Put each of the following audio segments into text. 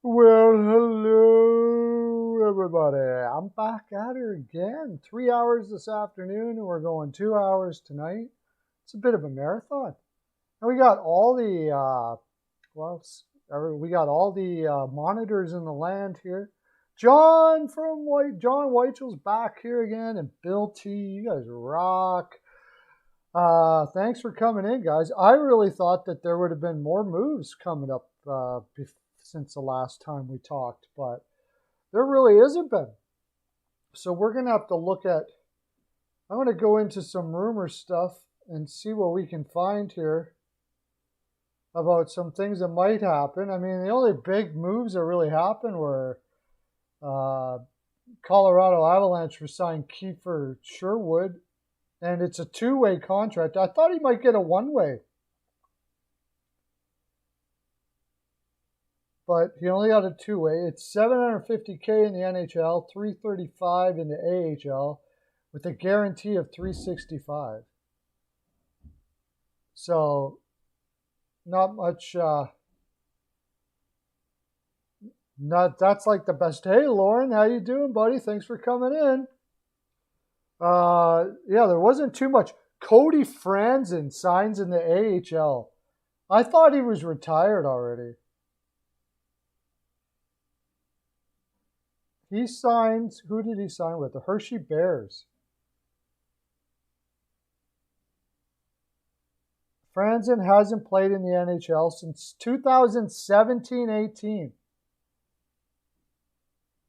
Well, hello, everybody. I'm back at her again. 3 hours this afternoon, and we're going 2 hours tonight. It's a bit of a marathon. And we got all the, we got all the monitors in the land here. John Whitel's back here again, and Bill T. You guys rock. Thanks for coming in, guys. I really thought that there would have been more moves coming up since the last time we talked, but there really isn't been. So we're going to have to look at, I'm going to go into some rumor stuff and see what we can find here about some things that might happen. I mean, the only big moves that really happened were Colorado Avalanche for signing Kiefer Sherwood, and it's a two-way contract. I thought he might get a one-way, but he only got a two-way. It's $750K in the NHL, $335 in the AHL, with a guarantee of $365. So, not much. That's like the best. Hey, Lauren, how you doing, buddy? Thanks for coming in. Yeah, there wasn't too much. Cody Franzen signs in the AHL. I thought he was retired already. He signs, who did he sign with? The Hershey Bears. Franzen hasn't played in the NHL since 2017-18.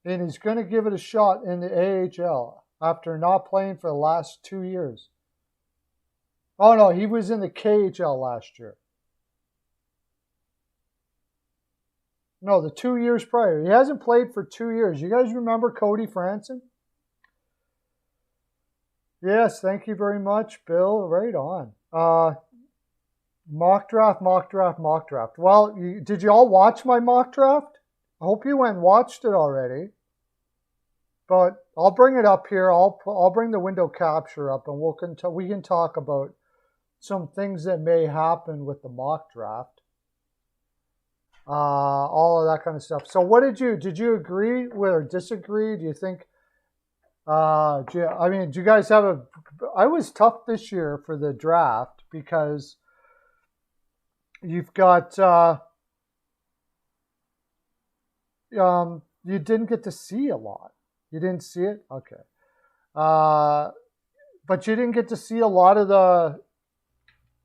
And he's going to give it a shot in the AHL after not playing for the last 2 years. Oh, no, he was in the KHL last year. No, the 2 years prior. He hasn't played for 2 years. You guys remember Cody Franzen? Yes, thank you very much, Bill. Right on. Mock draft. Well, did you all watch my mock draft? I hope you went and watched it already. But I'll bring it up here. I'll bring the window capture up, and we can talk about some things that may happen with the mock draft. All of that kind of stuff. So what did you agree with or disagree? Do you think, do you guys have I was tough this year for the draft because you've got, you didn't get to see a lot. You didn't see it? Okay. But you didn't get to see a lot of the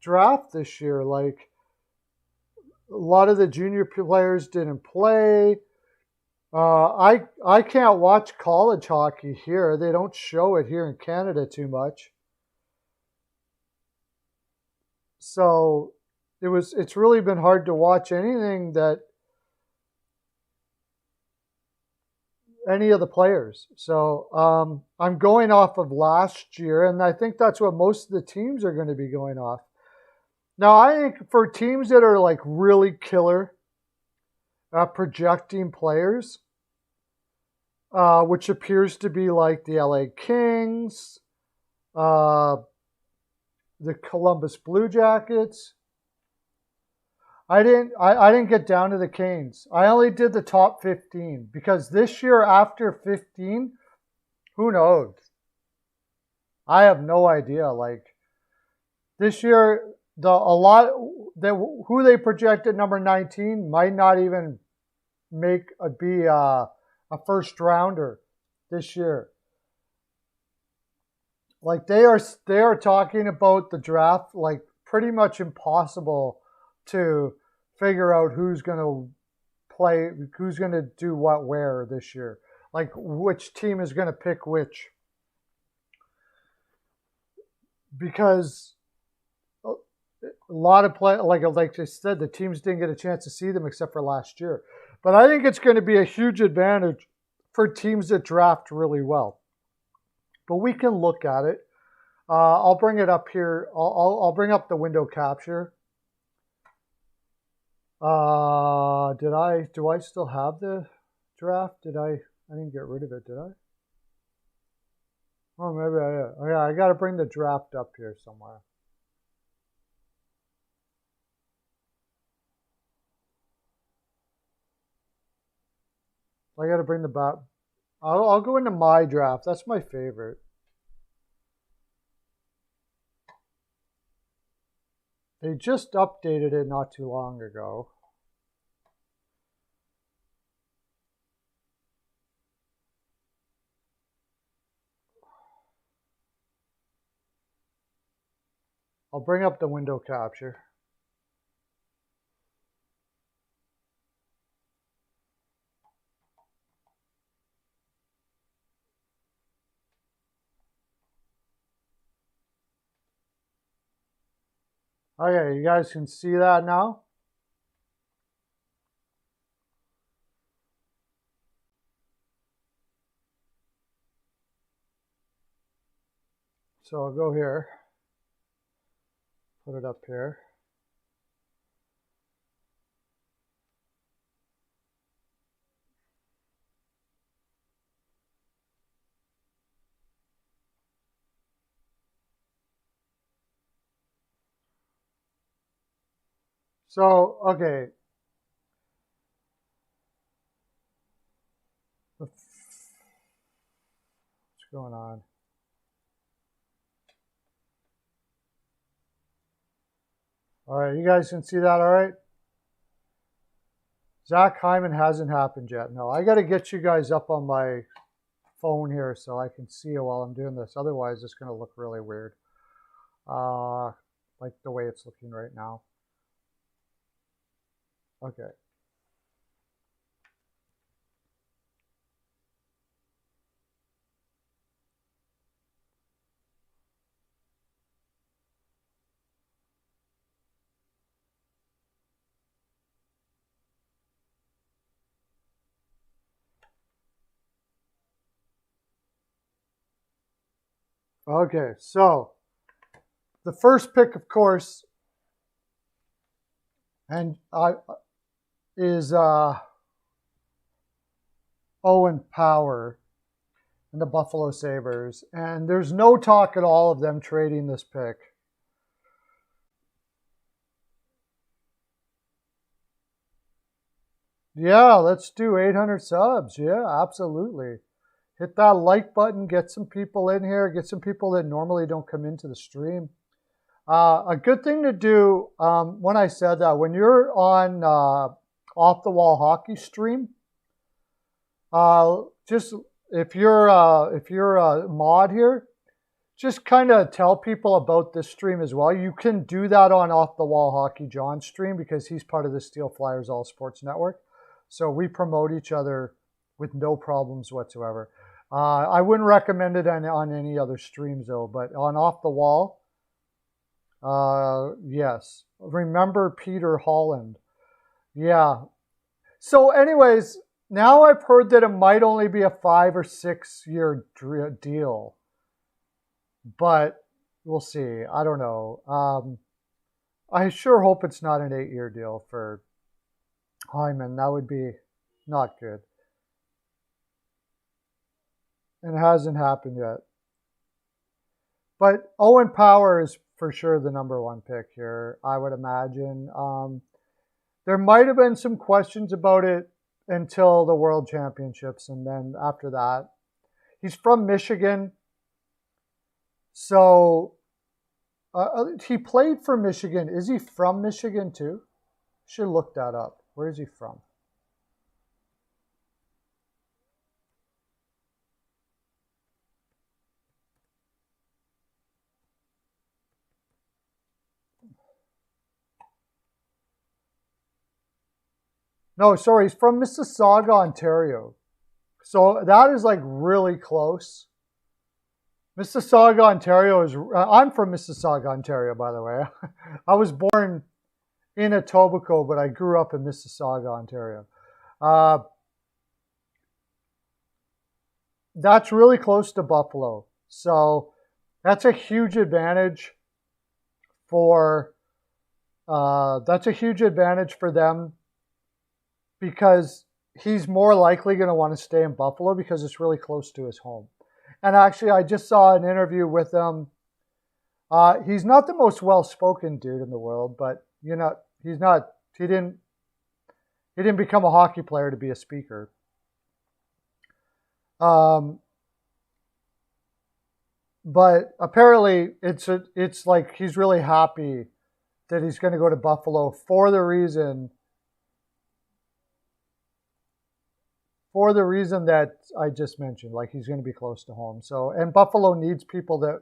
draft this year. Like, a lot of the junior players didn't play. I can't watch college hockey here. They don't show it here in Canada too much. So it's really been hard to watch anything that any of the players. So I'm going off of last year, and I think that's what most of the teams are going to be going off. Now, I think for teams that are like really killer projecting players, which appears to be like the LA Kings, the Columbus Blue Jackets. I didn't get down to the Canes. I only did the top 15 because this year after 15, who knows? I have no idea. Like this year, who they projected number 19 might not even be a first rounder this year. Like they are talking about the draft like pretty much impossible to figure out who's going to play, who's going to do what where this year. Like which team is going to pick which. Because a lot of like I said, the teams didn't get a chance to see them except for last year. But I think it's going to be a huge advantage for teams that draft really well. But we can look at it. I'll bring it up here. I'll bring up the window capture. Do I still have the draft? I didn't get rid of it, did I? Oh, maybe I got to bring the draft up here somewhere. I got to bring the bat. I'll go into my draft. That's my favorite. They just updated it not too long ago. I'll bring up the window capture. Okay, you guys can see that now. So I'll go here, put it up here. So, okay. What's going on? All right, you guys can see that all right? Zach Hyman hasn't happened yet. No, I got to get you guys up on my phone here so I can see it while I'm doing this. Otherwise, it's going to look really weird. Like the way it's looking right now. Okay. Okay, so the first pick, of course, is Owen Power and the Buffalo Sabres. And there's no talk at all of them trading this pick. Yeah, let's do 800 subs. Yeah, absolutely. Hit that like button, get some people in here, get some people that normally don't come into the stream. A good thing to do, when I said that, when you're on Off the Wall Hockey stream, just if you're a mod here, just kind of tell people about this stream as well. You can do that on Off the Wall Hockey John's stream because he's part of the Steel Flyers All Sports Network. So we promote each other with no problems whatsoever. I wouldn't recommend it on any other streams though, but on Off the Wall, yes. Remember Peter Holland. Yeah. So anyways, now I've heard that it might only be a 5 or 6 year deal, but we'll see. I don't know. I sure hope it's not an 8-year deal for Hyman. That would be not good. And it hasn't happened yet. But Owen Power is for sure the number 1 pick here, I would imagine. There might have been some questions about it until the World Championships, and then after that. He's from Michigan. So he played for Michigan. Is he from Michigan too? Should look that up. Where is he from? No, sorry, he's from Mississauga, Ontario. So that is like really close. Mississauga, Ontario is. I'm from Mississauga, Ontario, by the way. I was born in Etobicoke, but I grew up in Mississauga, Ontario. That's really close to Buffalo. So that's a huge advantage for. That's a huge advantage for them because he's more likely going to want to stay in Buffalo because it's really close to his home. And actually, I just saw an interview with him. He's not the most well-spoken dude in the world, but you know, he didn't become a hockey player to be a speaker. Um, but apparently, it's like he's really happy that he's going to go to Buffalo for the reason that I just mentioned. Like he's going to be close to home. So, and Buffalo needs people that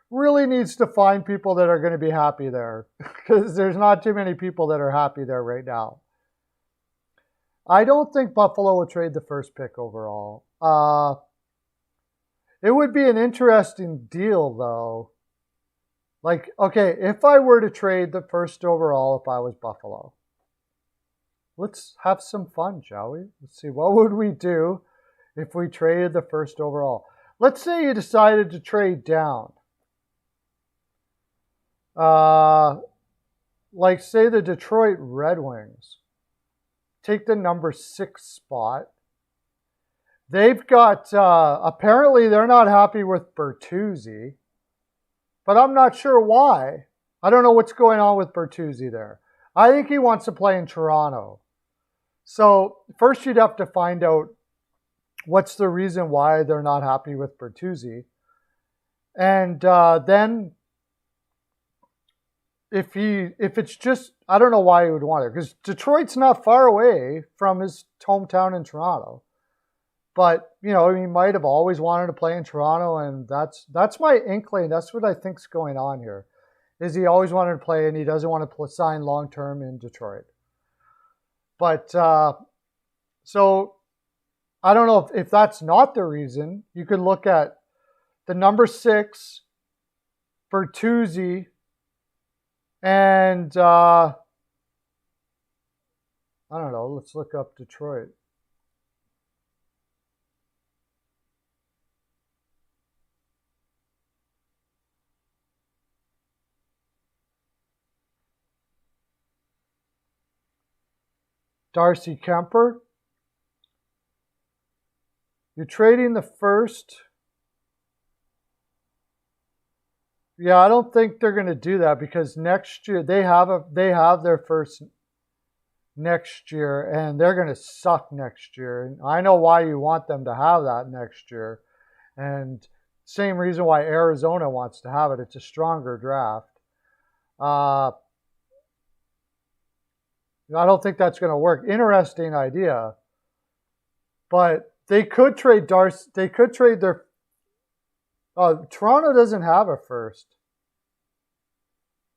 really needs to find people that are going to be happy there because there's not too many people that are happy there right now. I don't think Buffalo will trade the first pick overall. It would be an interesting deal, though. Like, okay, if I were to trade the first overall if I was Buffalo, let's have some fun, shall we? Let's see, what would we do if we traded the first overall? Let's say you decided to trade down. Like, say the Detroit Red Wings. Take the number 6 spot. They've got, apparently they're not happy with Bertuzzi, but I'm not sure why. I don't know what's going on with Bertuzzi there. I think he wants to play in Toronto. So first you'd have to find out what's the reason why they're not happy with Bertuzzi. And then if it's just, I don't know why he would want it, because Detroit's not far away from his hometown in Toronto. But, you know, he might have always wanted to play in Toronto, and that's my inkling. That's what I think's going on here, is he always wanted to play, and he doesn't want to sign long-term in Detroit. But, so, I don't know if that's not the reason. You could look at the number 6, Bertuzzi, and, I don't know, let's look up Detroit. Darcy Kemper. You're trading the first. Yeah, I don't think they're going to do that because next year they have their first next year, and they're going to suck next year. And I know why you want them to have that next year, and same reason why Arizona wants to have it. It's a stronger draft. I don't think that's going to work. Interesting idea. But they could trade Darcy. They could trade their... Toronto doesn't have a first.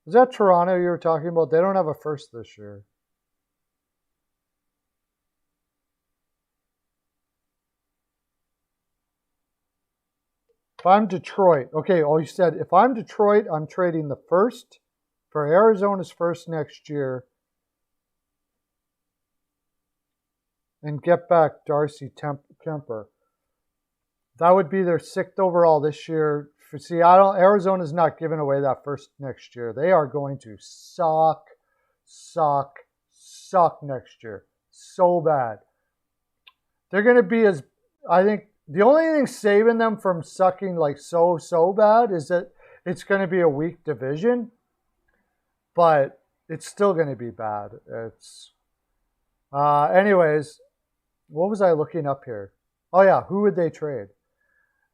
Is that Toronto you were talking about? They don't have a first this year. If I'm Detroit... Okay, you said if I'm Detroit, I'm trading the first for Arizona's first next year and get back Darcy Kemper. That would be their 6th overall this year. For Seattle, Arizona's not giving away that first next year. They are going to suck next year. So bad. They're going to be as, I think, the only thing saving them from sucking like so bad is that it's going to be a weak division. But it's still going to be bad. It's, anyways, what was I looking up here? Oh yeah, who would they trade?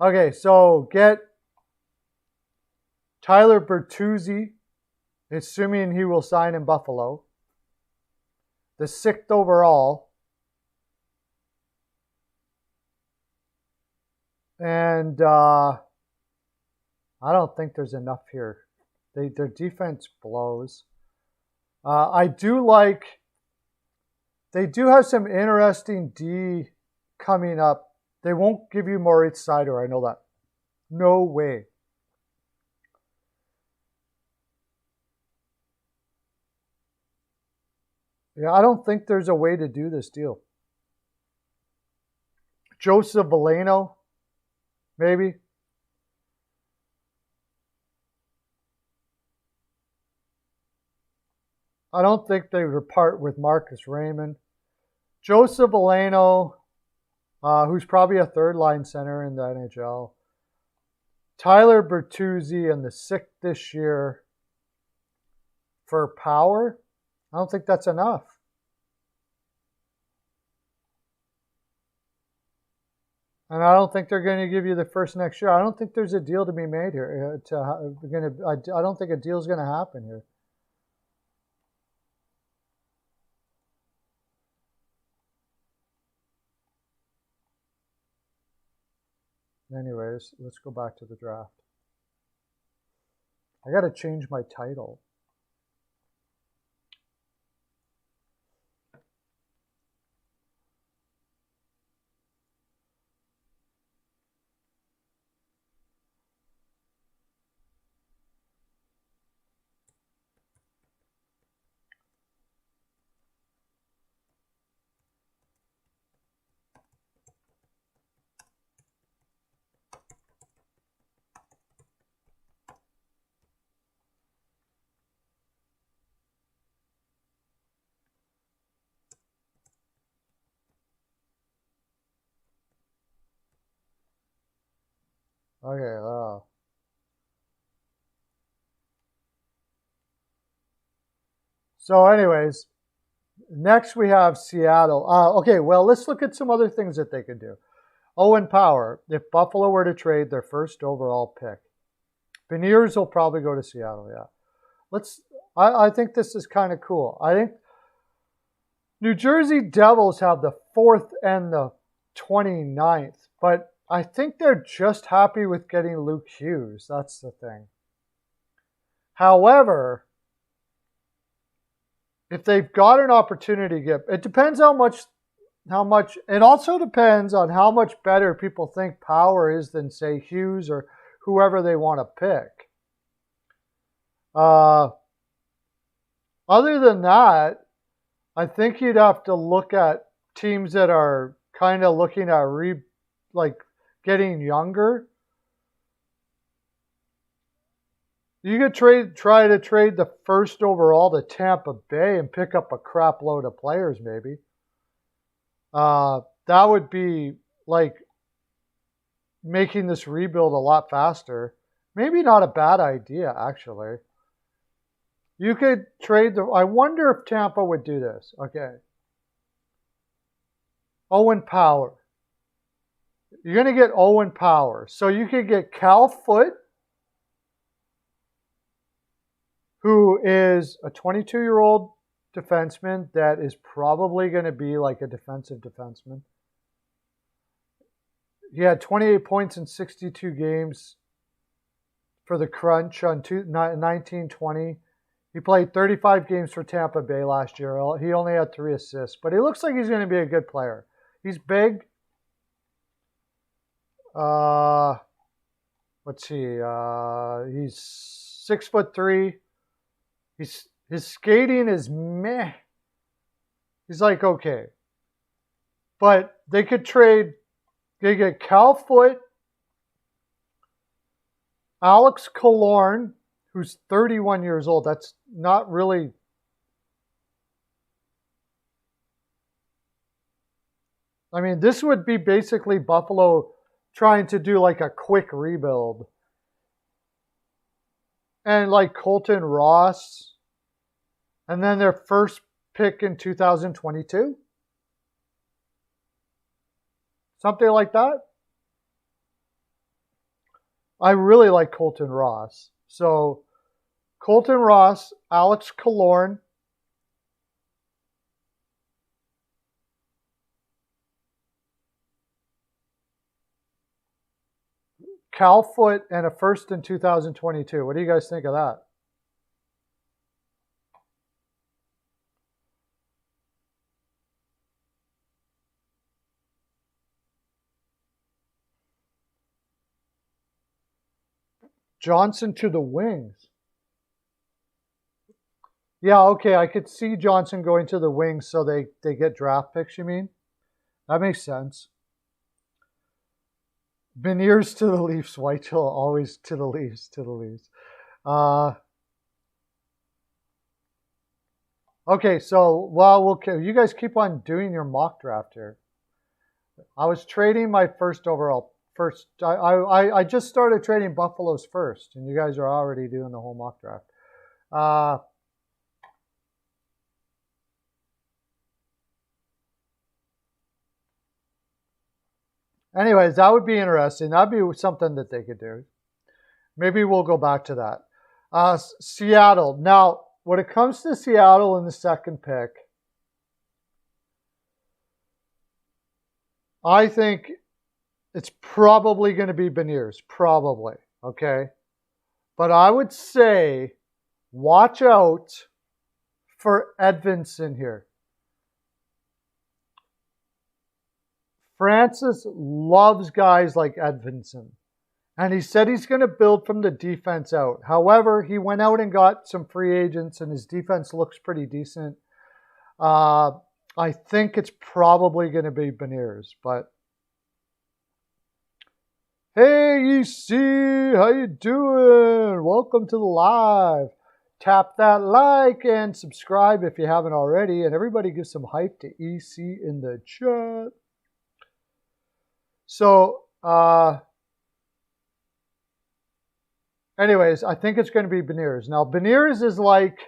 Okay, so get Tyler Bertuzzi, assuming he will sign in Buffalo. The 6th overall. And I don't think there's enough here. Their defense blows. I do like... They do have some interesting D coming up. They won't give you Moritz Seider, I know that. No way. Yeah, I don't think there's a way to do this deal. Joseph Valeno, maybe. I don't think they would part with Marcus Raymond. Joseph Valeno, who's probably a third-line center in the NHL. Tyler Bertuzzi in the 6th this year for power. I don't think that's enough. And I don't think they're going to give you the first next year. I don't think there's a deal to be made here. I don't think a deal is going to happen here. Anyways, let's go back to the draft. I got to change my title. Okay. So, anyways, next we have Seattle. Okay, well, let's look at some other things that they could do. Owen Power, if Buffalo were to trade their first overall pick, Beniers will probably go to Seattle. Yeah, I think this is kind of cool. I think New Jersey Devils have the 4th and the 29th, but I think they're just happy with getting Luke Hughes. That's the thing. However, if they've got an opportunity to get, it depends how much, it also depends on how much better people think Power is than, say, Hughes or whoever they want to pick. Other than that, I think you'd have to look at teams that are kind of looking at getting younger. You could try to trade the first overall to Tampa Bay and pick up a crap load of players, maybe. That would be like making this rebuild a lot faster. Maybe not a bad idea, actually. You could trade I wonder if Tampa would do this. Okay. Owen Power. You're going to get Owen Power. So you could get Cal Foote, who is a 22-year-old defenseman that is probably going to be like a defensive defenseman. He had 28 points in 62 games for the Crunch on 1920. He played 35 games for Tampa Bay last year. He only had 3 assists, but he looks like he's going to be a good player. He's big. Let's see. He's 6'3". His skating is meh. He's like okay, but they could trade. They get Cal Foote, Alex Killorn, who's 31 years old. That's not really. I mean, this would be basically Buffalo trying to do like a quick rebuild. And like Colton Ross. And then their first pick in 2022. Something like that. I really like Colton Ross. So Colton Ross, Alex Killorn, Cal Foote, and a first in 2022. What do you guys think of that? Johnson to the Wings. Yeah, okay, I could see Johnson going to the Wings so they get draft picks, you mean? That makes sense. Beniers to the Leafs, Whitehall always to the Leafs, Okay, so you guys keep on doing your mock draft here. I was trading my first overall. I just started trading Buffalo's first, and you guys are already doing the whole mock draft. Anyways, that would be interesting. That'd be something that they could do. Maybe we'll go back to that. Seattle. Now, when it comes to Seattle in the second pick, I think it's probably going to be Beniers. Probably. Okay. But I would say watch out for Edvinsson here. Francis loves guys like Edvinsson. And he said he's going to build from the defense out. However, he went out and got some free agents, and his defense looks pretty decent. I think it's probably going to be Beniers. But hey, EC, how you doing? Welcome to the live. Tap that like and subscribe if you haven't already. And everybody give some hype to EC in the chat. So, anyways, I think it's going to be Beniers. Now, Beniers is like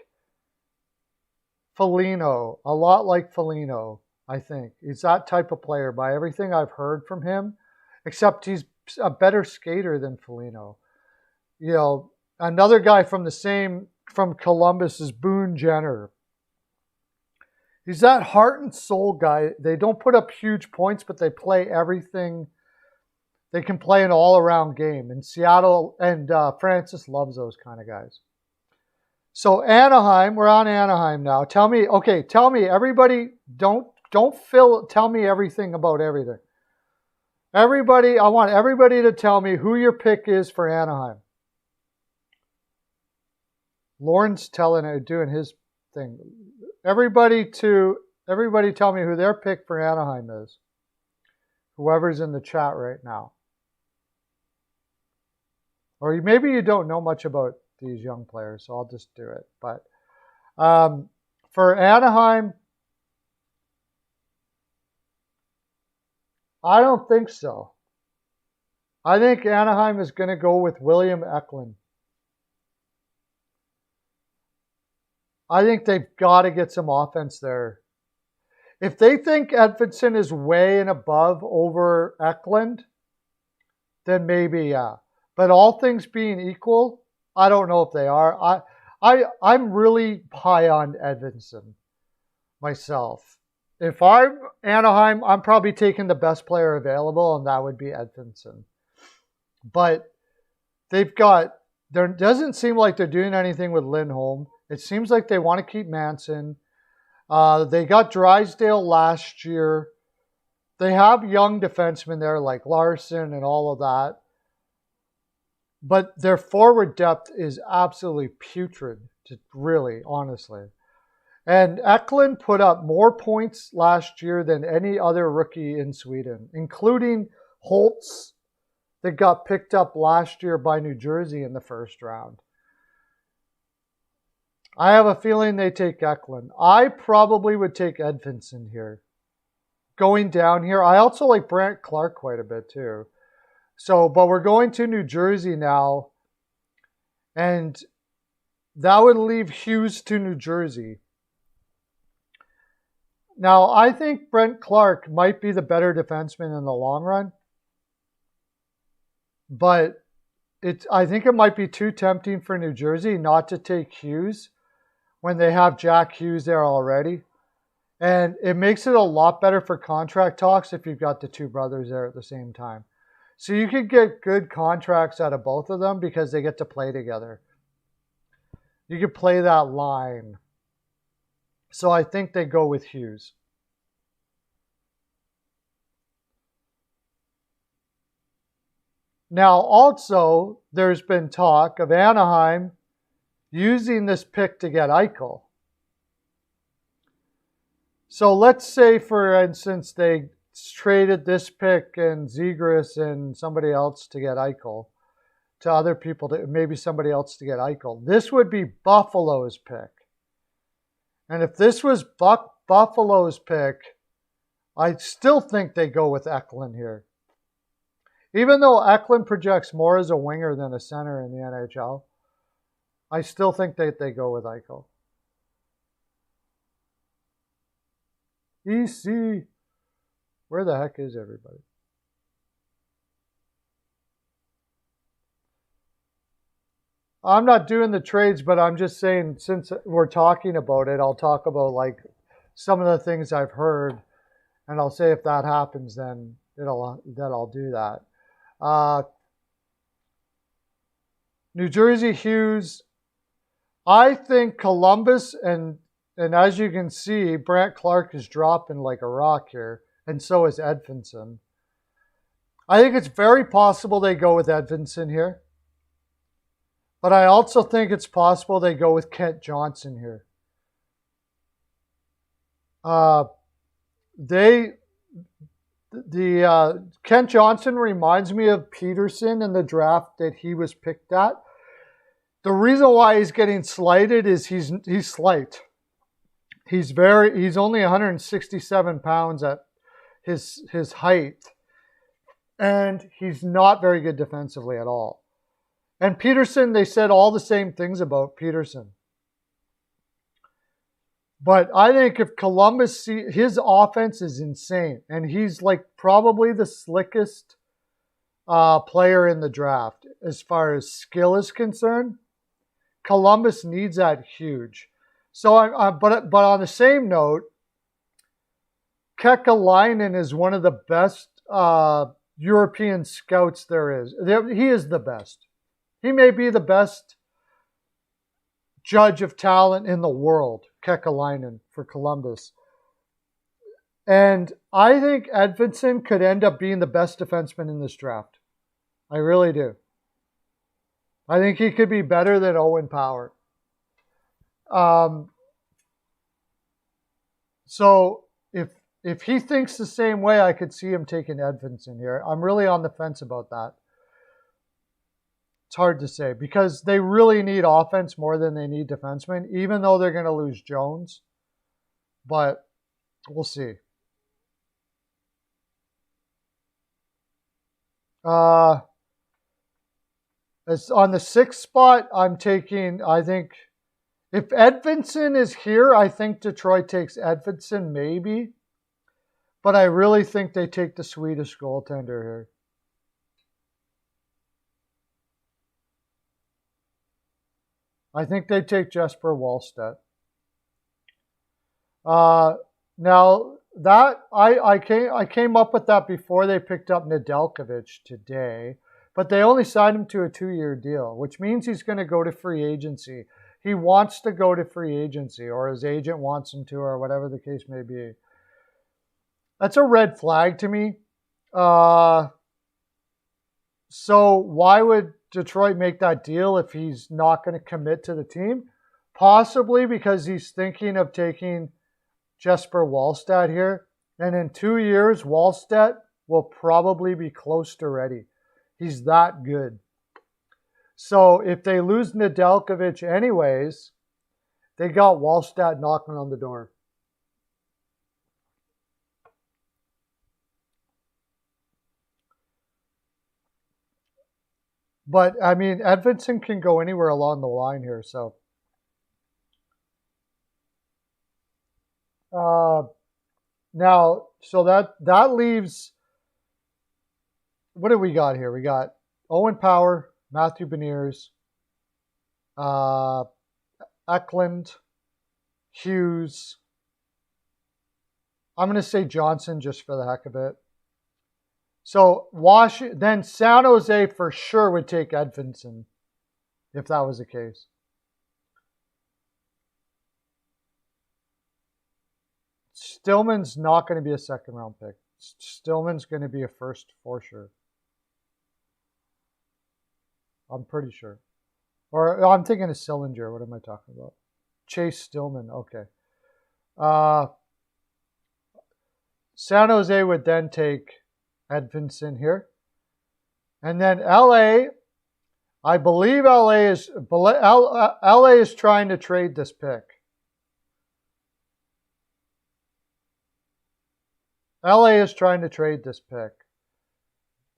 Foligno, a lot like Foligno, I think. He's that type of player by everything I've heard from him, except he's a better skater than Foligno. You know, another guy from Columbus is Boone Jenner. He's that heart and soul guy. They don't put up huge points, but they play everything. They can play an all-around game. And Seattle and Francis loves those kind of guys. So Anaheim, we're on Anaheim now. Tell me, everybody, tell me everything about everything. Everybody, I want everybody to tell me who your pick is for Anaheim. Lauren's doing his thing. Everybody tell me who their pick for Anaheim is. Whoever's in the chat right now. Or maybe you don't know much about these young players, so I'll just do it. But for Anaheim, I don't think so. I think Anaheim is going to go with William Eklund. I think they've got to get some offense there. If they think Edvinsson is way and above over Eklund, then maybe, yeah. But all things being equal, I don't know if they are. I'm really high on Edvinsson myself. If I'm Anaheim, I'm probably taking the best player available, and that would be Edvinsson. But there doesn't seem like they're doing anything with Lindholm. It seems like they want to keep Manson. They got Drysdale last year. They have young defensemen there like Larson and all of that. But their forward depth is absolutely putrid, really, honestly. And Eklund put up more points last year than any other rookie in Sweden, including Holtz that got picked up last year by New Jersey in the first round. I have a feeling they take Eklund. I probably would take Edvinsson here. Going down here, I also like Brant Clark quite a bit too. So, but we're going to New Jersey now, and that would leave Hughes to New Jersey. Now, I think Brent Clark might be the better defenseman in the long run, but I think it might be too tempting for New Jersey not to take Hughes when they have Jack Hughes there already. And it makes it a lot better for contract talks if you've got the two brothers there at the same time. So you could get good contracts out of both of them because they get to play together. You could play that line. So I think they go with Hughes. Now, also, there's been talk of Anaheim using this pick to get Eichel. So let's say, for instance, they traded this pick and Zegras and somebody else to get Eichel, to other people, maybe somebody else to get Eichel. This would be Buffalo's pick. And if this was Buffalo's pick, I still think they go with Eklund here. Even though Eklund projects more as a winger than a center in the NHL, I still think that they go with Eichel. EC, where the heck is everybody? I'm not doing the trades, but I'm just saying, since we're talking about it, I'll talk about like some of the things I've heard, and I'll say if that happens, then I'll do that. New Jersey Hughes. I think Columbus and as you can see, Brandt Clark is dropping like a rock here, and so is Edvinsson. I think it's very possible they go with Edvinsson here. But I also think it's possible they go with Kent Johnson here. Kent Johnson reminds me of Peterson in the draft that he was picked at. The reason why he's getting slighted is he's slight. He's only 167 pounds at his height, and he's not very good defensively at all. And Peterson, they said all the same things about Peterson. But I think if Columbus, his offense is insane, and he's like probably the slickest player in the draft as far as skill is concerned. Columbus needs that huge. So, but on the same note, Kekalainen is one of the best European scouts there is. He is the best. He may be the best judge of talent in the world, Kekalainen, for Columbus. And I think Edvinsson could end up being the best defenseman in this draft. I really do. I think he could be better than Owen Power. So if he thinks the same way, I could see him taking Edvinsson here. I'm really on the fence about that. It's hard to say because they really need offense more than they need defensemen, even though they're going to lose Jones. But we'll see. As on the 6th spot, I'm taking, I think, if Edvinsson is here, I think Detroit takes Edvinsson maybe. But I really think they take the Swedish goaltender here. I think they take Jesper Wallstedt. Now that I came up with that before they picked up Nedeljkovic today, but they only signed him to a 2-year deal, which means he's going to go to free agency. He wants to go to free agency, or his agent wants him to, or whatever the case may be. That's a red flag to me. So why would Detroit make that deal if he's not going to commit to the team? Possibly because he's thinking of taking Jesper Wallstedt here. And in 2 years, Wallstedt will probably be close to ready. He's that good. So if they lose Nedeljkovic anyways, they got Wallstedt knocking on the door. But, I mean, Edvinsson can go anywhere along the line here, so. Now, so that leaves, what do we got here? We got Owen Power, Matthew Beniers, Eklund, Hughes. I'm going to say Johnson just for the heck of it. So then San Jose for sure would take Edvinsson if that was the case. Stillman's not going to be a second round pick. Stillman's going to be a first for sure. I'm pretty sure. Or I'm thinking of Sillinger. What am I talking about? Chase Stillman. Okay. San Jose would then take Edvinsson here. And then LA, I believe LA is trying to trade this pick. LA is trying to trade this pick.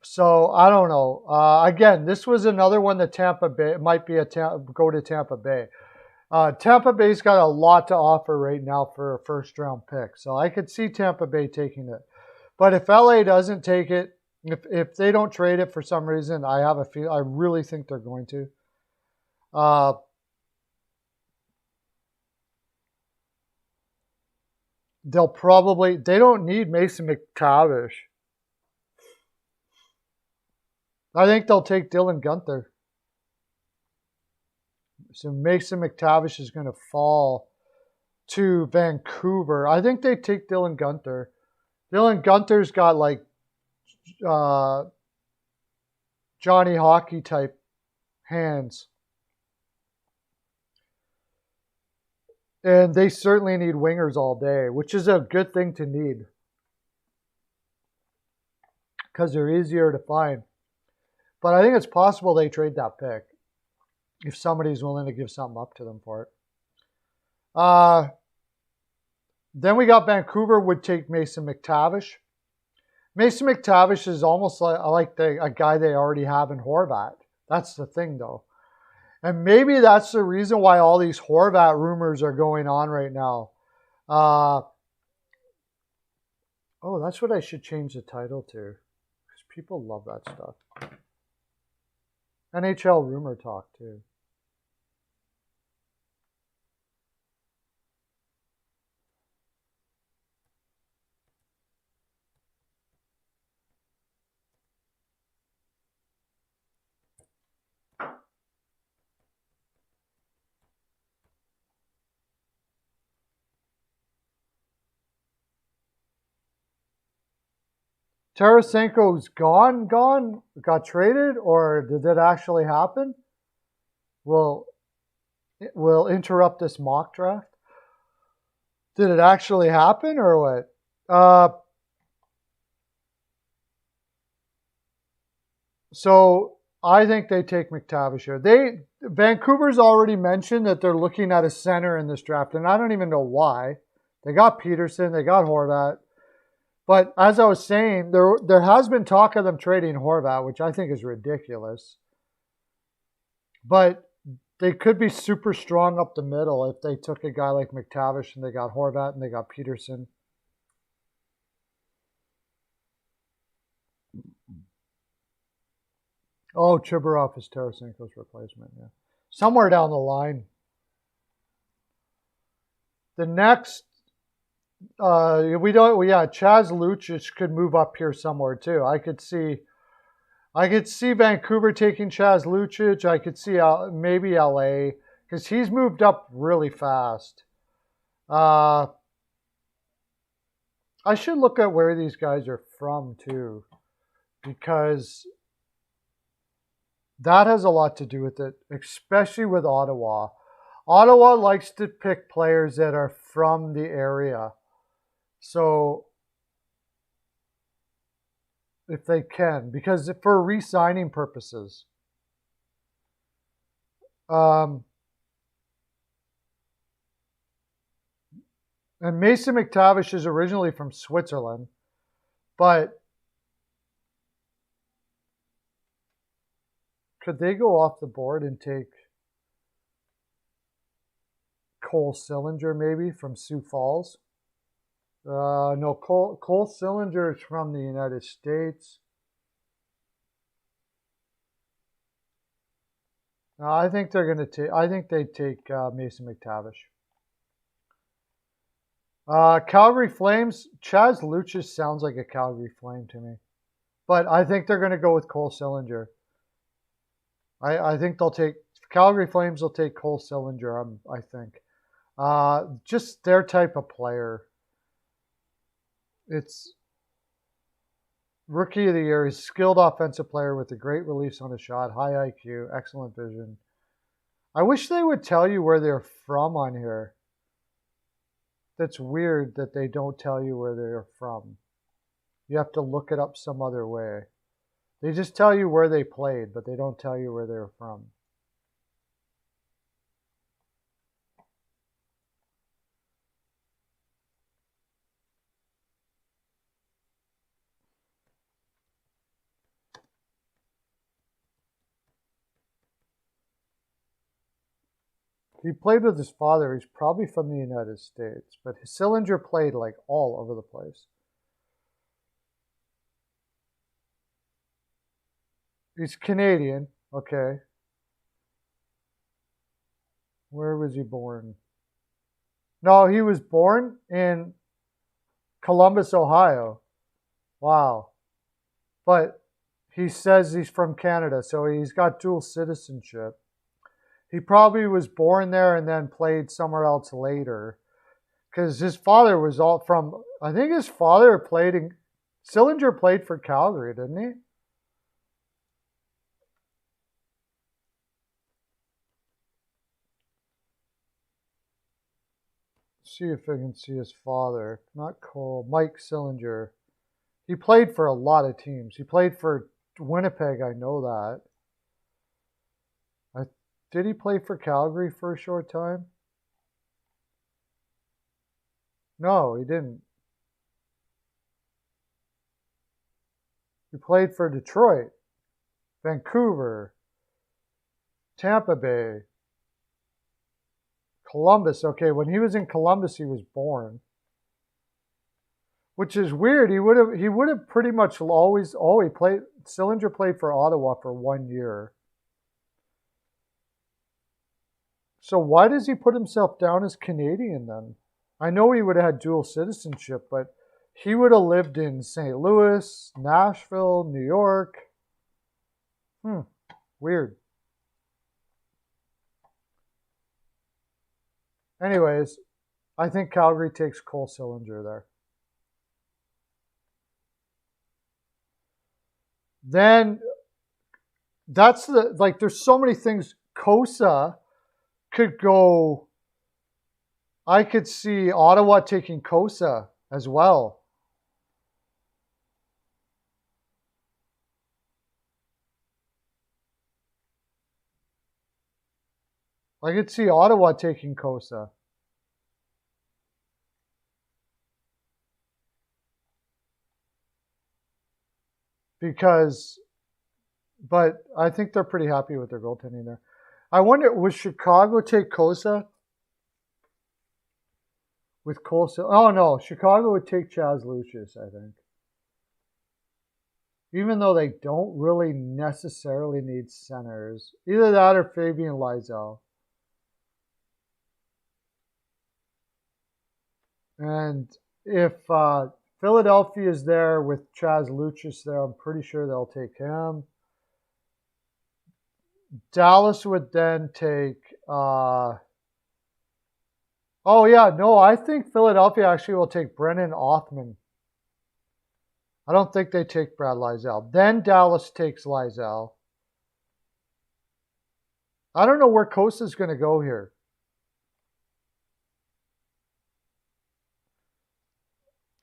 So I don't know. Again, this was another one that Tampa Bay might be go to Tampa Bay. Tampa Bay's got a lot to offer right now for a first round pick. So I could see Tampa Bay taking it. But if LA doesn't take it, if they don't trade it for some reason, I have a feel. I really think they're going to. Uh, they don't need Mason McTavish. I think they'll take Dylan Guenther. So Mason McTavish is going to fall to Vancouver. I think they take Dylan Guenther. Dylan Guenther's got like Johnny Hockey type hands. And they certainly need wingers all day, which is a good thing to need because they're easier to find. But I think it's possible they trade that pick if somebody's willing to give something up to them for it. Then we got Vancouver would take Mason McTavish. Mason McTavish is almost like a guy they already have in Horvat. That's the thing, though. And maybe that's the reason why all these Horvat rumors are going on right now. Oh, that's what I should change the title to. Because people love that stuff. NHL rumor talk, too. Tarasenko's gone, got traded, or did it actually happen? We'll interrupt this mock draft. Did it actually happen, or what? So I think they take McTavish here. Vancouver's already mentioned that they're looking at a center in this draft, and I don't even know why. They got Peterson, they got Horvat. But as I was saying, there has been talk of them trading Horvat, which I think is ridiculous. But they could be super strong up the middle if they took a guy like McTavish and they got Horvat and they got Peterson. Oh, Chibarov is Tarasenko's replacement, yeah. Somewhere down the line. The next Chaz Lucic could move up here somewhere too. I could see Vancouver taking Chaz Lucic. I could see maybe LA because he's moved up really fast. I should look at where these guys are from too, because that has a lot to do with it, especially with Ottawa. Ottawa likes to pick players that are from the area. So, if they can, because for re-signing purposes. And Mason McTavish is originally from Switzerland, but could they go off the board and take Cole Sillinger maybe from Sioux Falls? No, Cole Sillinger is from the United States. I think they're going to take. I think they take Mason McTavish. Calgary Flames. Chaz Lucic sounds like a Calgary Flame to me, but I think they're going to go with Cole Sillinger. I think they'll take Calgary Flames. Will take Cole Sillinger. I think. Just their type of player. It's Rookie of the Year. He's a skilled offensive player with a great release on a shot, high IQ, excellent vision. I wish they would tell you where they're from on here. That's weird that they don't tell you where they're from. You have to look it up some other way. They just tell you where they played, but they don't tell you where they're from. He played with his father. He's probably from the United States, but Sillinger played like all over the place. He's Canadian, okay. Where was he born? No, he was born in Columbus, Ohio. Wow. But he says he's from Canada, so he's got dual citizenship. He probably was born there and then played somewhere else later. Because his father was all from, I think his father played in, Sillinger played for Calgary, didn't he? See if I can see his father. Not Cole, Mike Sillinger. He played for a lot of teams. He played for Winnipeg, I know that. Did he play for Calgary for a short time? No, he didn't. He played for Detroit, Vancouver, Tampa Bay, Columbus. Okay, when he was in Columbus, he was born. Which is weird. He would have pretty much always played. Sillinger played for Ottawa for 1 year. So why does he put himself down as Canadian then? I know he would have had dual citizenship, but he would have lived in St. Louis, Nashville, New York. Weird. Anyways, I think Calgary takes Cole Sillinger there. Then that's there's so many things. Kosa could go. I could see Ottawa taking Kosa as well. I could see Ottawa taking Kosa. But I think they're pretty happy with their goaltending there. I wonder, would Chicago take Kosa? With Kosa? Oh no, Chicago would take Chaz Lucius, I think. Even though they don't really necessarily need centers. Either that or Fabian Lysell. And if Philadelphia is there with Chaz Lucius there, I'm pretty sure they'll take him. Dallas would then take... I think Philadelphia actually will take Brennan Othman. I don't think they take Brad Lysell. Then Dallas takes Lysell. I don't know where Kosa's going to go here.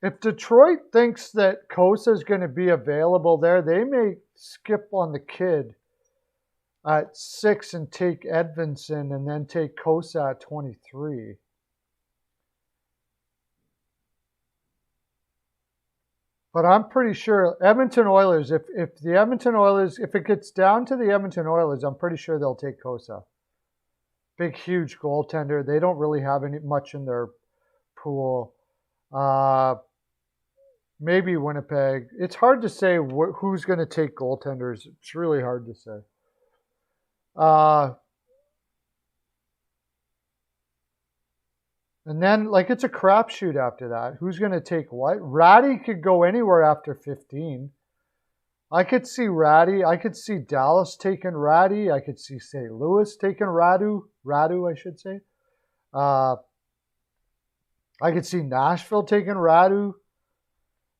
If Detroit thinks that Kosa is going to be available there, they may skip on the kid at 6 and take Edvinsson and then take Kosa at 23. But I'm pretty sure Edmonton Oilers, if it gets down to the Edmonton Oilers, I'm pretty sure they'll take Kosa. Big, huge goaltender. They don't really have much in their pool. Maybe Winnipeg. It's hard to say who's going to take goaltenders. It's really hard to say. And then, it's a crapshoot after that. Who's going to take what? Ratty could go anywhere after 15. I could see Ratty. I could see Dallas taking Ratty. I could see St. Louis taking Radu, I should say. I could see Nashville taking Radu.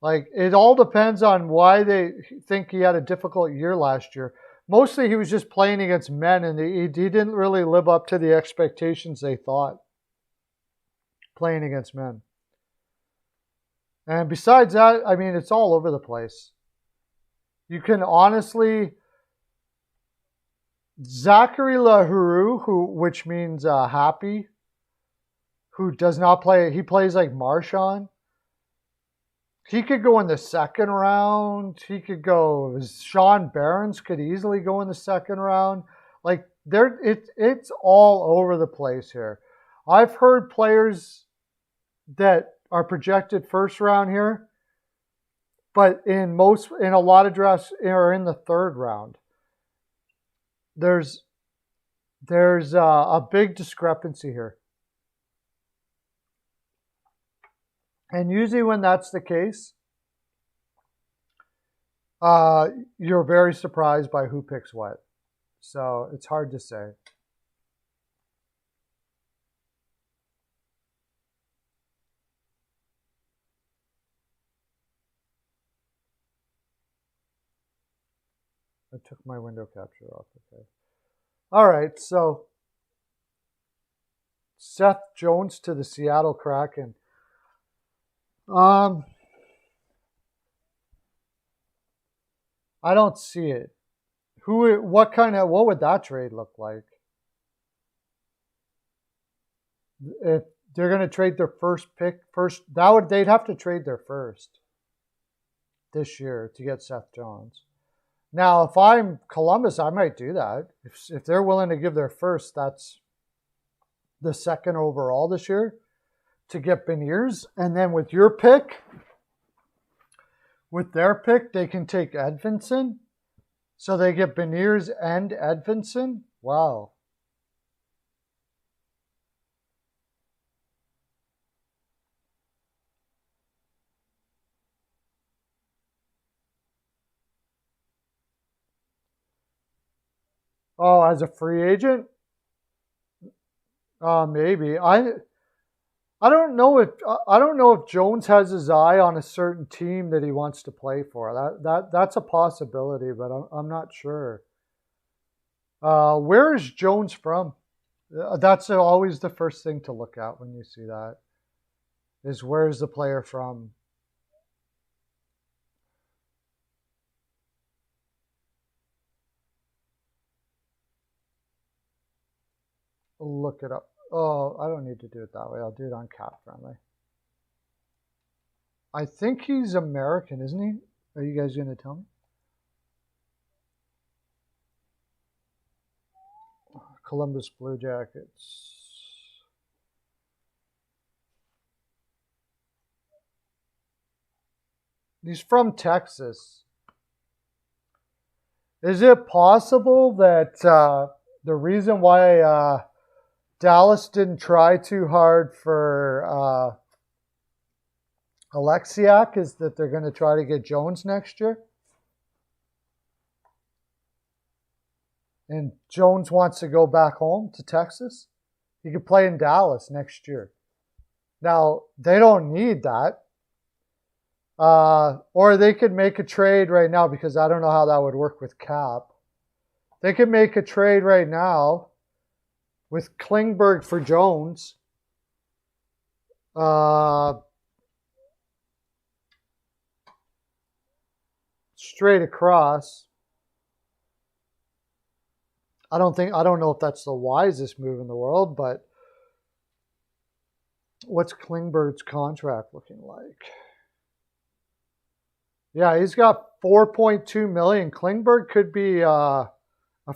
It all depends on why they think he had a difficult year last year. Mostly he was just playing against men, and he didn't really live up to the expectations they thought playing against men. And besides that, it's all over the place. You can honestly... Zachary Lahoureux, which means happy, who does not play... He plays like Marchand. He could go in the second round. He could go... Sean Barons could easily go in the second round. It's all over the place here. I've heard players that are projected first round here, but in a lot of drafts are in the third round. There's there's a big discrepancy here. And usually when that's the case, you're very surprised by who picks what. So it's hard to say. I took my window capture off. Okay. All right. So Seth Jones to the Seattle Kraken. I don't see it. What would that trade look like? If they're going to trade their they'd have to trade their first this year to get Seth Jones. Now, if I'm Columbus, I might do that. If they're willing to give their first, that's the second overall this year to get Beniers. And then with their pick, they can take Edvinsson. So they get Beniers and Edvinsson. Wow. Oh, as a free agent? Maybe. I don't know if Jones has his eye on a certain team that he wants to play for. That's a possibility, but I'm not sure. Where is Jones from? That's always the first thing to look at when you see that. Is where's the player from? Look it up. Oh, I don't need to do it that way. I'll do it on Cap Friendly. I think he's American, isn't he? Are you guys going to tell me? Columbus Blue Jackets. He's from Texas. Is it possible that the reason why Dallas didn't try too hard for Alexiak is that they're going to try to get Jones next year? And Jones wants to go back home to Texas? He could play in Dallas next year. Now, they don't need that. Or they could make a trade right now, because I don't know how that would work with Cap. They could make a trade right now with Klingberg for Jones. Straight across. I don't know if that's the wisest move in the world, but what's Klingberg's contract looking like? Yeah, he's got $4.2 million. Klingberg could be a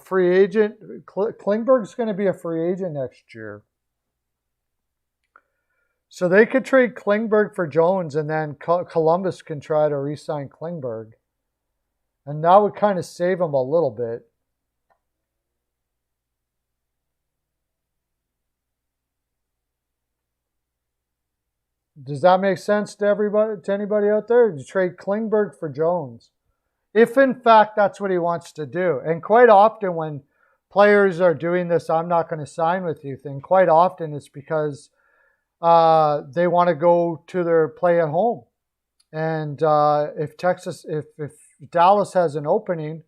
free agent. Klingberg's going to be a free agent next year. So they could trade Klingberg for Jones, and then Columbus can try to re-sign Klingberg. And that would kind of save them a little bit. Does that make sense to anybody out there? You trade Klingberg for Jones, if in fact that's what he wants to do. And quite often when players are doing this, I'm not going to sign with you thing, quite often it's because they want to go to their play at home. And if Dallas has an opening,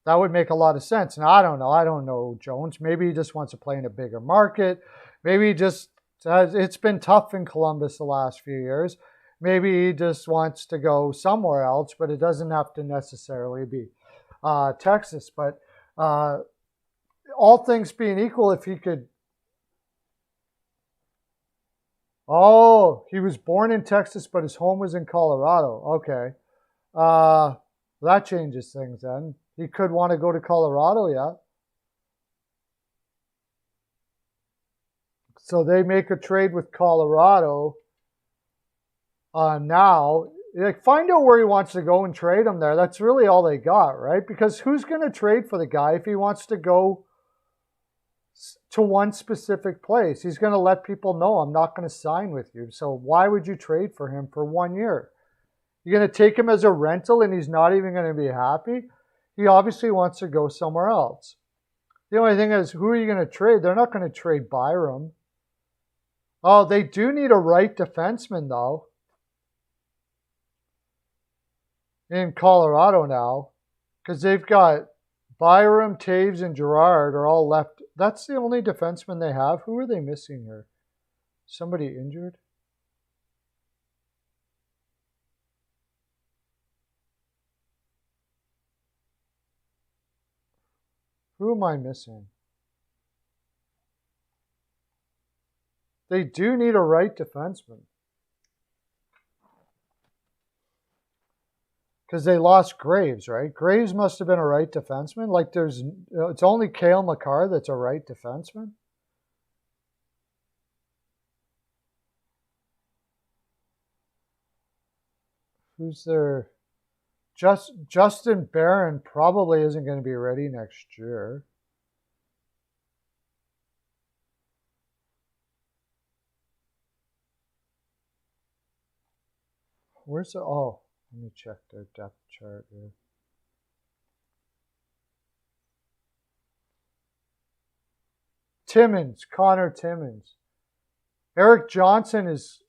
that would make a lot of sense. Now, I don't know Jones. Maybe he just wants to play in a bigger market. Maybe he just it's been tough in Columbus the last few years. Maybe he just wants to go somewhere else, but it doesn't have to necessarily be Texas. But all things being equal, if he could... Oh, he was born in Texas, but his home was in Colorado. Okay. That changes things then. He could want to go to Colorado, yeah. So they make a trade with Colorado now. Like, find out where he wants to go and trade him there. That's really all they got, right? Because who's going to trade for the guy if he wants to go to one specific place. He's going to let people know, I'm not going to sign with you. So why would you trade for him for 1 year? You're going to take him as a rental and he's not even going to be happy? He obviously wants to go somewhere else. The only thing is, who are you going to trade? They're not going to trade Byram. Oh, they do need a right defenseman, though, in Colorado now, because they've got Byram, Taves, and Girard are all left. That's the only defenseman they have. Who are they missing here? Somebody injured? Who am I missing? They do need a right defenseman. Because they lost Graves, right? Graves must have been a right defenseman. Like it's only Cale Makar that's a right defenseman. Who's there? Justin Barron probably isn't going to be ready next year. Where's the... Oh, let me check their depth chart here. Timmins, Connor Timmins. Eric Johnson is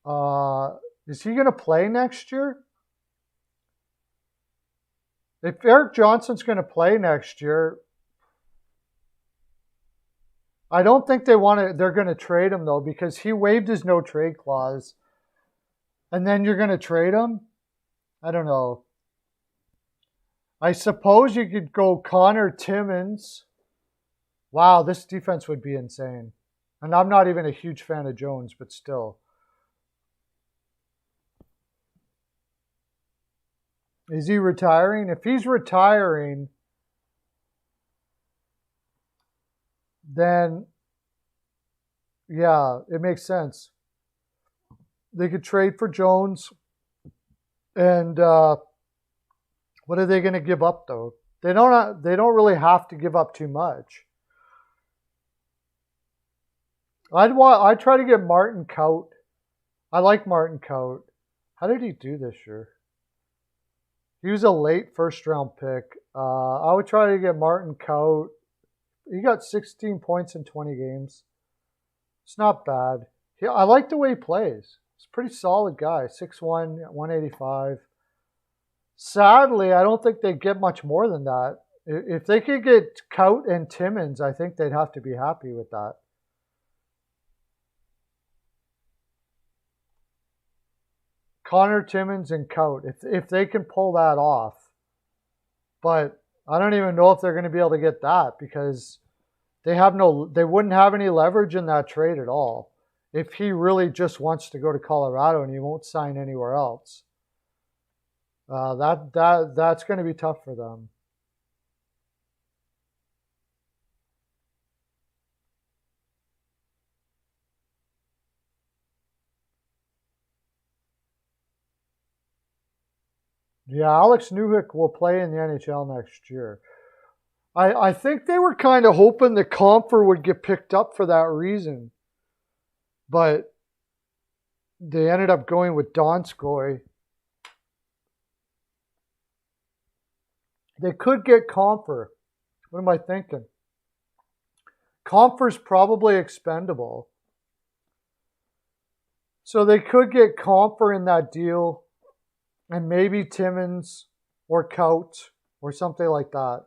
he going to play next year? If Eric Johnson's going to play next year, I don't think they're going to trade him, though, because he waived his no trade clause. And then you're going to trade him? I don't know. I suppose you could go Connor Timmins. Wow, this defense would be insane. And I'm not even a huge fan of Jones, but still. Is he retiring? If he's retiring, then, yeah, it makes sense. They could trade for Jones. And what are they going to give up, though? They don't really have to give up too much. I'd try to get Martin Kaut. I like Martin Kaut. How did he do this year? He was a late first-round pick. I would try to get Martin Kaut. He got 16 points in 20 games. It's not bad. I like the way he plays. He's a pretty solid guy. 6'1", 185. Sadly, I don't think they'd get much more than that. If they could get Kaut and Timmins, I think they'd have to be happy with that. Connor Timmins and Kaut, if they can pull that off. But I don't even know if they're going to be able to get that because they wouldn't have any leverage in that trade at all. If he really just wants to go to Colorado and he won't sign anywhere else, that's going to be tough for them. Yeah, Alex Newhook will play in the NHL next year. I think they were kind of hoping that Compher would get picked up for that reason. But they ended up going with Donskoy. They could get Compher. What am I thinking? Compher's probably expendable. So they could get Compher in that deal. And maybe Timmins or Kaut or something like that.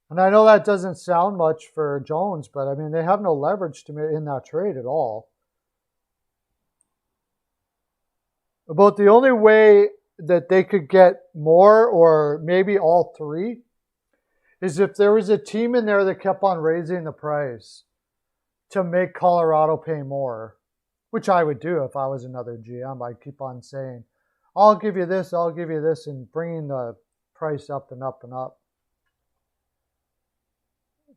And I know that doesn't sound much for Jones, but I mean, they have no leverage in that trade at all. About the only way that they could get more or maybe all three is if there was a team in there that kept on raising the price to make Colorado pay more. Which I would do if I was another GM. I'd keep on saying, I'll give you this, and bringing the price up and up and up.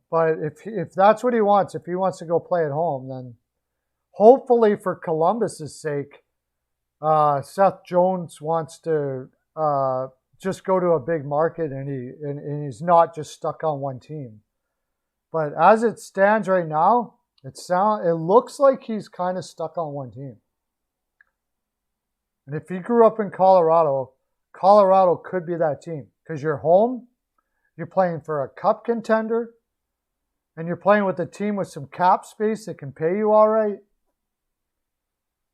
But if that's what he wants, if he wants to go play at home, then hopefully for Columbus's sake, Seth Jones wants to just go to a big market and he's not just stuck on one team. But as it stands right now, it looks like he's kind of stuck on one team. And if he grew up in Colorado, Colorado could be that team because you're home, you're playing for a cup contender, and you're playing with a team with some cap space that can pay you all right.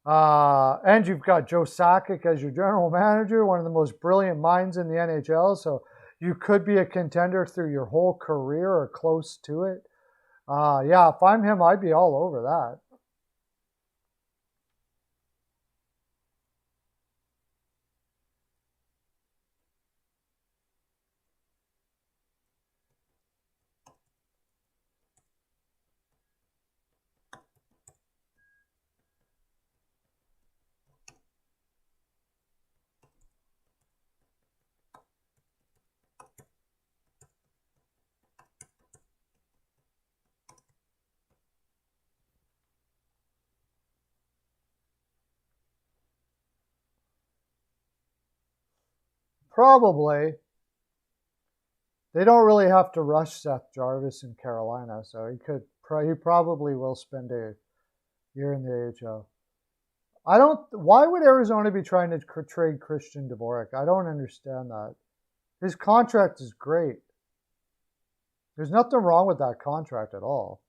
And you've got Joe Sakic as your general manager, one of the most brilliant minds in the NHL. So you could be a contender through your whole career or close to it. Yeah, if I'm him, I'd be all over that. Probably. They don't really have to rush Seth Jarvis in Carolina, so he probably will spend a year in the AHL. Why would Arizona be trying to trade Christian Dvorak? I don't understand that. His contract is great. There's nothing wrong with that contract at all.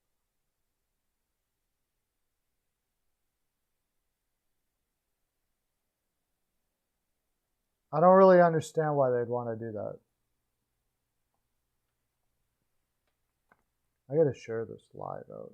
I don't really understand why they'd want to do that. I got to share this live out.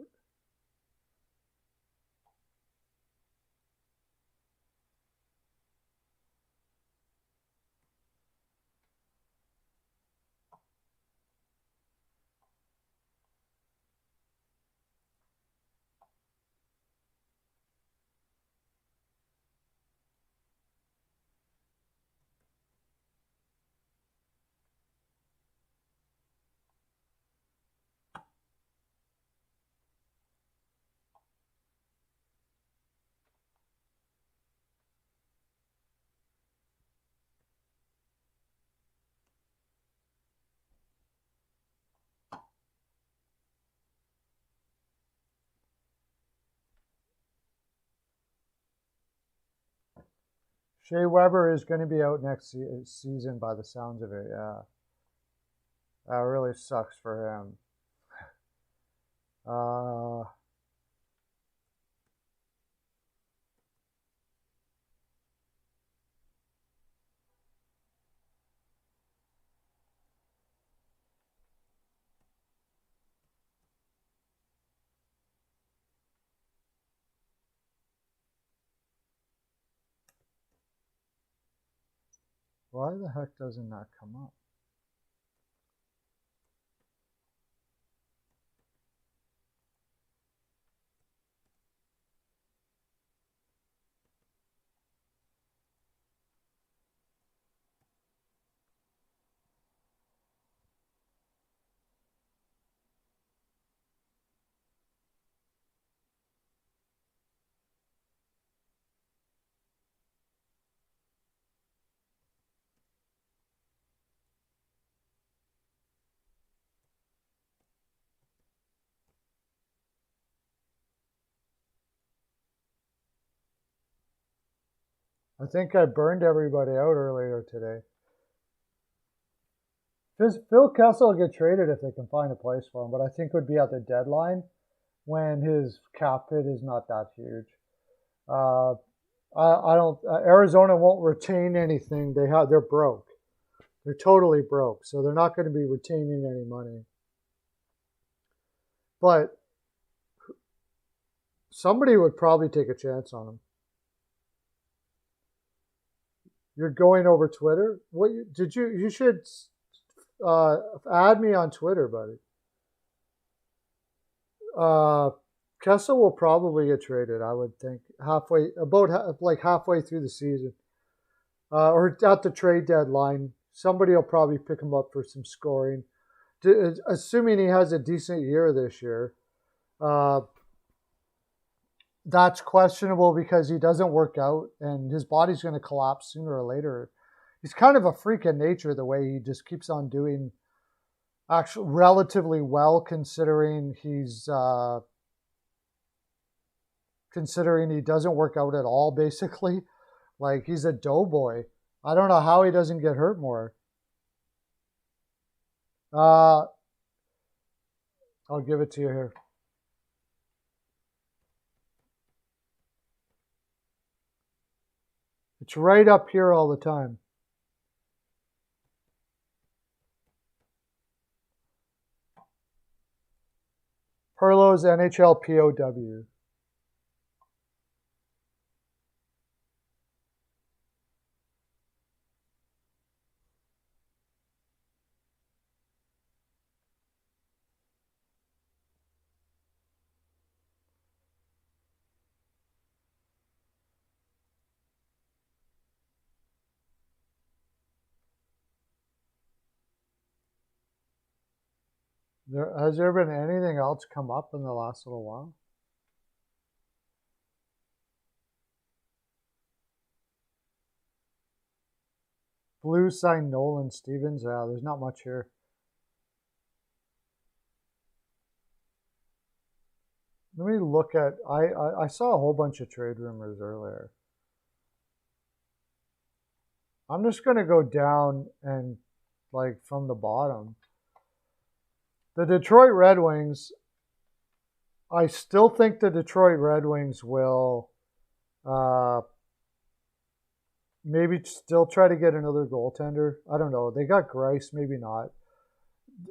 Shea Weber is going to be out next season by the sounds of it, yeah. That really sucks for him. Why the heck doesn't that come up? I think I burned everybody out earlier today. Phil Kessel will get traded if they can find a place for him, but I think it would be at the deadline when his cap hit is not that huge. I don't. Arizona won't retain anything. They're broke. They're totally broke, so they're not going to be retaining any money. But somebody would probably take a chance on him. You're going over Twitter? What did you? You should add me on Twitter, buddy. Kessel will probably get traded, I would think, halfway through the season, or at the trade deadline. Somebody will probably pick him up for some scoring, assuming he has a decent year this year. That's questionable because he doesn't work out and his body's going to collapse sooner or later. he's kind of a freak in nature the way he just keeps on doing actually relatively well considering considering he doesn't work out at all basically. Like he's a doughboy. I don't know how he doesn't get hurt more. I'll give it to you here. It's right up here all the time. Perlo's NHL POW. Has there been anything else come up in the last little while? Blue signed Nolan Stevens. Yeah, there's not much here. Let me look at. I saw a whole bunch of trade rumors earlier. I'm just gonna go down and like from the bottom. The Detroit Red Wings. I still think the Detroit Red Wings will maybe still try to get another goaltender. I don't know. They got Grice, maybe not.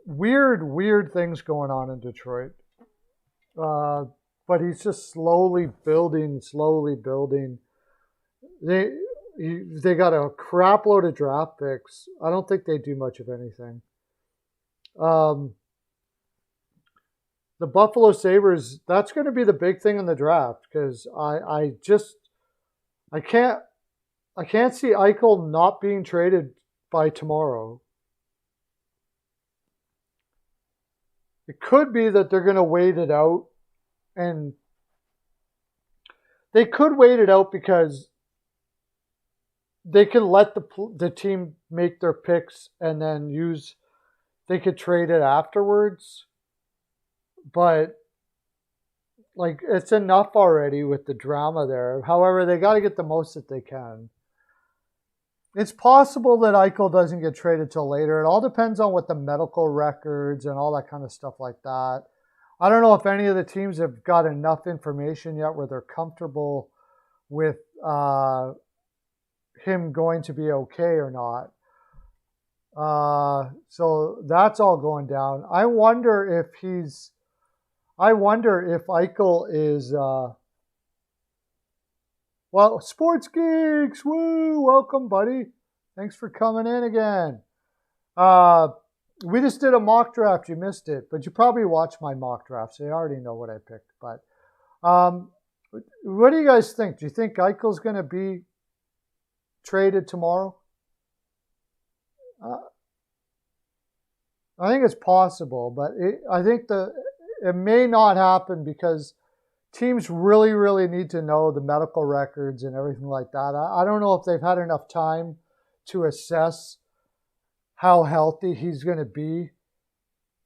Weird things going on in Detroit. But he's just slowly building. They got a crap load of draft picks. I don't think they do much of anything. The Buffalo Sabres, that's going to be the big thing in the draft because I can't see Eichel not being traded by tomorrow. It could be that they're going to wait it out, and they could wait it out because they can let the team make their picks and then they could trade it afterwards. But like it's enough already with the drama there. However, they got to get the most that they can. It's possible that Eichel doesn't get traded till later. It all depends on what the medical records and all that kind of stuff like that. I don't know if any of the teams have got enough information yet where they're comfortable with him going to be okay or not. So that's all going down. I wonder if Eichel is, well, Sports Geeks, woo, welcome, buddy. Thanks for coming in again. We just did a mock draft. You missed it, but you probably watched my mock draft, so you already know what I picked. But what do you guys think? Do you think Eichel's going to be traded tomorrow? I think it's possible, but I think it may not happen because teams really need to know the medical records and everything like that. I don't know if they've had enough time to assess how healthy he's going to be.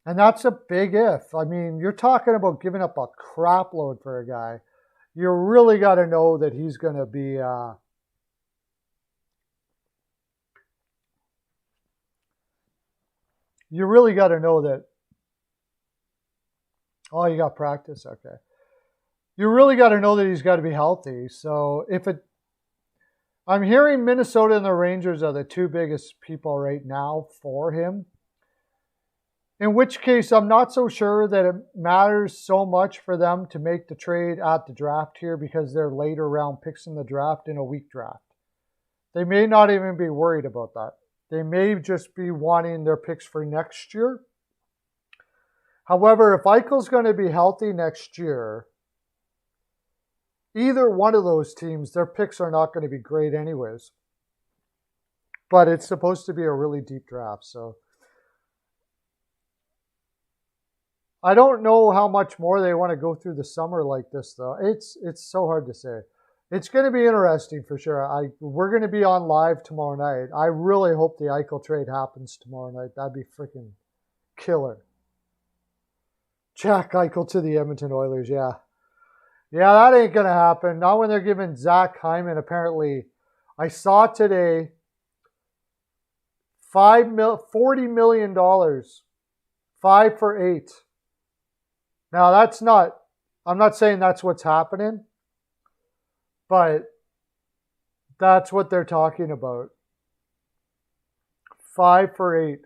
And that's a big if. I mean, you're talking about giving up a crap load for a guy. You really got to know that he's going to be you really got to know that. Oh, you got practice? Okay. You really got to know that he's got to be healthy. So I'm hearing Minnesota and the Rangers are the two biggest people right now for him. In which case, I'm not so sure that it matters so much for them to make the trade at the draft here because they're later round picks in the draft in a weak draft. They may not even be worried about that. They may just be wanting their picks for next year. However, if Eichel's going to be healthy next year, either one of those teams, their picks are not going to be great anyways. But it's supposed to be a really deep draft, so I don't know how much more they want to go through the summer like this, though. It's so hard to say. It's going to be interesting for sure. We're going to be on live tomorrow night. I really hope the Eichel trade happens tomorrow night. That'd be freaking killer. Jack Eichel to the Edmonton Oilers, yeah. Yeah, that ain't going to happen. Not when they're giving Zach Hyman, apparently. I saw today, $40 million. 5 for 8. Now, I'm not saying that's what's happening, but that's what they're talking about. 5 for 8.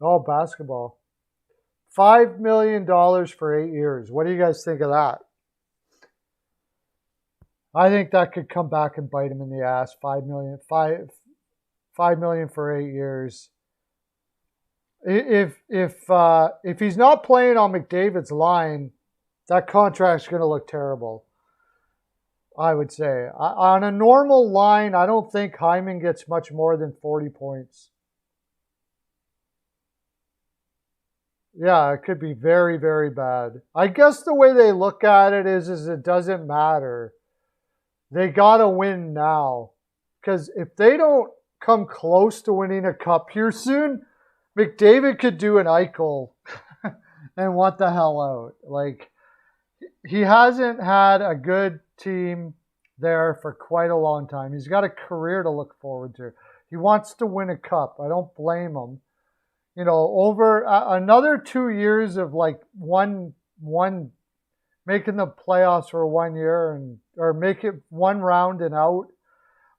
Oh, basketball. $5 million for 8 years. What do you guys think of that? I think that could come back and bite him in the ass. $5 million for 8 years. If he's not playing on McDavid's line, that contract's going to look terrible. I would say on a normal line, I don't think Hyman gets much more than 40 points. Yeah, it could be very, very bad. I guess the way they look at it is it doesn't matter. They got to win now. Because if they don't come close to winning a cup here soon, McDavid could do an Eichel and what the hell out. Like, he hasn't had a good team there for quite a long time. He's got a career to look forward to. He wants to win a cup. I don't blame him. You know, over another 2 years of like one making the playoffs for 1 year or make it one round and out,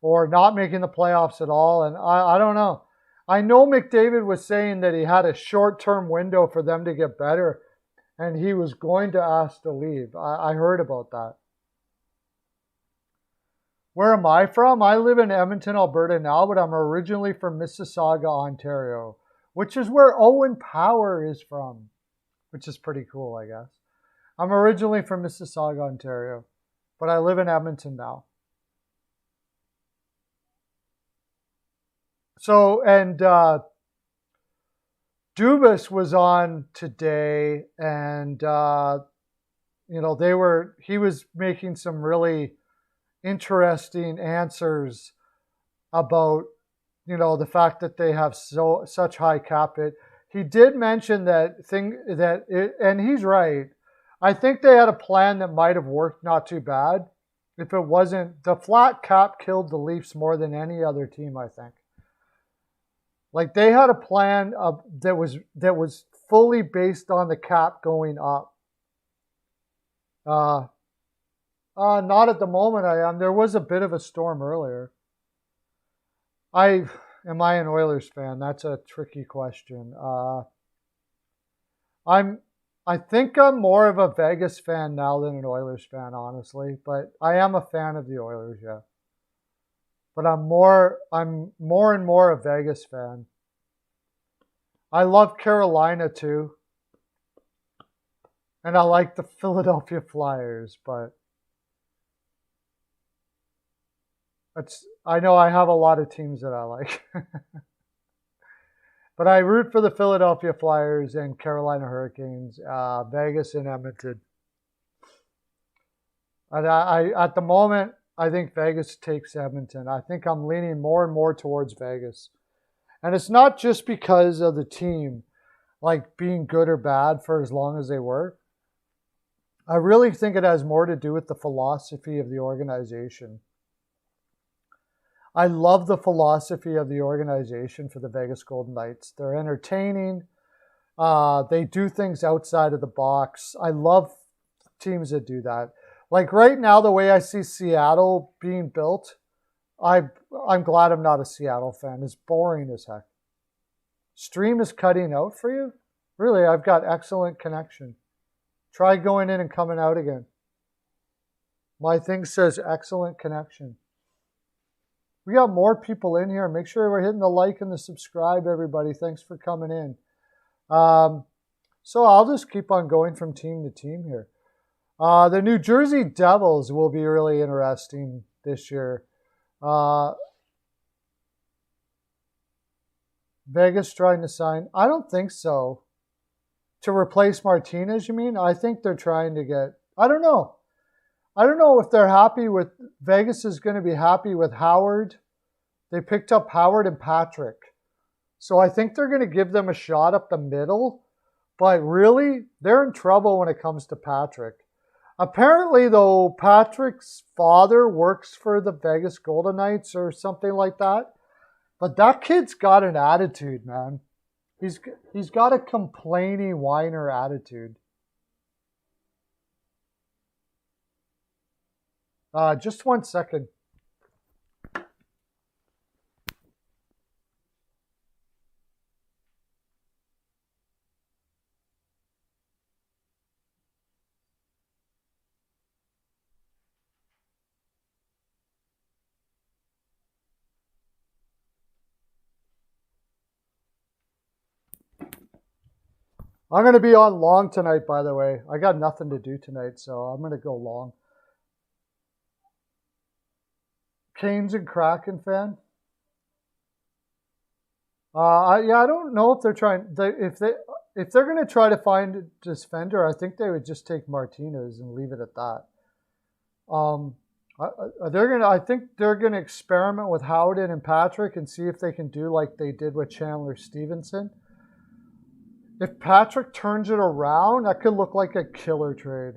or not making the playoffs at all. And I don't know. I know McDavid was saying that he had a short-term window for them to get better, and he was going to ask to leave. I heard about that. Where am I from? I live in Edmonton, Alberta now, but I'm originally from Mississauga, Ontario, which is where Owen Power is from, which is pretty cool, I guess. I'm originally from Mississauga, Ontario, but I live in Edmonton now. So, and Dubas was on today, and, you know, he was making some really interesting answers about, you know, the fact that they have such high cap hit. He did mention and he's right. I think they had a plan that might have worked not too bad if it wasn't the flat cap killed the Leafs more than any other team, I think. Like, they had a plan that was fully based on the cap going up. Not at the moment I am. There was a bit of a storm earlier. Am I an Oilers fan? That's a tricky question. I think I'm more of a Vegas fan now than an Oilers fan, honestly. But I am a fan of the Oilers, yeah. But I'm more and more a Vegas fan. I love Carolina too. And I like the Philadelphia Flyers, but I know I have a lot of teams that I like. But I root for the Philadelphia Flyers and Carolina Hurricanes, Vegas and Edmonton. And at the moment, I think Vegas takes Edmonton. I think I'm leaning more and more towards Vegas. And it's not just because of the team, like being good or bad for as long as they were. I really think it has more to do with the philosophy of the organization. I love the philosophy of the organization for the Vegas Golden Knights. They're entertaining. They do things outside of the box. I love teams that do that. Like right now, the way I see Seattle being built, I'm glad I'm not a Seattle fan. It's boring as heck. Stream is cutting out for you? Really, I've got excellent connection. Try going in and coming out again. My thing says excellent connection. We got more people in here. Make sure we're hitting the like and the subscribe, everybody. Thanks for coming in. So I'll just keep on going from team to team here. The New Jersey Devils will be really interesting this year. Vegas trying to sign. I don't think so. To replace Martinez, you mean? I think they're trying to get... I don't know. I don't know if they're happy with... Vegas is going to be happy with Howard. They picked up Howard and Patrick. So I think they're going to give them a shot up the middle. But really, they're in trouble when it comes to Patrick. Apparently, though, Patrick's father works for the Vegas Golden Knights or something like that. But that kid's got an attitude, man. He's got a complainy whiner attitude. Just 1 second. I'm going to be on long tonight, by the way. I got nothing to do tonight, so I'm going to go long. Canes and Kraken fan? I don't know if they're trying. If they're going to try to find a defender, I think they would just take Martinez and leave it at that. I think they're going to experiment with Howden and Patrick and see if they can do like they did with Chandler Stevenson. If Patrick turns it around, that could look like a killer trade.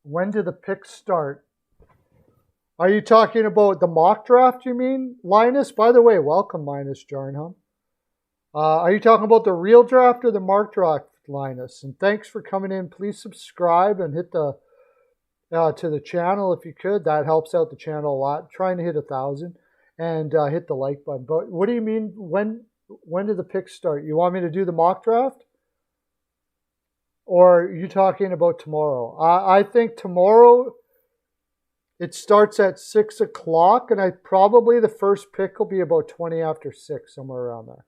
When do the picks start? Are you talking about the mock draft, you mean, Linus? By the way, welcome, Linus Jarnham. Are you talking about the real draft or the mock draft, Linus? And thanks for coming in. Please subscribe and hit the to the channel if you could. That helps out the channel a lot. Trying to hit 1,000. And hit the like button. But what do you mean, when do the picks start? You want me to do the mock draft? Or are you talking about tomorrow? I think tomorrow it starts at 6 o'clock, and probably the first pick will be about 20 after 6, somewhere around there.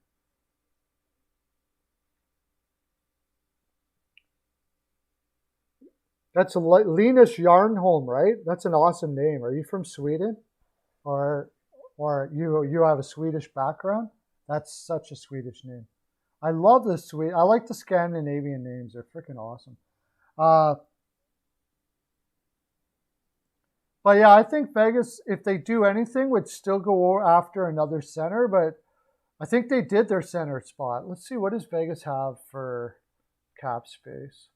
That's Linus Jarnholm, right? That's an awesome name. Are you from Sweden? Or you have a Swedish background? That's such a Swedish name. I love the I like the Scandinavian names. They're freaking awesome. But yeah, I think Vegas, if they do anything, would still go after another center. But I think they did their center spot. Let's see, what does Vegas have for cap space?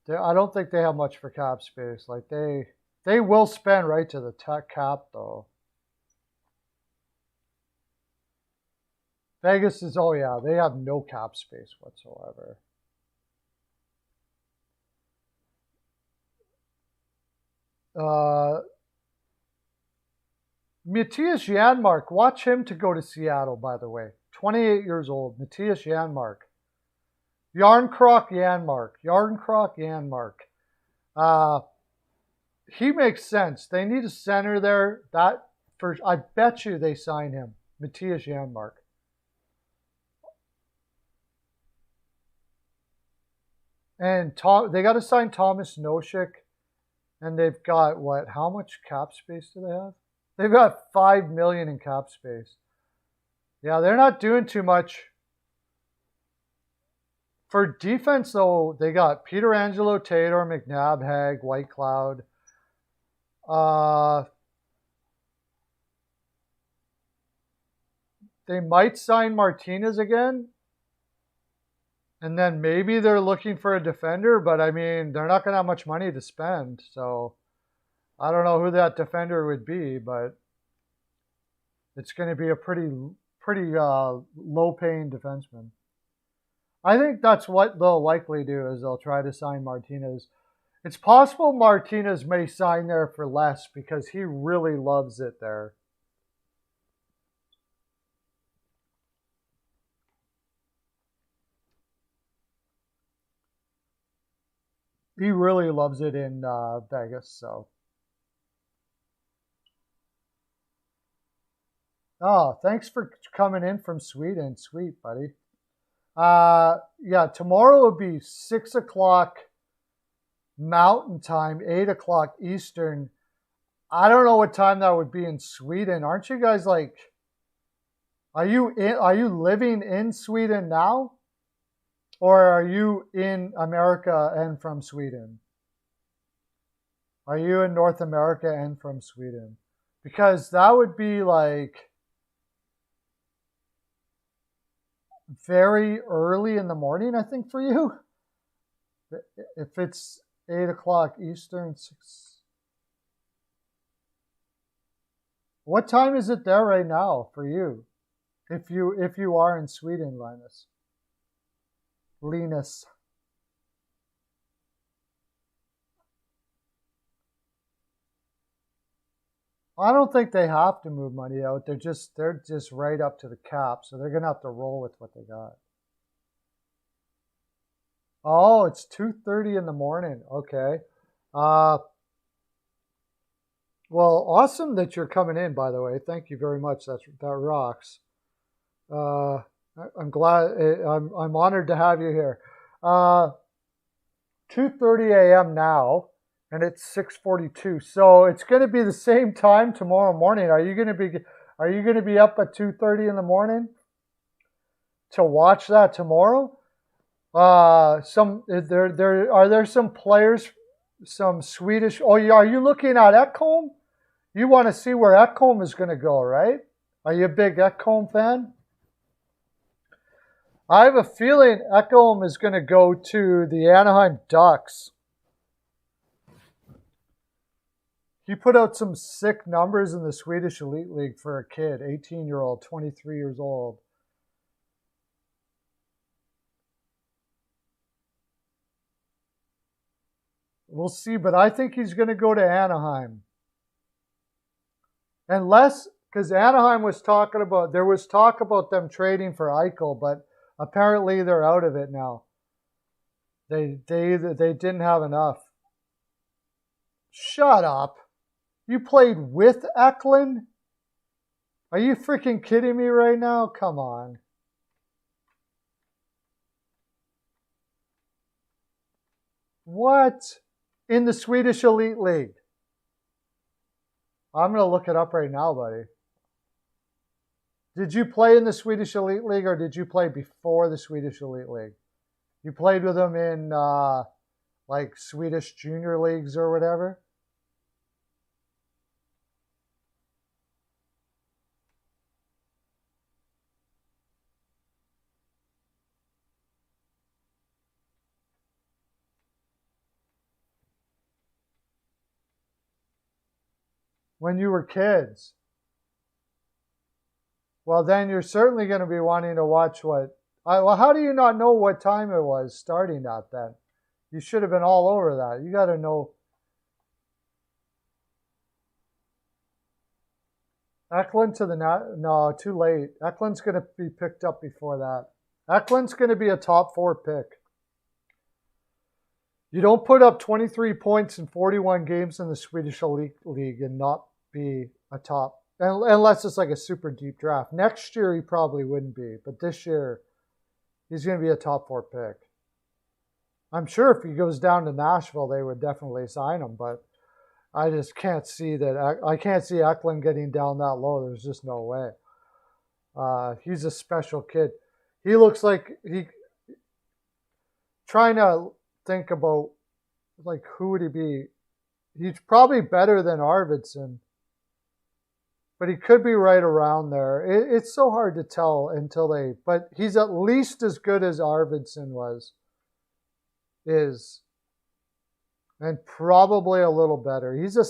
I don't think they have much for cap space. Like they will spend right to the cap though. Vegas is, oh yeah, they have no cap space whatsoever. Matthias Janmark, watch him to go to Seattle, by the way. 28 years old, Matthias Janmark. Yarncroc Janmark. He makes sense. They need a center there. I bet you they sign him, Matthias Janmark. And they got to sign Thomas Nosek, and they've got what? How much cap space do they have? They've got $5 million in cap space. Yeah, they're not doing too much. For defense, though, they got Pietrangelo, Taylor, McNabb, Haig, Whitecloud. They might sign Martinez again. And then maybe they're looking for a defender, but I mean, they're not going to have much money to spend. So I don't know who that defender would be, but it's going to be a pretty low-paying defenseman. I think that's what they'll likely do, is they'll try to sign Martinez. It's possible Martinez may sign there for less because he really loves it there. He really loves it in Vegas. So, oh, thanks for coming in from Sweden. Sweet, buddy. Yeah, tomorrow will be 6 o'clock Mountain Time, 8 o'clock Eastern. I don't know what time that would be in Sweden. Aren't you guys like? Are you living in Sweden now, or are you in America and from Sweden? Are you in North America and from Sweden? Because that would be like very early in the morning, I think, for you. If it's 8 o'clock Eastern, 6. What time is it there right now for you? If you are in Sweden, Linus. I don't think they have to move money out. They're just right up to the cap, so they're gonna have to roll with what they got. Oh, it's 2:30 in the morning. Okay. Uh, well, awesome that you're coming in. By the way, thank you very much. That rocks. Uh, I'm glad. I'm honored to have you here. 2:30 a.m. now, and it's 6:42. So it's going to be the same time tomorrow morning. Are you going to be up at 2:30 in the morning to watch that tomorrow? Are there some players, some Swedish? Oh, are you looking at Ekholm? You want to see where Ekholm is going to go, right? Are you a big Ekholm fan? I have a feeling Ekholm is going to go to the Anaheim Ducks. He put out some sick numbers in the Swedish Elite League for a kid, 18-year-old, 23 years old. We'll see, but I think he's going to go to Anaheim. Unless, because Anaheim was there was talk about them trading for Eichel, but apparently they're out of it now. They didn't have enough. Shut up. You played with Eklund? Are you freaking kidding me right now? Come on. What? In the Swedish Elite League? I'm going to look it up right now, buddy. Did you play in the Swedish Elite League, or did you play before the Swedish Elite League? You played with them in like Swedish junior leagues or whatever? When you were kids? Well, then you're certainly going to be wanting to watch well, how do you not know what time it was starting at then? You should have been all over that. You got to know. Eklund to the no, too late. Eklund's going to be picked up before that. Eklund's going to be a top 4 pick. You don't put up 23 points in 41 games in the Swedish Elite League and not be a top, unless it's like a super deep draft. Next year he probably wouldn't be, but this year he's going to be a top 4 pick. I'm sure if he goes down to Nashville, they would definitely sign him, but I just can't see that. I can't see Eklund getting down that low. There's just no way. He's a special kid. He looks like trying to think about, like, who would he be? He's probably better than Arvidsson, but he could be right around there. It's so hard to tell but he's at least as good as Arvidsson is, and probably a little better. He's a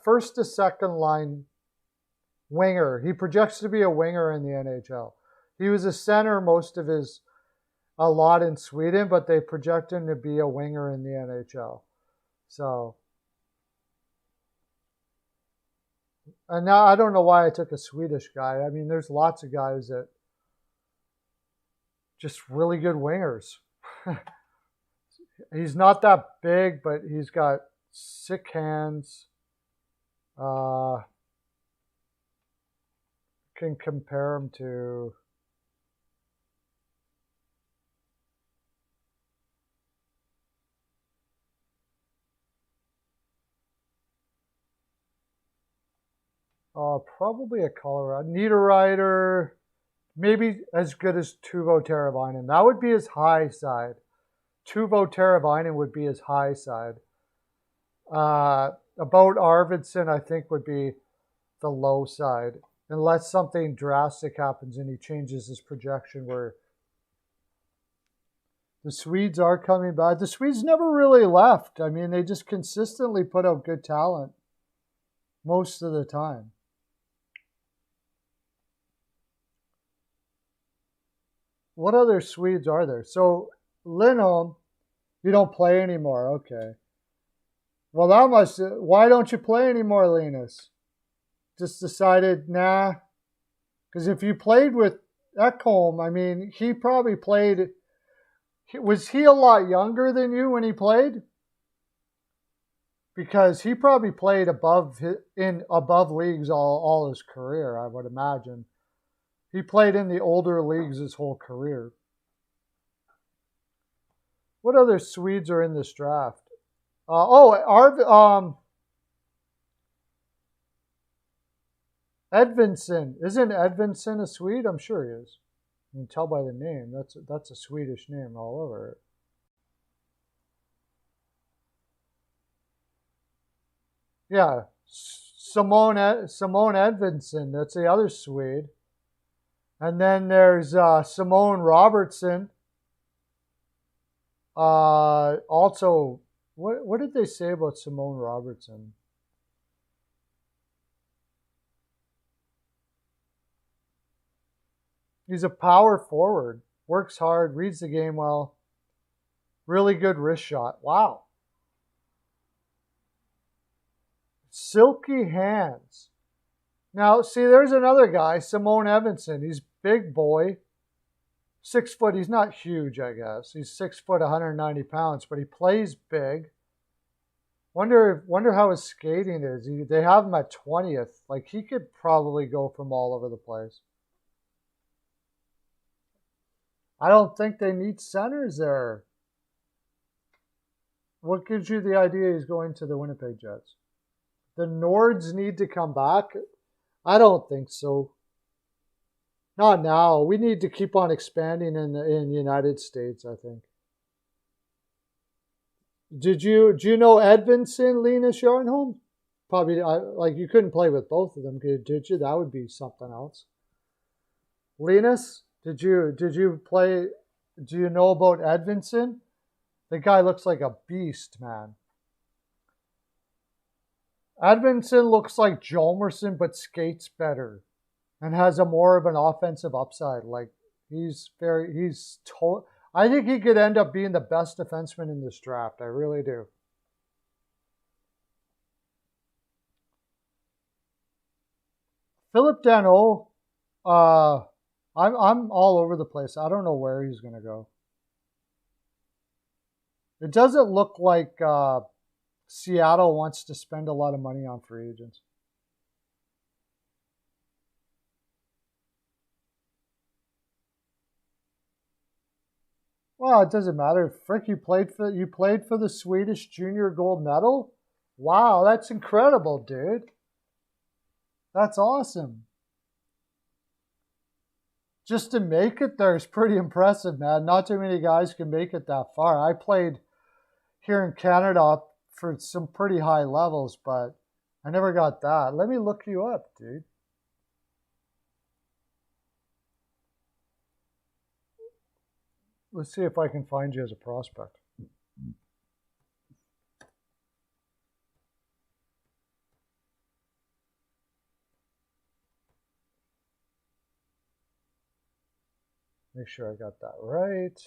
first to second line winger. He projects to be a winger in the NHL. He was a center a lot in Sweden, but they project him to be a winger in the NHL. So, and now I don't know why I took a Swedish guy. I mean, there's lots of guys that just really good wingers. He's not that big, but he's got sick hands. Can compare him to probably a Colorado Niederreiter, maybe as good as Teuvo Teravainen. That would be his high side. Teuvo Teravainen would be his high side. About Arvidsson, I think, would be the low side, unless something drastic happens and he changes his projection where the Swedes are coming back. The Swedes never really left. I mean, they just consistently put out good talent most of the time. What other Swedes are there? So, Lindholm, you don't play anymore. Okay. Well, that must. Why don't you play anymore, Linus? Just decided, nah. Because if you played with Ekholm, I mean, he probably played. Was he a lot younger than you when he played? Because he probably played above leagues all his career, I would imagine. He played in the older leagues his whole career. What other Swedes are in this draft? Edvinsson. Isn't Edvinsson a Swede? I'm sure he is. You can tell by the name. That's a Swedish name all over it. Yeah, Simone Edvinsson. That's the other Swede. And then there's Simone Robertson. Also, what did they say about Simone Robertson? He's a power forward, works hard, reads the game well, really good wrist shot. Wow. Silky hands. Now, see, there's another guy, Simone Edvinsson. He's big boy. 6 foot. He's not huge, I guess. He's 6 foot, 190 pounds, but he plays big. Wonder how his skating is. They have him at 20th. Like, he could probably go from all over the place. I don't think they need centers there. What gives you the idea he's going to the Winnipeg Jets? The Nords need to come back? I don't think so. Not now. We need to keep on expanding in the United States, I think. Do you know Edvinsson, Linus Yarnholm? Probably, like, you couldn't play with both of them, did you? That would be something else. Linus, did you play? Do you know about Edvinsson? The guy looks like a beast, man. Edvinsson looks like Jalmerson, but skates better and has a more of an offensive upside. Like, I think he could end up being the best defenseman in this draft. I really do. Philip Danault, I'm all over the place. I don't know where he's going to go. It doesn't look like Seattle wants to spend a lot of money on free agents. Well, it doesn't matter. Frick, you played for the Swedish junior gold medal? Wow, that's incredible, dude. That's awesome. Just to make it there is pretty impressive, man. Not too many guys can make it that far. I played here in Canada for some pretty high levels, but I never got that. Let me look you up, dude. Let's see if I can find you as a prospect. Make sure I got that right.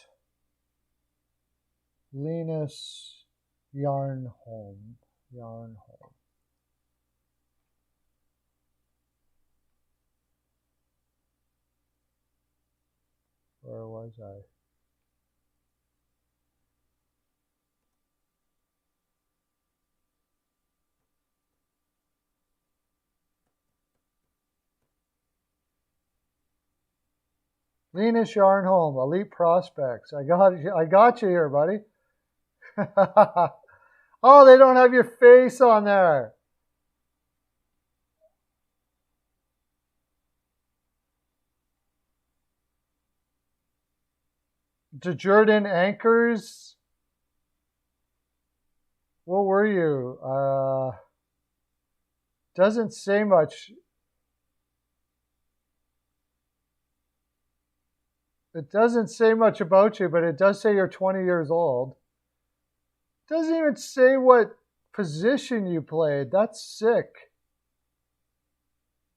Linus Yarnholm. Where was I? Linus Yarnholm, Elite Prospects. I got you here, buddy. Oh, they don't have your face on there. Jordan Anchors. What were you? Doesn't say much. It doesn't say much about you, but it does say you're 20 years old. It doesn't even say what position you played. That's sick.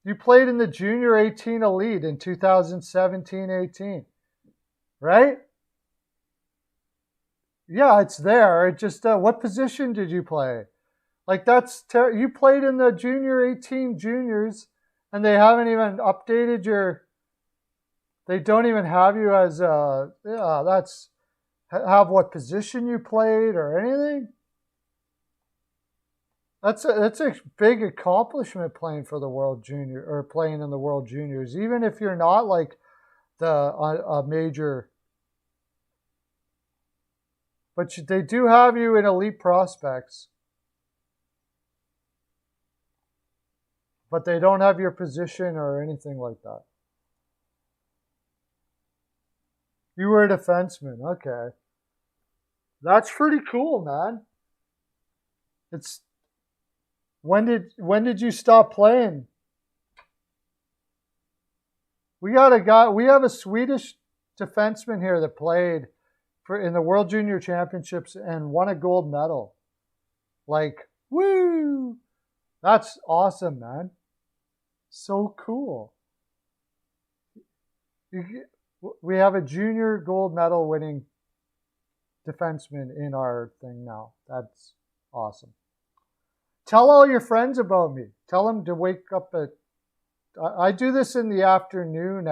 You played in the Junior 18 Elite in 2017-18, right? Yeah, it's there. It just, what position did you play? Like, you played in the Junior 18 Juniors, and they haven't even updated they don't even have you as, have what position you played or anything. That's a big accomplishment playing for the World Junior, or playing in the World Juniors, even if you're not like a major. But they do have you in Elite Prospects. But they don't have your position or anything like that. You were a defenseman. Okay. That's pretty cool, man. When did you stop playing? We have a Swedish defenseman here that played in the World Junior Championships and won a gold medal. Like, woo! That's awesome, man. So cool. We have a junior gold medal winning defenseman in our thing now. That's awesome. Tell all your friends about me. Tell them to wake up I do this in the afternoon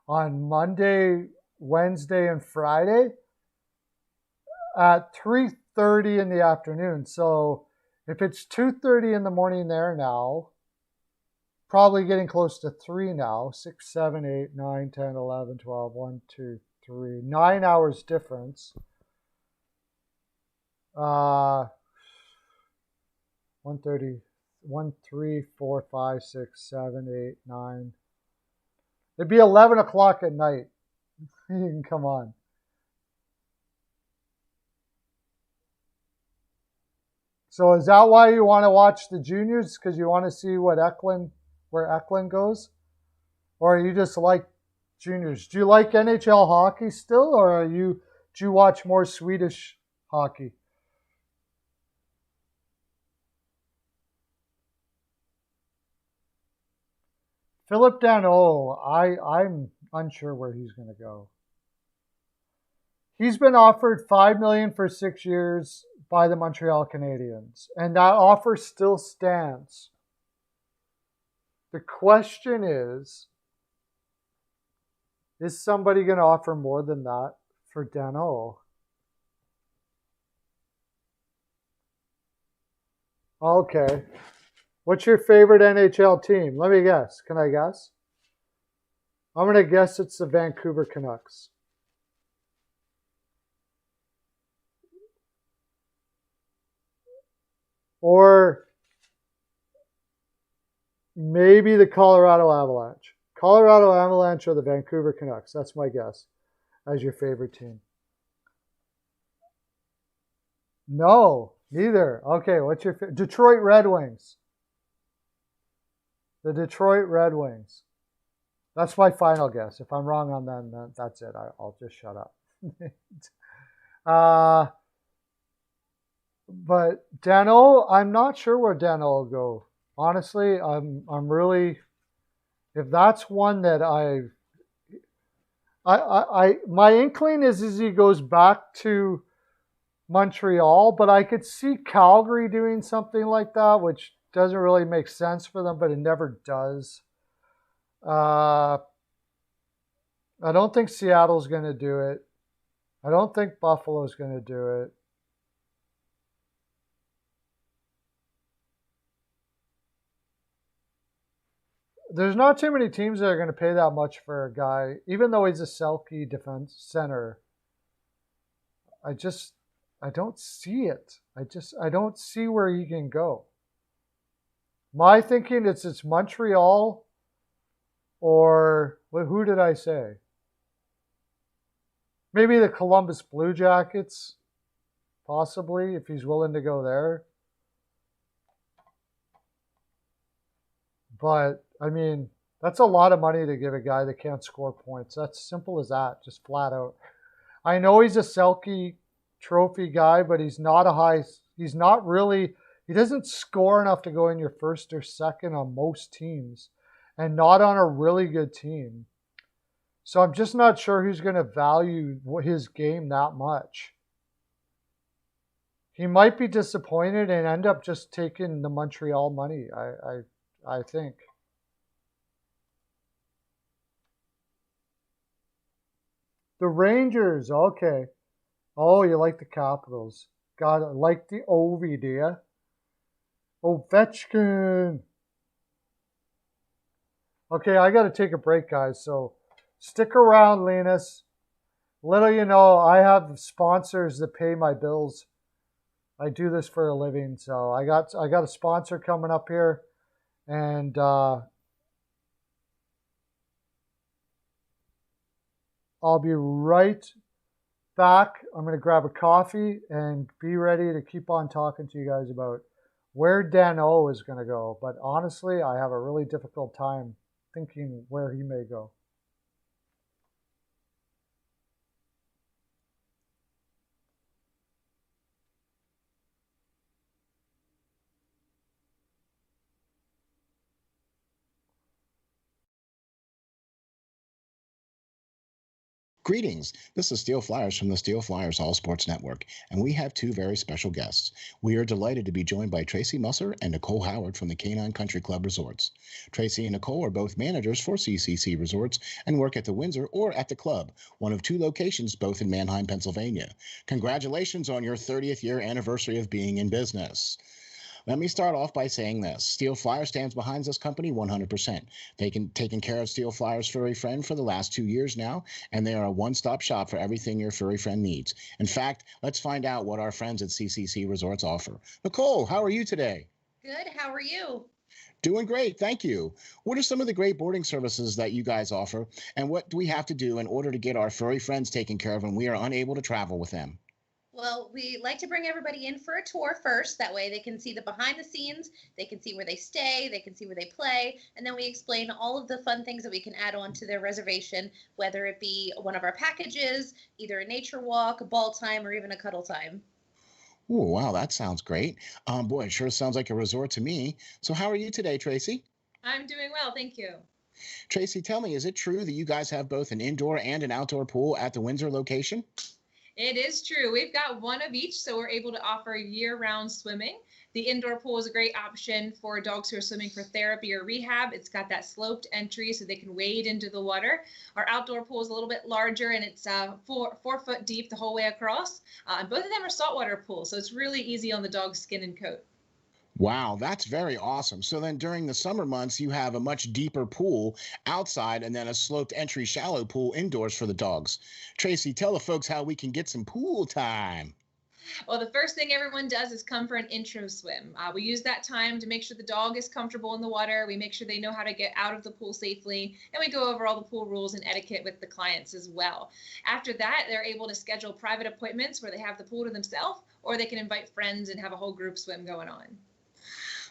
on Monday, Wednesday, and Friday at 3:30 in the afternoon. So if it's 2:30 in the morning there now, probably getting close to 3 now, 6, 7, 8, 9, 10, 11, 12, 1, 2, 3, 9 hours difference. 1:30, 1, 3, 4, 5, 6, 7, 8, 9. It'd be 11 o'clock at night. You can come on. So is that why you want to watch the juniors? Because you want to see where Eklund goes? Or you just like juniors? Do you like NHL hockey still, or do you watch more Swedish hockey? Philip Danault, I'm unsure where he's going to go. He's been offered $5 million for 6 years by the Montreal Canadiens, and that offer still stands. The question is somebody going to offer more than that for Danault? Okay. What's your favorite NHL team? Let me guess. Can I guess? I'm going to guess it's the Vancouver Canucks. Or maybe the Colorado Avalanche. Colorado Avalanche or the Vancouver Canucks. That's my guess as your favorite team. No, neither. Okay, what's your favorite? Detroit Red Wings. The Detroit Red Wings. That's my final guess. If I'm wrong on that, then that's it. I'll just shut up. But Danault, I'm not sure where Danault will go. Honestly, I'm really, if that's one that my inkling is he goes back to Montreal, but I could see Calgary doing something like that, which doesn't really make sense for them, but it never does. I don't think Seattle's going to do it. I don't think Buffalo's going to do it. there's not too many teams that are going to pay that much for a guy, even though he's a Selke defense center. I just, I don't see it. I don't see where he can go. My thinking is it's Montreal or who did I say? Maybe the Columbus Blue Jackets, possibly, if he's willing to go there. But, I mean, that's a lot of money to give a guy that can't score points. That's simple as that, just flat out. I know he's a Selke trophy guy, but he's not really, he doesn't score enough to go in your first or second on most teams, and not on a really good team. So I'm just not sure who's going to value his game that much. He might be disappointed and end up just taking the Montreal money, I think. The Rangers, okay. Oh, you like the Capitals. Got it. Like the Ovi, do you? Ovechkin. Okay, I got to take a break, guys. So stick around, Linus. Little you know, I have sponsors that pay my bills. I do this for a living, so I got a sponsor coming up here, and I'll be right back. I'm going to grab a coffee and be ready to keep on talking to you guys about where Danault is going to go. But honestly, I have a really difficult time thinking where he may go. Greetings. This is Steel Flyers from the Steel Flyers All Sports Network, and we have two very special guests. We are delighted to be joined by Tracy Musser and Nicole Howard from the Canine Country Club Resorts. Tracy and Nicole are both managers for CCC Resorts and work at the Windsor or at the club, one of two locations both in Manheim, Pennsylvania. Congratulations on your 30th year anniversary of being in business. Let me start off by saying this. Steel Flyer stands behind this company 100%. Taken care of Steel Flyer's furry friend for the last 2 years now, and they are a one-stop shop for everything your furry friend needs. In fact, let's find out what our friends at CCC Resorts offer. Nicole, how are you today? Good. How are you? Doing great, thank you. What are some of the great boarding services that you guys offer, and what do we have to do in order to get our furry friends taken care of when we are unable to travel with them? Well, we like to bring everybody in for a tour first. That way they can see the behind the scenes, they can see where they stay, they can see where they play, and then we explain all of the fun things that we can add on to their reservation, whether it be one of our packages, either a nature walk, a ball time, or even a cuddle time. Oh, wow, that sounds great. Boy, it sure sounds like a resort to me. So how are you today, Tracy? I'm doing well, thank you. Tracy, tell me, is it true that you guys have both an indoor and an outdoor pool at the Windsor location? It is true. We've got one of each, so we're able to offer year-round swimming. The indoor pool is a great option for dogs who are swimming for therapy or rehab. It's got that sloped entry so they can wade into the water. Our outdoor pool is a little bit larger, and it's 4 foot deep the whole way across. And both of them are saltwater pools, so it's really easy on the dog's skin and coat. Wow, that's very awesome. So then during the summer months, you have a much deeper pool outside and then a sloped entry shallow pool indoors for the dogs. Tracy, tell the folks how we can get some pool time. Well, the first thing everyone does is come for an intro swim. We use that time to make sure the dog is comfortable in the water. We make sure they know how to get out of the pool safely, and we go over all the pool rules and etiquette with the clients as well. After that, they're able to schedule private appointments where they have the pool to themselves, or they can invite friends and have a whole group swim going on.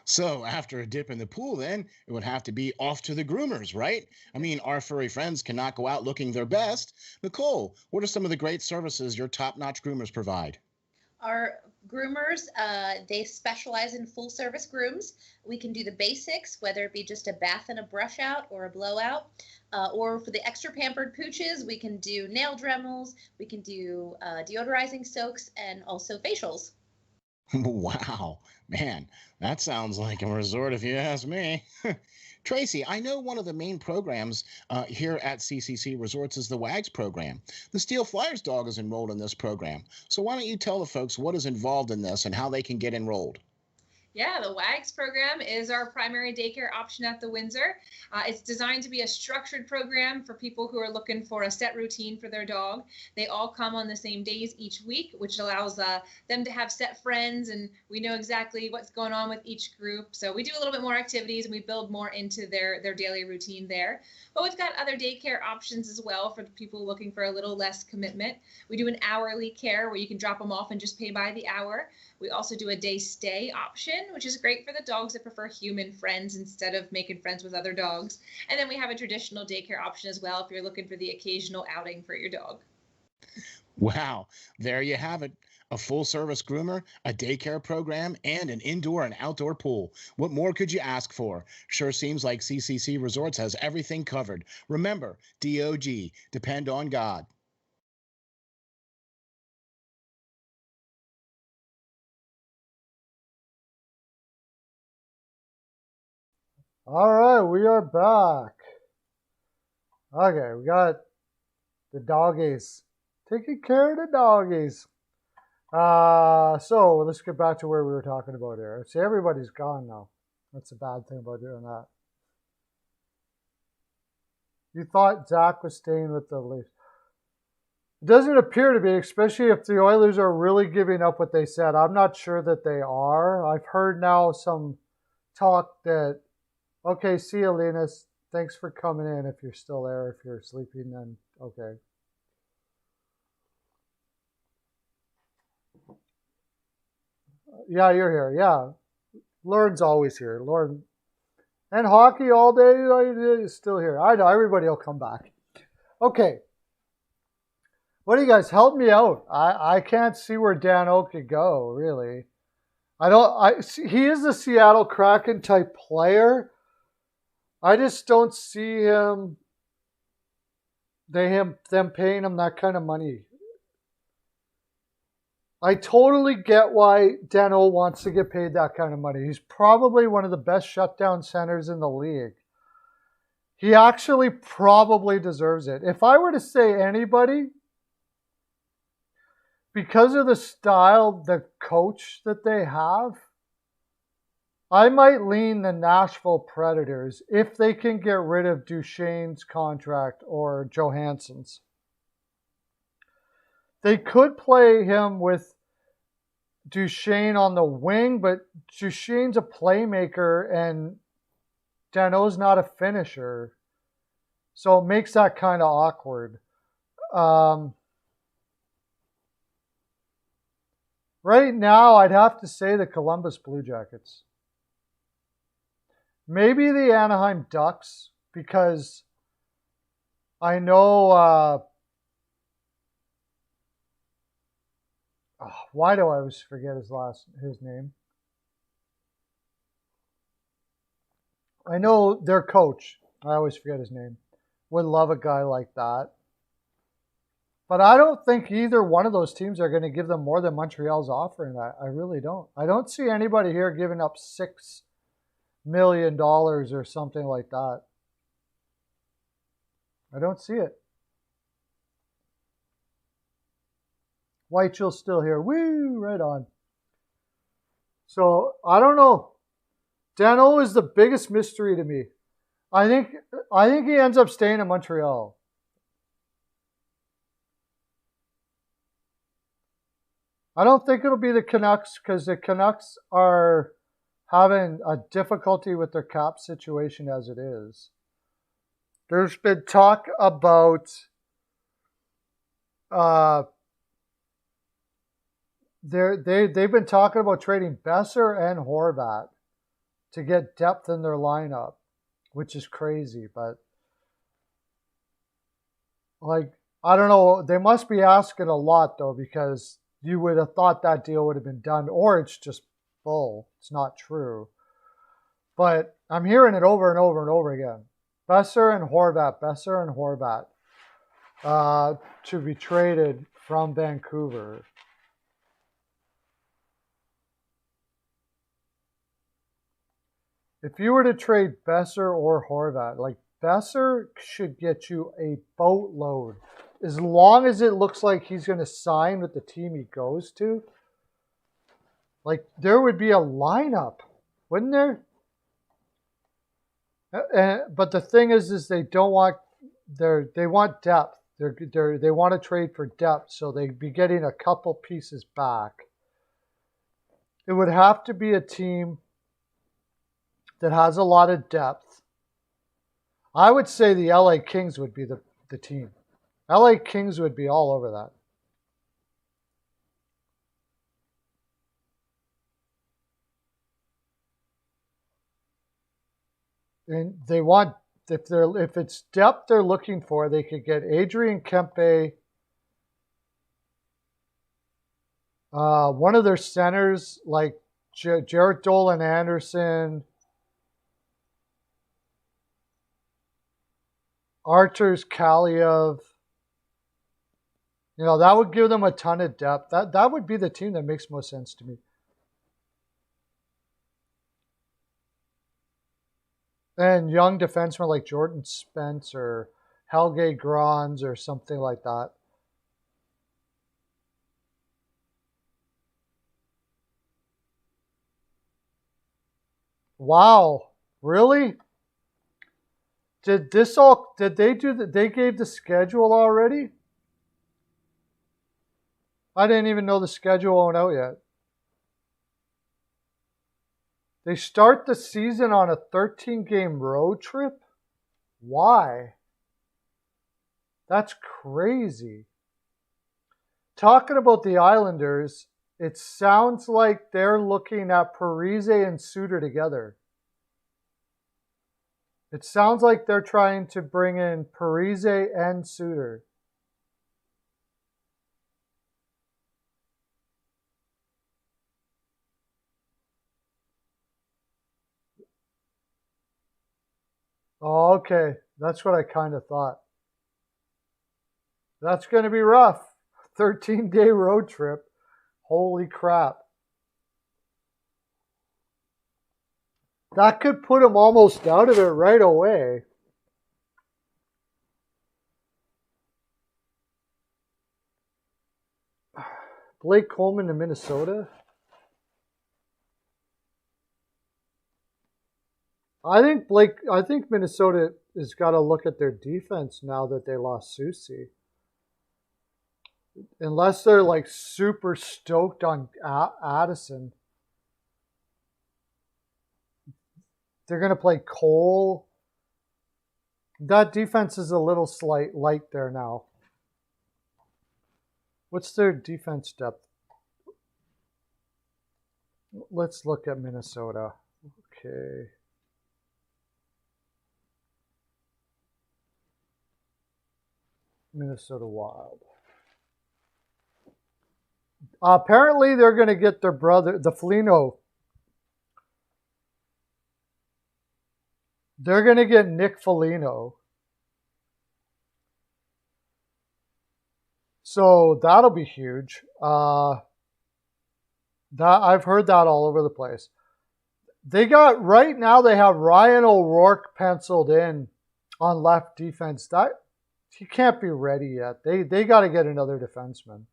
So after a dip in the pool, then it would have to be off to the groomers, right? I mean, our furry friends cannot go out looking their best. Nicole, what are some of the great services your top-notch groomers provide? Our groomers, they specialize in full service grooms. We can do the basics, whether it be just a bath and a brush out or a blowout. Or for the extra pampered pooches, we can do nail dremels, we can do deodorizing soaks, and also facials. Wow, man, that sounds like a resort if you ask me. Tracy, I know one of the main programs here at CCC Resorts is the WAGS program. The Steel Flyers dog is enrolled in this program. So why don't you tell the folks what is involved in this and how they can get enrolled? Yeah, the WAGS program is our primary daycare option at the Windsor. It's designed to be a structured program for people who are looking for a set routine for their dog. They all come on the same days each week, which allows them to have set friends, and we know exactly what's going on with each group. So we do a little bit more activities and we build more into their daily routine there. But we've got other daycare options as well for people looking for a little less commitment. We do an hourly care where you can drop them off and just pay by the hour. We also do a day stay option, which is great for the dogs that prefer human friends instead of making friends with other dogs. And then we have a traditional daycare option as well if you're looking for the occasional outing for your dog. Wow, there you have it. A full-service groomer, a daycare program, and an indoor and outdoor pool. What more could you ask for? Sure seems like CCC Resorts has everything covered. Remember, DOG, depend on God. All right, we are back. Okay, we got the doggies. Taking care of the doggies. So let's get back to where we were talking about here. See, everybody's gone now. That's a bad thing about doing that. You thought Zach was staying with the Leafs. It doesn't appear to be, especially if the Oilers are really giving up what they said. I'm not sure that they are. I've heard now some talk that, okay, see you, Linus. Thanks for coming in. If you're still there, if you're sleeping, then okay. Yeah, you're here. Yeah. Lauren's always here. Lauren. And hockey all day is still here. I know. Everybody will come back. Okay. What do you guys help me out? I can't see where Dano could go, really. He is a Seattle Kraken type player. I just don't see them paying him that kind of money. I totally get why Dano wants to get paid that kind of money. He's probably one of the best shutdown centers in the league. He actually probably deserves it. If I were to say anybody, because of the style, the coach that they have, I might lean the Nashville Predators if they can get rid of Duchesne's contract or Johansson's. They could play him with Duchesne on the wing, but Duchesne's a playmaker and Dano's not a finisher. So it makes that kind of awkward. Right now, I'd have to say the Columbus Blue Jackets. Maybe the Anaheim Ducks, because I know... why do I always forget his name? I know their coach, I always forget his name, would love a guy like that. But I don't think either one of those teams are going to give them more than Montreal's offering. I really don't. I don't see anybody here giving up $6 million or something like that. I don't see it. Whitechill's still here. Woo! Right on. So, I don't know. Dano is the biggest mystery to me. I think he ends up staying in Montreal. I don't think it'll be the Canucks because the Canucks are having a difficulty with their cap situation as it is. There's been talk about they've been talking about trading Besser and Horvat to get depth in their lineup, which is crazy. But like, I don't know. They must be asking a lot though, because you would have thought that deal would have been done, or it's just bull. It's not true. But I'm hearing it over and over and over again. Besser and Horvat to be traded from Vancouver. If you were to trade Besser or Horvat, like Besser should get you a boatload. As long as it looks like he's going to sign with the team he goes to, Like, there would be a lineup, wouldn't there? But the thing is they don't want they want depth. They want to trade for depth, so they'd be getting a couple pieces back. It would have to be a team that has a lot of depth. I would say the LA Kings would be the team. LA Kings would be all over that. And they want, if it's depth they're looking for, they could get Adrian Kempe, one of their centers like Jarrett Dolan Anderson, Arturs Kaliev. You know, that would give them a ton of depth. That would be the team that makes most sense to me. And young defensemen like Jordan Spence or Helge Grans or something like that. Wow, really? Did they gave the schedule already? I didn't even know the schedule went out yet. They start the season on a 13-game road trip? Why? That's crazy. Talking about the Islanders, it sounds like they're looking at Parise and Suter together. It sounds like they're trying to bring in Parise and Suter. Oh, okay. That's what I kind of thought. That's going to be rough. 13-day road trip. Holy crap. That could put him almost out of it right away. Blake Coleman to Minnesota. I think Minnesota has got to look at their defense now that they lost Soucy. Unless they're like super stoked on Addison. They're going to play Cole. That defense is a little light there now. What's their defense depth? Let's look at Minnesota. Okay. Minnesota Wild. Apparently, they're going to get their brother, the Foligno. They're going to get Nick Foligno. So that'll be huge. I've heard that all over the place. Right now they have Ryan O'Rourke penciled in on left defense. That he can't be ready yet. They got to get another defenseman.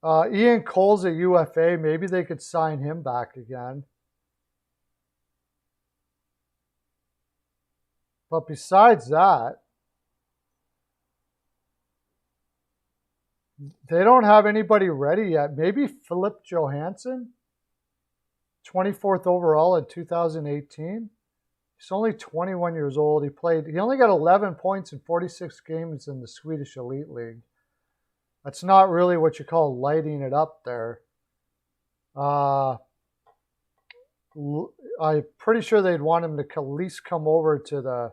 Ian Cole's a UFA. Maybe they could sign him back again. But besides that, they don't have anybody ready yet. Maybe Philip Johansson, 24th overall in 2018. He's only 21 years old. He only got 11 points in 46 games in the Swedish Elite League. That's not really what you call lighting it up there. I'm pretty sure they'd want him to at least come over to the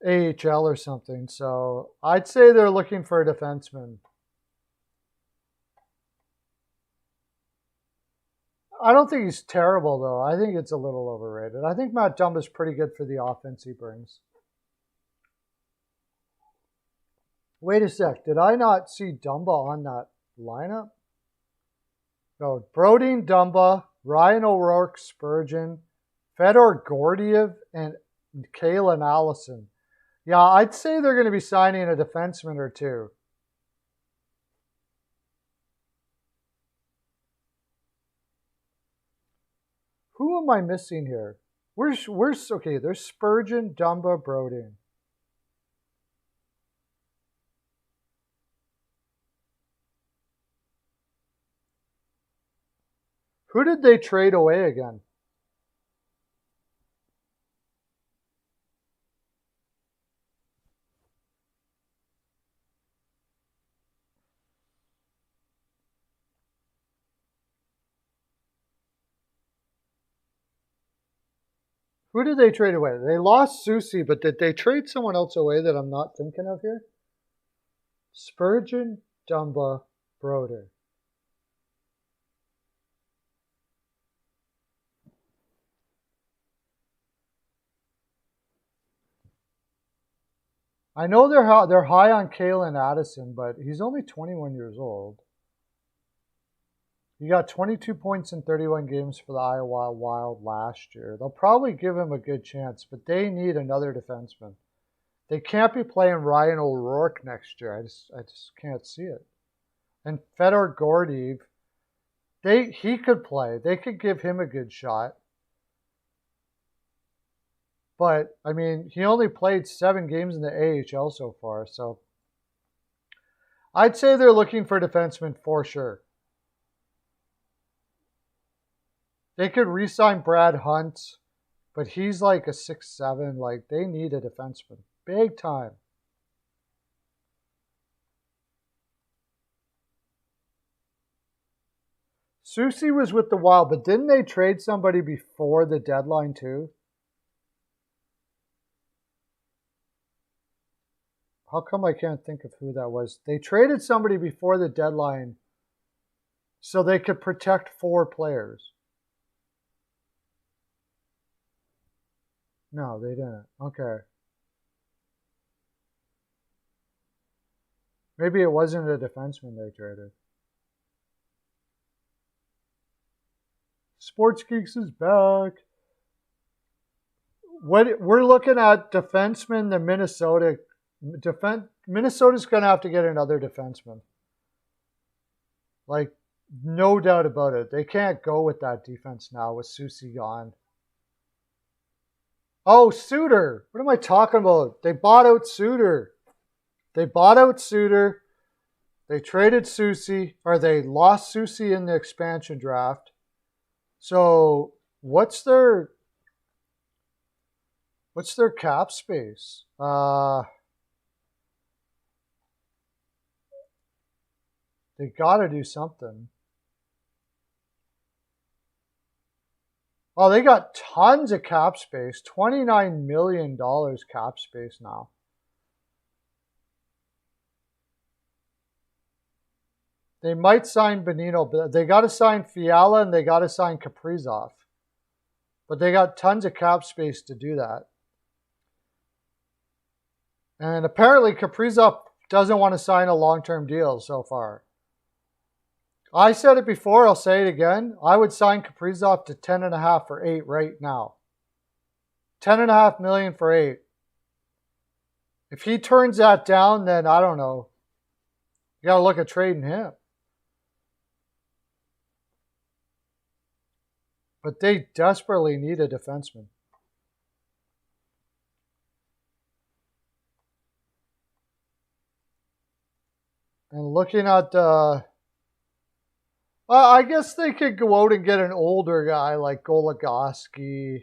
AHL or something. So I'd say they're looking for a defenseman. I don't think he's terrible, though. I think it's a little overrated. I think Matt Dumba's pretty good for the offense he brings. Wait a sec. Did I not see Dumba on that lineup? No. Brodin, Dumba, Ryan O'Rourke, Spurgeon, Fedor Gordiev, and Kalen Allison. Yeah, I'd say they're going to be signing a defenseman or two. Who am I missing here? Where's okay? There's Spurgeon, Dumba, Brodin. Who did they trade away again? Who did they trade away? They lost Susie, but did they trade someone else away that I'm not thinking of here? Spurgeon, Dumba, Broder. I know they're high on Kalen Addison, but he's only 21 years old. He got 22 points in 31 games for the Iowa Wild last year. They'll probably give him a good chance, but they need another defenseman. They can't be playing Ryan O'Rourke next year. I just can't see it. And Fedor Gordeev, he could play. They could give him a good shot. But, I mean, he only played 7 games in the AHL so far, so I'd say they're looking for defensemen for sure. They could re-sign Brad Hunt, but he's like a 6'7". Like, they need a defenseman. Big time. Susie was with the Wild, but didn't they trade somebody before the deadline too? How come I can't think of who that was? They traded somebody before the deadline so they could protect 4 players. No, they didn't. Okay. Maybe it wasn't a defenseman they traded. Sports Geeks is back. We're looking at defenseman, the Minnesota's going to have to get another defenseman. Like, no doubt about it. They can't go with that defense now with Susie gone. Oh, Suter. What am I talking about? They bought out Suter. They traded Susie, or they lost Susie in the expansion draft. So what's their cap space? They got to do something. Oh, they got tons of cap space. $29 million cap space now. They might sign Bonino, but they got to sign Fiala and they got to sign Kaprizov. But they got tons of cap space to do that. And apparently Kaprizov doesn't want to sign a long-term deal so far. I said it before, I'll say it again. I would sign Kaprizov to 10.5 for 8 right now. 10.5 million for 8. If he turns that down, then I don't know. You got to look at trading him. But they desperately need a defenseman. And looking at I guess they could go out and get an older guy like Goligoski.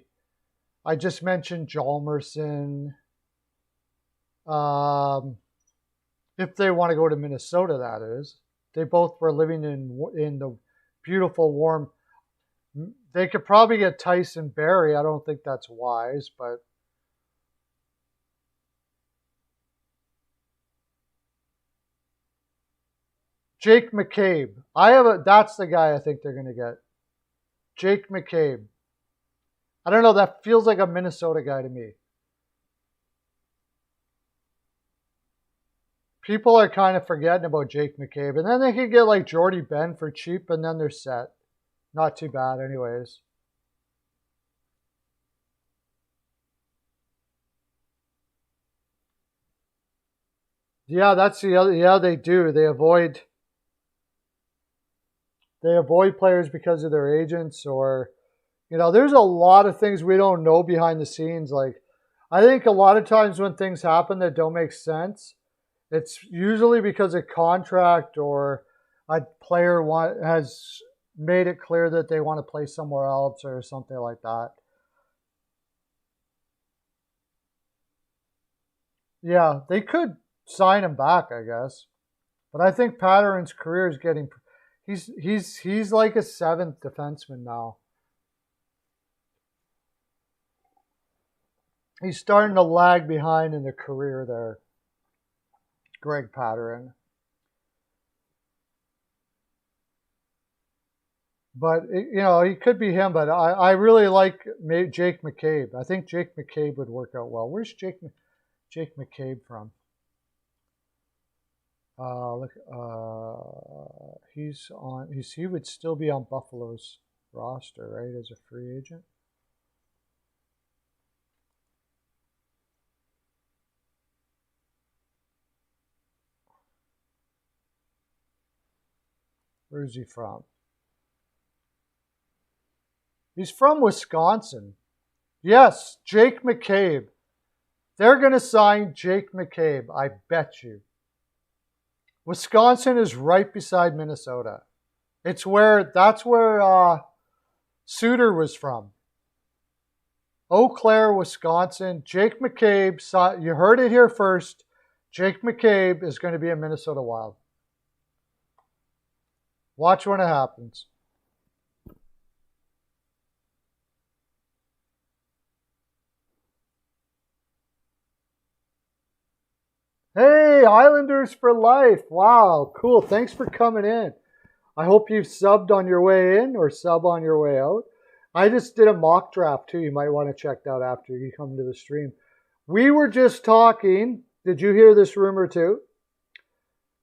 I just mentioned Hjalmarsson. If they want to go to Minnesota, that is. They both were living in the beautiful, warm. They could probably get Tyson Barrie. I don't think that's wise, but Jake McCabe. That's the guy I think they're going to get. Jake McCabe. I don't know, that feels like a Minnesota guy to me. People are kind of forgetting about Jake McCabe. And then they could get like Jordy Ben for cheap and then they're set. Not too bad anyways. Yeah, that's the other. Yeah, they do. They avoid players because of their agents, or You know, there's a lot of things we don't know behind the scenes. Like, I think a lot of times when things happen that don't make sense, it's usually because a contract or a player has made it clear that they want to play somewhere else or something like that. Yeah, they could sign him back, I guess. But I think Pattern's career is getting he's like a seventh defenseman now. He's starting to lag behind in the career there. Greg Pattern. But, you know, he could be him, but I really like Jake McCabe. I think Jake McCabe would work out well. Where's Jake McCabe from? Look, he would still be on Buffalo's roster, right, as a free agent? Where is he from? He's from Wisconsin. Yes, Jake McCabe. They're going to sign Jake McCabe, I bet you. Wisconsin is right beside Minnesota. That's where Suter was from. Eau Claire, Wisconsin. Jake McCabe, you heard it here first. Jake McCabe is going to be a Minnesota Wild. Watch when it happens. Hey, Islanders for life. Wow, cool. Thanks for coming in. I hope you've subbed on your way in or sub on your way out. I just did a mock draft too. You might want to check that out after you come to the stream. We were just talking. Did you hear this rumor too?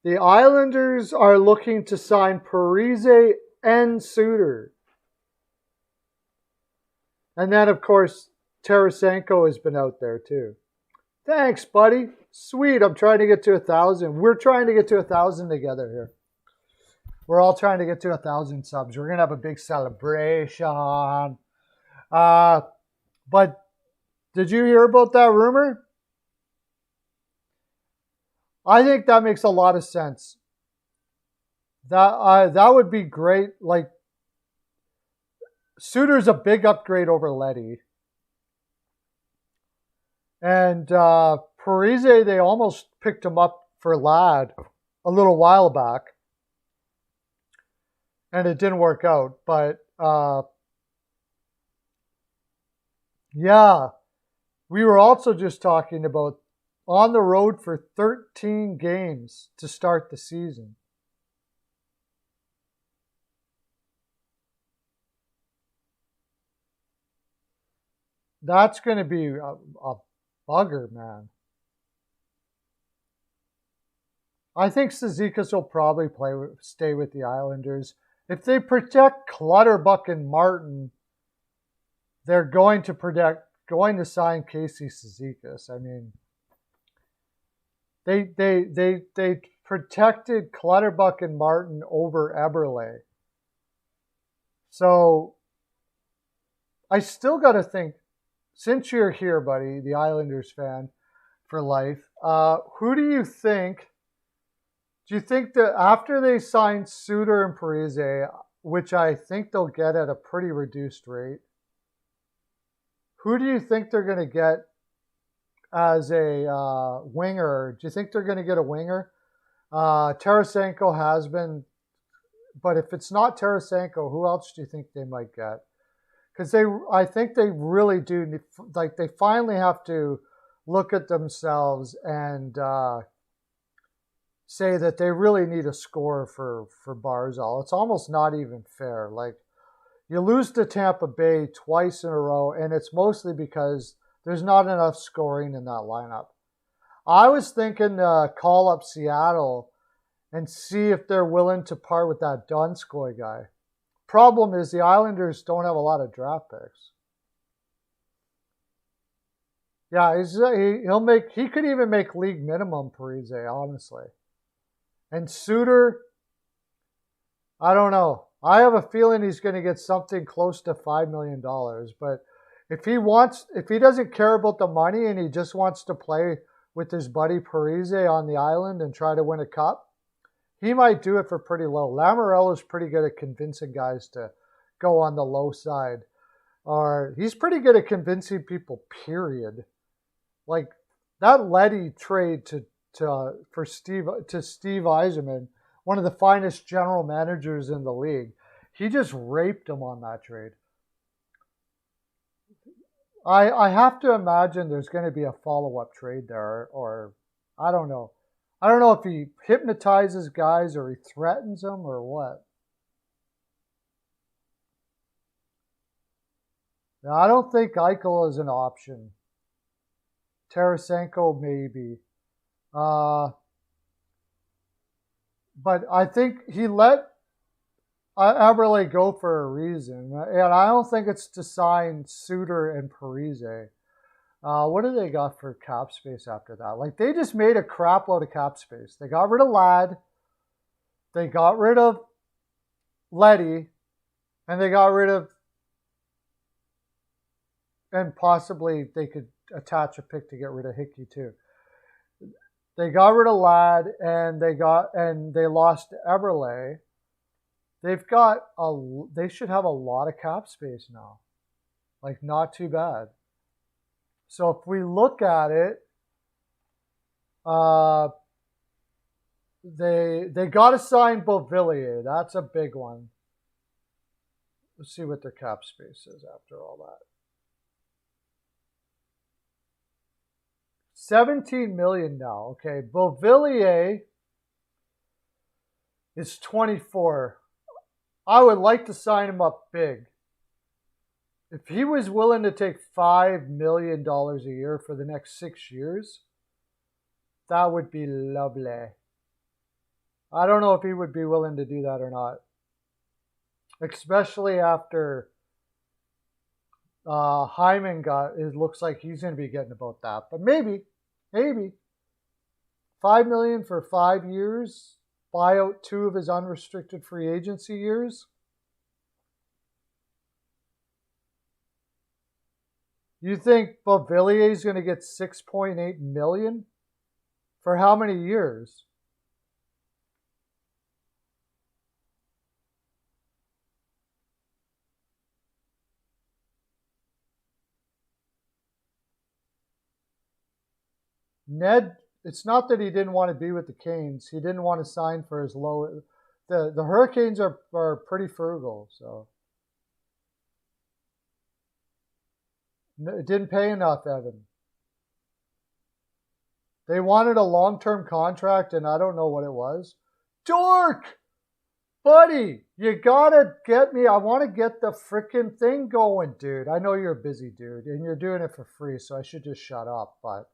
The Islanders are looking to sign Parise and Suter. And then, of course, Tarasenko has been out there too. Thanks, buddy. Sweet. I'm trying to get to 1,000. We're trying to get to 1,000 together here. We're all trying to get to 1,000 subs. We're going to have a big celebration. But did you hear about that rumor? I think that makes a lot of sense. That would be great. Like, Suter's a big upgrade over Leddy. And Parise, they almost picked him up for Ladd a little while back. And it didn't work out. But, yeah, we were also just talking about on the road for 13 games to start the season. That's going to be a bugger, man. I think Cizikas will probably stay with the Islanders. If they protect Clutterbuck and Martin, they're going to sign Casey Cizikas. I mean, they protected Clutterbuck and Martin over Eberle. So I still got to think, since you're here, buddy, the Islanders fan for life, who do you think? Do you think that after they sign Suter and Parise, which I think they'll get at a pretty reduced rate, who do you think they're going to get as a winger? Do you think they're going to get a winger? Tarasenko has been, but if it's not Tarasenko, who else do you think they might get? Because I think they really do, like, they finally have to look at themselves and say that they really need a scorer for Barzal. It's almost not even fair. Like, you lose to Tampa Bay twice in a row, and it's mostly because there's not enough scoring in that lineup. I was thinking call up Seattle and see if they're willing to part with that Donskoy guy. Problem is the Islanders don't have a lot of draft picks. Yeah, he could even make league minimum, Parise, honestly. And Suter, I don't know. I have a feeling he's going to get something close to $5 million. But if he doesn't care about the money and he just wants to play with his buddy Parise on the island and try to win a cup, he might do it for pretty low. Lamoriello's pretty good at convincing guys to go on the low side. Or he's pretty good at convincing people, period. Like that Leddy trade to Steve Yzerman, one of the finest general managers in the league. He just raped him on that trade. I have to imagine there's going to be a follow-up trade there, or I don't know. I don't know if he hypnotizes guys or he threatens them or what. Now, I don't think Eichel is an option. Tarasenko maybe. But I think he let Eberle go for a reason. And I don't think it's to sign Suter and Parise. What do they got for cap space after that? Like, they just made a crap load of cap space. They got rid of Ladd. They got rid of Leddy. And they got rid of... And possibly they could attach a pick to get rid of Hickey too. They got rid of Ladd and they lost Eberle. They should have a lot of cap space now. Like, not too bad. So if we look at it, they got to sign Beauvillier. That's a big one. Let's see what their cap space is after all that. $17 million now. Okay, Beauvillier is 24. I would like to sign him up big. If he was willing to take $5 million a year for the next 6 years, that would be lovely. I don't know if he would be willing to do that or not. Especially after Hyman it looks like he's going to be getting about that. But maybe. $5 million for 5 years, buy out 2 of his unrestricted free agency years. You think Beauvillier is going to get $6.8 million for how many years? Ned, it's not that he didn't want to be with the Canes. He didn't want to sign for his low. The Hurricanes are pretty frugal, so it didn't pay enough, Evan. They wanted a long-term contract, and I don't know what it was. Dork! Buddy, you gotta get me. I want to get the frickin' thing going, dude. I know you're a busy dude, and you're doing it for free, so I should just shut up, but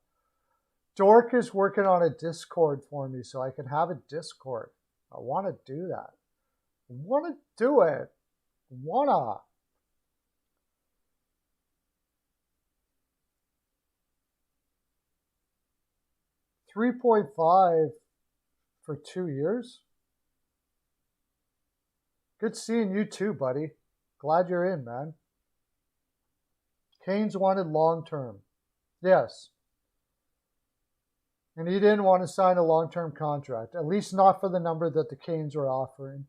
Dork is working on a Discord for me so I can have a Discord. I want to do that. I want to do it. Wanna. $3.5 for 2 years. Good seeing you too, buddy. Glad you're in, man. Canes wanted long term. Yes. And he didn't want to sign a long-term contract, at least not for the number that the Canes were offering.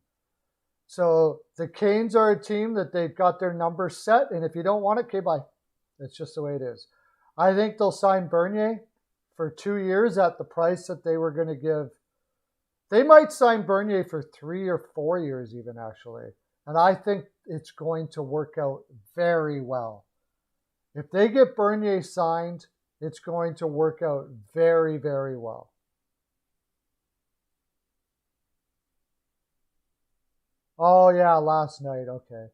So the Canes are a team that they've got their number set, and if you don't want it, okay, bye. That's just the way it is. I think they'll sign Bernier for 2 years at the price that they were going to give. They might sign Bernier for 3 or 4 years even, actually. And I think it's going to work out very well. If they get Bernier signed, it's going to work out very, very well. Oh, yeah, last night. Okay.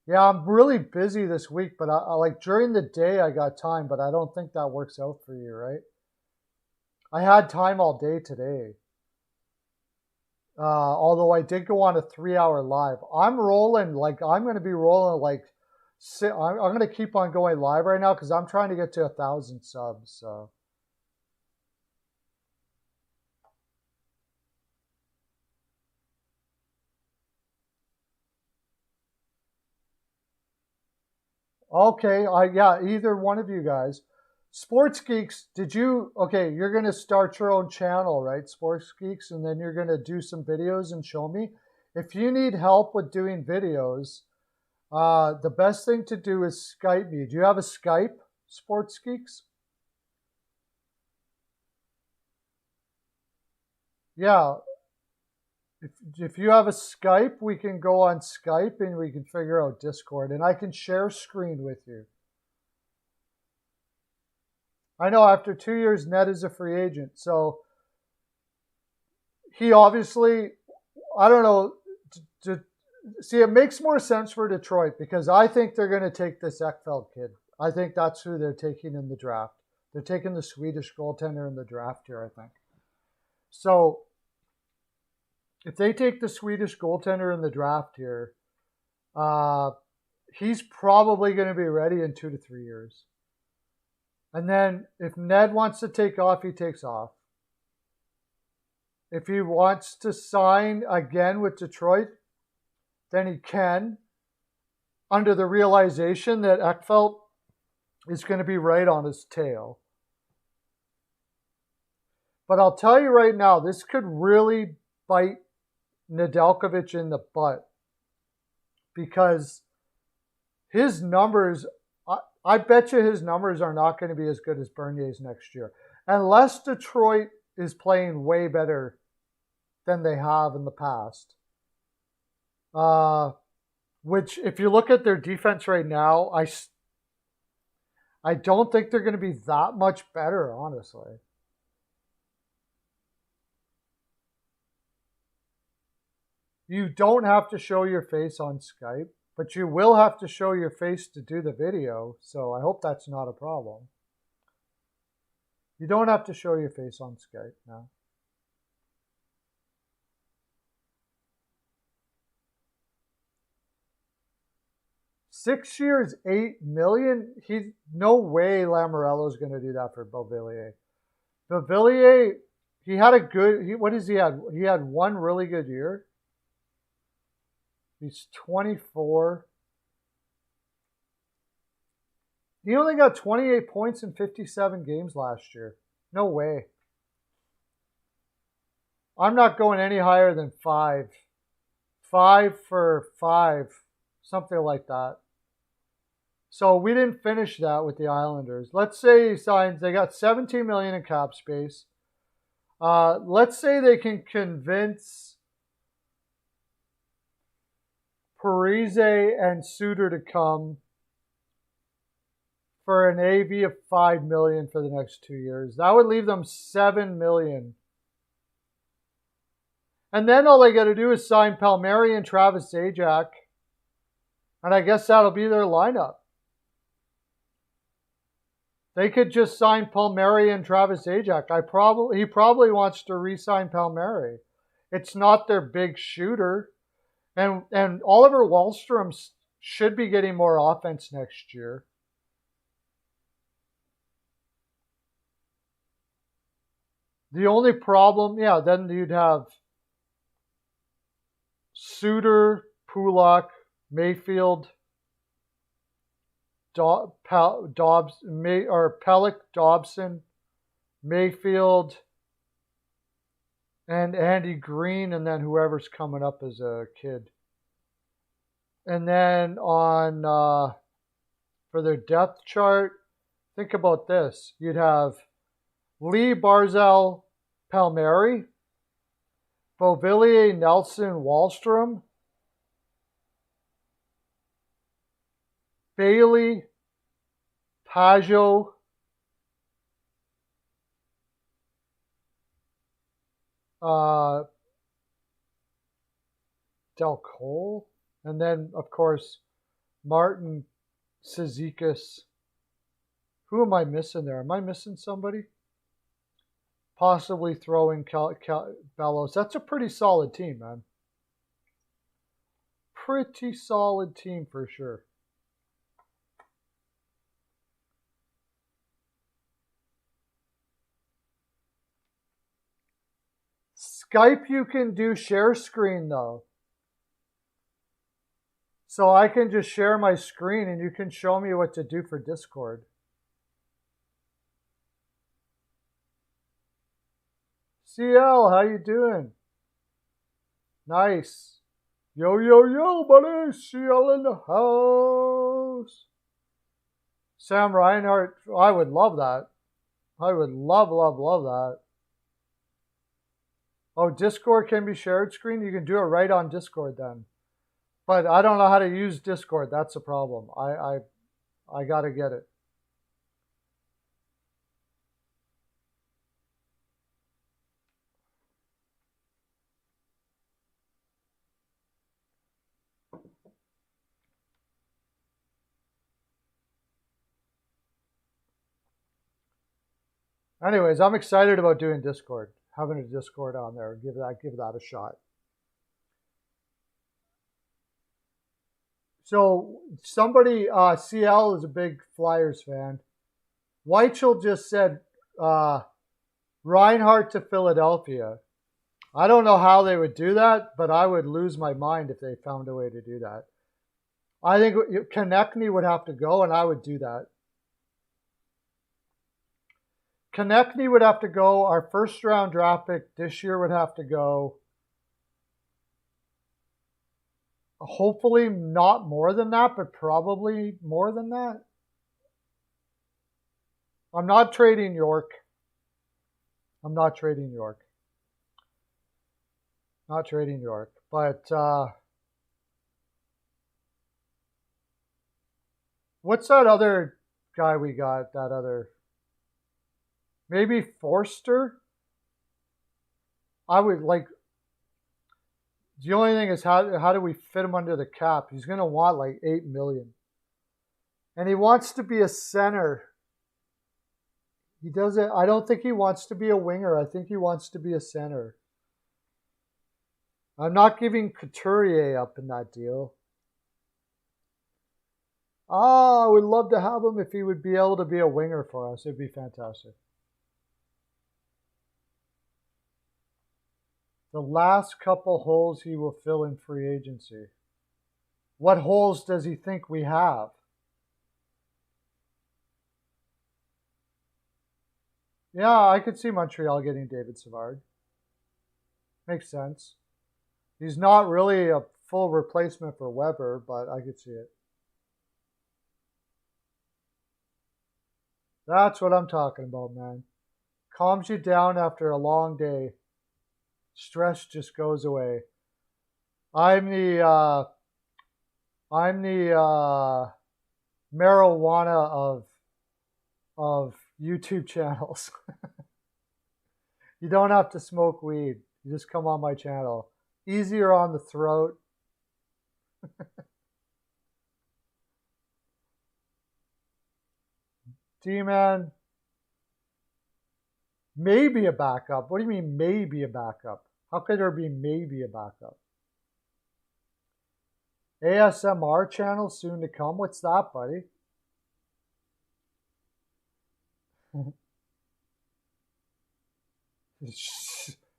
Yeah, I'm really busy this week, but I like during the day I got time, but I don't think that works out for you, right? I had time all day today. Although I did go on a 3-hour live. I'm rolling, like, I'm going to be rolling, like, I'm going to keep on going live right now because I'm trying to get to 1,000 subs. So Okay, yeah, either one of you guys. Sports Geeks, okay, you're going to start your own channel, right? Sports Geeks, and then you're going to do some videos and show me. If you need help with doing videos, the best thing to do is Skype me. Do you have a Skype, Sports Geeks? Yeah. If you have a Skype, we can go on Skype and we can figure out Discord, and I can share screen with you. I know after 2 years, Ned is a free agent, so he obviously, I don't know, see, it makes more sense for Detroit because I think they're going to take this Ekfeld kid. I think that's who they're taking in the draft. They're taking the Swedish goaltender in the draft here, I think. So if they take the Swedish goaltender in the draft here, he's probably going to be ready in 2 to 3 years. And then if Ned wants to take off, he takes off. If he wants to sign again with Detroit, then he can, under the realization that Ekfeld is going to be right on his tail. But I'll tell you right now, this could really bite Nedeljkovic in the butt because his numbers, I bet you his numbers are not going to be as good as Bernier's next year. Unless Detroit is playing way better than they have in the past. Which, if you look at their defense right now, I don't think they're going to be that much better, honestly. You don't have to show your face on Skype, but you will have to show your face to do the video, so I hope that's not a problem. You don't have to show your face on Skype now. $6 years, $8 million. No way Lamoriello's going to do that for Beauvillier. Beauvillier, he had a good. What has he had? He had one really good year. He's 24. He only got 28 points in 57 games last year. No way. I'm not going any higher than 5. 5 for 5. Something like that. So we didn't finish that with the Islanders. Let's say he signs, they got $17 million in cap space. Let's say they can convince Parise and Suter to come for an AV of $5 million for the next 2 years. That would leave them $7 million. And then all they got to do is sign Palmieri and Travis Zajac. And I guess that'll be their lineup. They could just sign Palmieri and Travis Zajac. He probably wants to re-sign Palmieri. It's not their big shooter. And Oliver Wahlstrom should be getting more offense next year. The only problem, then you'd have Suter, Pulock, Mayfield, Pellick, Dobson, Mayfield, and Andy Green, and then whoever's coming up as a kid. And then for their depth chart, think about this. You'd have Lee, Barzal, Palmieri, Beauvillier, Nelson, Wahlstrom, Bailey, Pajot, Del Cole, and then, of course, Martin, Cizikas. Who am I missing there? Am I missing somebody? Possibly throwing Bellows. That's a pretty solid team, man. Pretty solid team for sure. Skype you can do share screen though. So I can just share my screen and you can show me what to do for Discord. CL, how you doing? Nice. Yo, yo, yo, buddy. CL in the house. Sam Reinhart, I would love that. I would love, love, love that. Oh, Discord can be shared screen? You can do it right on Discord then. But I don't know how to use Discord. That's the problem. I got to get it. Anyways, I'm excited about doing Discord. Having a Discord on there. Give that a shot. So somebody, CL is a big Flyers fan. Weichel just said Reinhart to Philadelphia. I don't know how they would do that, but I would lose my mind if they found a way to do that. I think Konechny would have to go, and I would do that. Konechny would have to go. Our first-round draft pick this year would have to go. Hopefully not more than that, but probably more than that. I'm not trading York. I'm not trading York. Not trading York. But what's that other guy we got? That other... Maybe Forster? I would like... The only thing is how do we fit him under the cap? He's going to want like $8 million. And he wants to be a center. He doesn't... I don't think he wants to be a winger. I think he wants to be a center. I'm not giving Couturier up in that deal. I would love to have him if he would be able to be a winger for us. It'd be fantastic. The last couple holes he will fill in free agency. What holes does he think we have? Yeah, I could see Montreal getting David Savard. Makes sense. He's not really a full replacement for Weber, but I could see it. That's what I'm talking about, man. Calms you down after a long day. Stress just goes away. I'm the marijuana of YouTube channels. You don't have to smoke weed. You just come on my channel. Easier on the throat. D-Man, maybe a backup. What do you mean maybe a backup? How could there be maybe a backup? ASMR channel soon to come. What's that, buddy?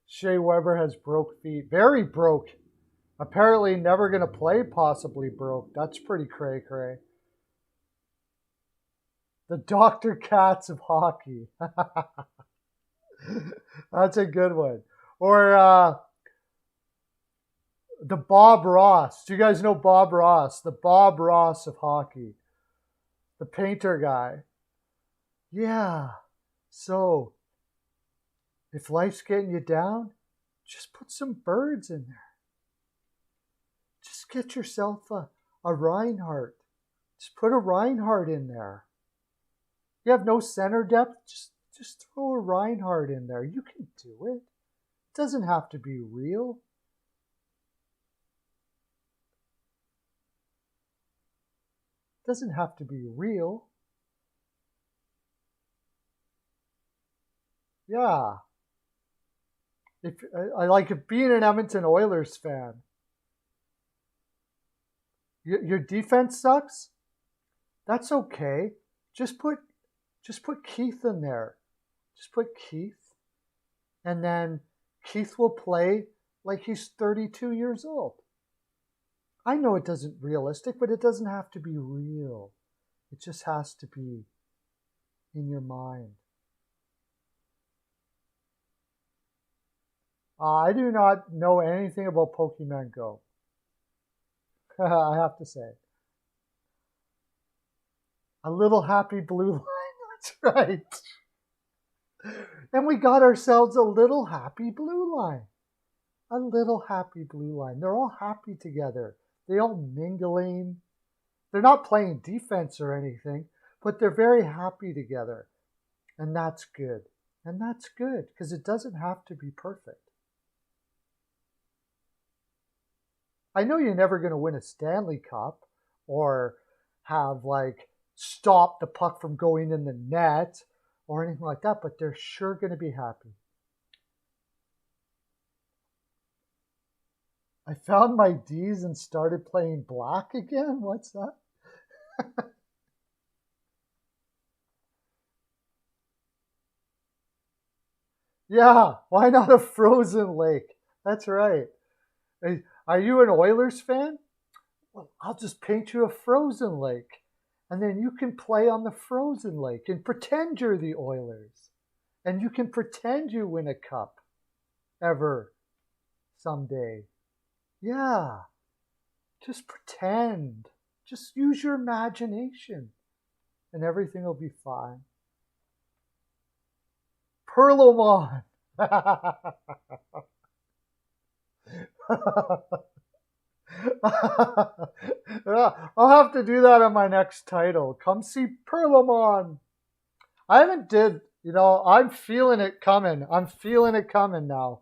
Shea Weber has broke feet. Very broke. Apparently never going to play, possibly broke. That's pretty cray-cray. The Dr. Katz of hockey. That's a good one. Or the Bob Ross. Do you guys know Bob Ross? The Bob Ross of hockey. The painter guy. Yeah. So, if life's getting you down, just put some birds in there. Just get yourself a Reinhardt. Just put a Reinhardt in there. You have no center depth? Just throw a Reinhardt in there. You can do it. It doesn't have to be real. It doesn't have to be real. Yeah. If being an Edmonton Oilers fan. Your defense sucks? That's okay. Just put Keith in there. Just put Keith. And then Keith will play like he's 32 years old. I know it doesn't realistic, but it doesn't have to be real. It just has to be in your mind. I do not know anything about Pokemon Go. I have to say. A little happy blue line, that's right. And we got ourselves a little happy blue line. A little happy blue line. They're all happy together. They all mingling. They're not playing defense or anything, but they're very happy together. And that's good. And that's good because it doesn't have to be perfect. I know you're never going to win a Stanley Cup or have like stop the puck from going in the net or anything like that, but they're sure going to be happy. I found my D's and started playing black again? What's that? Yeah, why not a frozen lake? That's right. Are you an Oilers fan? Well, I'll just paint you a frozen lake. And then you can play on the frozen lake and pretend you're the Oilers. And you can pretend you win a cup ever someday. Yeah, just pretend. Just use your imagination and everything will be fine. Perlomon. I'll have to do that on my next title. Come see Perlomon. I haven't did, I'm feeling it coming. I'm feeling it coming now.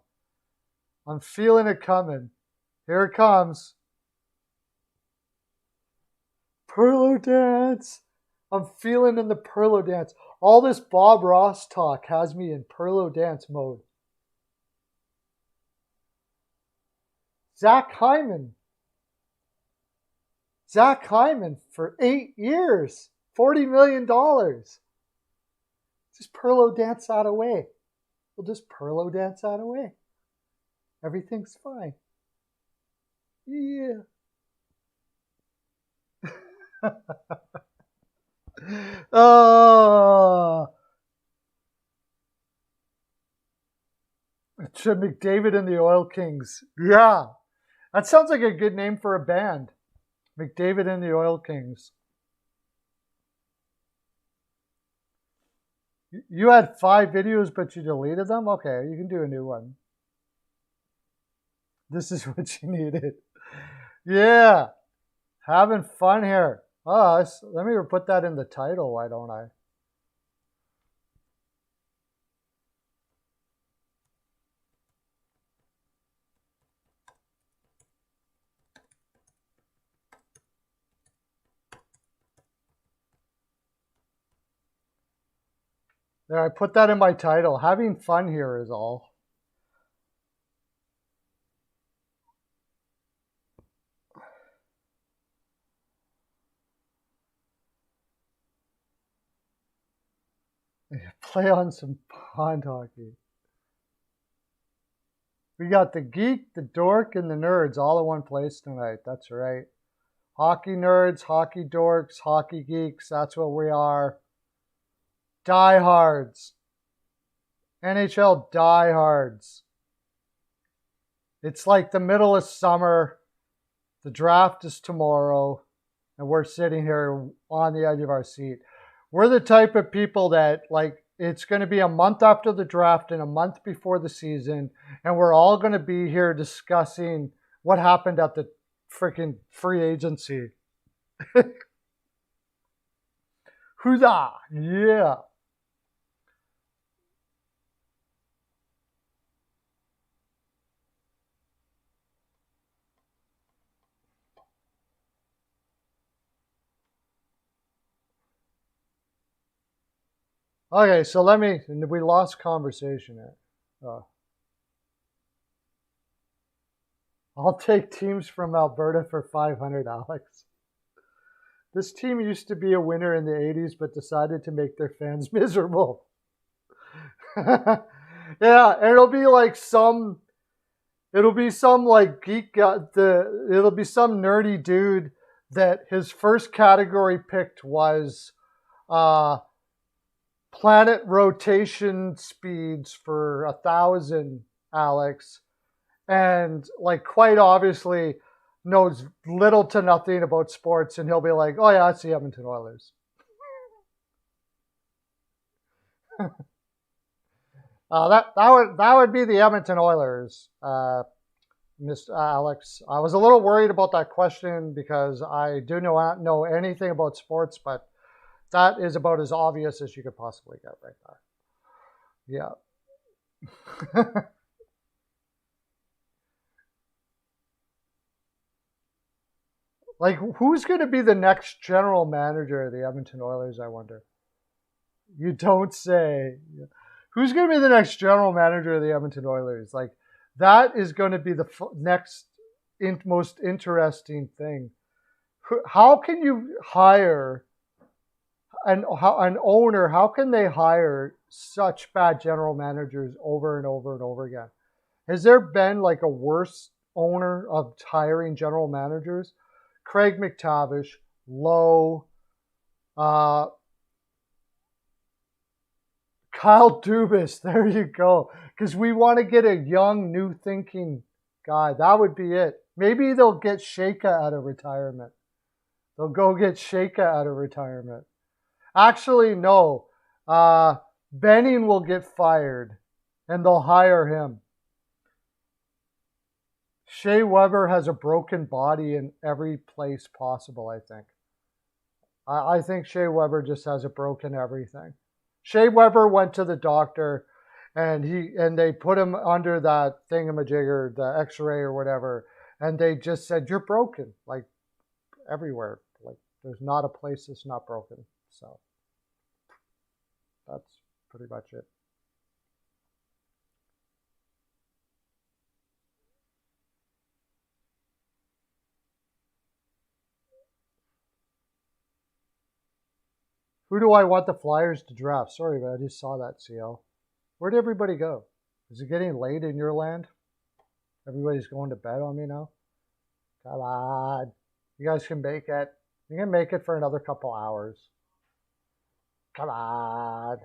I'm feeling it coming. Here it comes. Perlo dance. I'm feeling in the Perlo dance. All this Bob Ross talk has me in Perlo dance mode. Zach Hyman. Zach Hyman for 8 years. $40 million. Just Perlo dance that away. We'll just Perlo dance that away. Everything's fine. Yeah. Oh. McDavid and the Oil Kings. Yeah. That sounds like a good name for a band. McDavid and the Oil Kings. You had 5 videos, but you deleted them? Okay, you can do a new one. This is what you needed. Yeah. Having fun here. Oh, let me put that in the title, why don't I? There, I put that in my title. Having fun here is all. Play on some pond hockey. We got the geek, the dork, and the nerds all in one place tonight. That's right. Hockey nerds, hockey dorks, hockey geeks. That's what we are. Diehards. NHL diehards. It's like the middle of summer. The draft is tomorrow. And we're sitting here on the edge of our seat. We're the type of people that, like, it's going to be a month after the draft and a month before the season. And we're all going to be here discussing what happened at the freaking free agency. Huzzah! Yeah. Okay, so we lost conversation here. I'll take teams from Alberta for 500, Alex. This team used to be a winner in the 80s, but decided to make their fans miserable. Yeah, and it'll be like It'll be some like geek. It'll be some nerdy dude that his first category picked was planet rotation speeds for 1,000, Alex, and like quite obviously knows little to nothing about sports, and he'll be like, "Oh yeah, it's the Edmonton Oilers." That would be the Edmonton Oilers, Miss Alex. I was a little worried about that question because I do not know anything about sports, but that is about as obvious as you could possibly get right there. Yeah. Like, who's going to be the next general manager of the Edmonton Oilers, I wonder? You don't say. Who's going to be the next general manager of the Edmonton Oilers? Like, that is going to be the next most interesting thing. How can you hire an owner? How can they hire such bad general managers over and over and over again? Has there been like a worse owner of hiring general managers? Craig McTavish, Lowe, Kyle Dubas. There you go. Because we want to get a young, new thinking guy. That would be it. Maybe they'll get Shaka out of retirement. They'll go get Shaka out of retirement. Actually, no. Benning will get fired, and they'll hire him. Shea Weber has a broken body in every place possible, I think. I think Shea Weber just has a broken everything. Shea Weber went to the doctor, and they put him under that thingamajigger, the X-ray or whatever, and they just said, "You're broken, like everywhere. Like there's not a place that's not broken." So that's pretty much it. Who do I want the Flyers to draft? Sorry, but I just saw that, CL. Where'd everybody go? Is it getting late in your land? Everybody's going to bed on me now? Come on. You guys can make it. You can make it for another couple hours. Come on.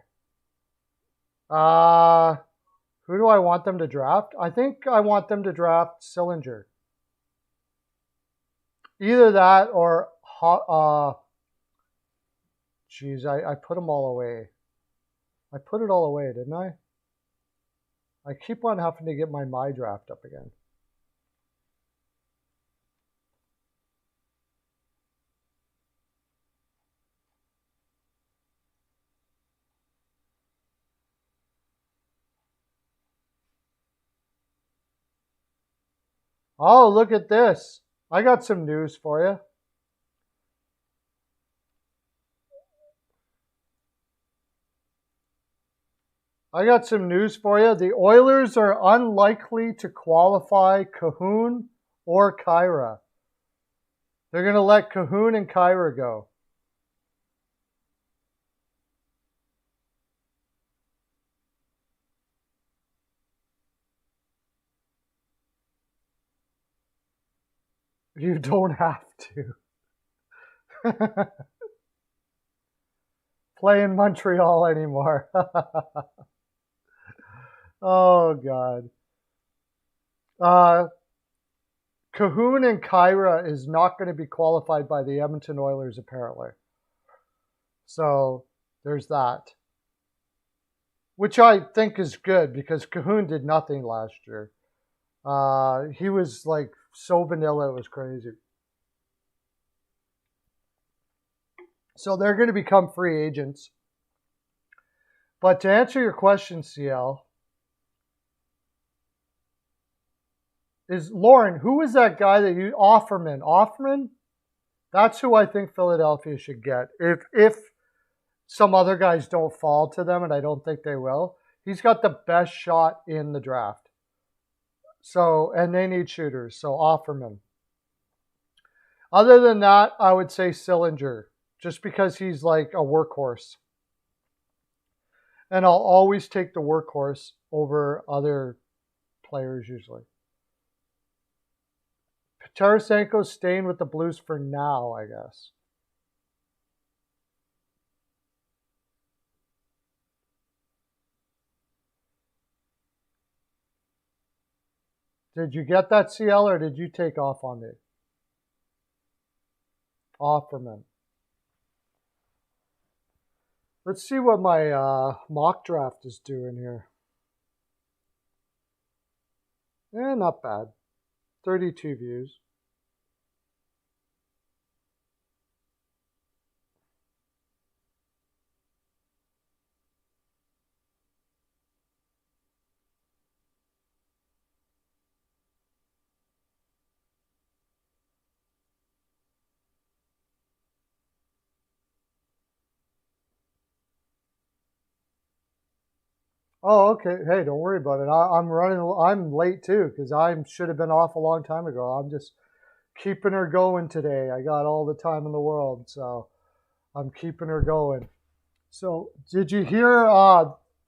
Who do I want them to draft? I think I want them to draft Sillinger. Either that or Jeez, I put them all away. I put it all away, didn't I? I keep on having to get my draft up again. Oh, look at this. I got some news for you. I got some news for you. The Oilers are unlikely to qualify Cahoon or Kyra. They're going to let Cahoon and Kyra go. You don't have to play in Montreal anymore. Oh, God. Cahoon and Kyra is not going to be qualified by the Edmonton Oilers, apparently. So there's that. Which I think is good because Cahoon did nothing last year. He was like so vanilla, it was crazy. So they're going to become free agents. But to answer your question, CL, is Lauren, who is that guy that you Offerman? Offerman? That's who I think Philadelphia should get. If some other guys don't fall to them, and I don't think they will, he's got the best shot in the draft. So, and they need shooters, so Offerman. Other than that, I would say Sillinger, just because he's like a workhorse. And I'll always take the workhorse over other players usually. Tarasenko's staying with the Blues for now, I guess. Did you get that, CL, or did you take off on me? Offerman. Let's see what my mock draft is doing here. Not bad. 32 views. Oh, okay. Hey, don't worry about it. I'm late too because I should have been off a long time ago. I'm just keeping her going today. I got all the time in the world, so I'm keeping her going. So, did you hear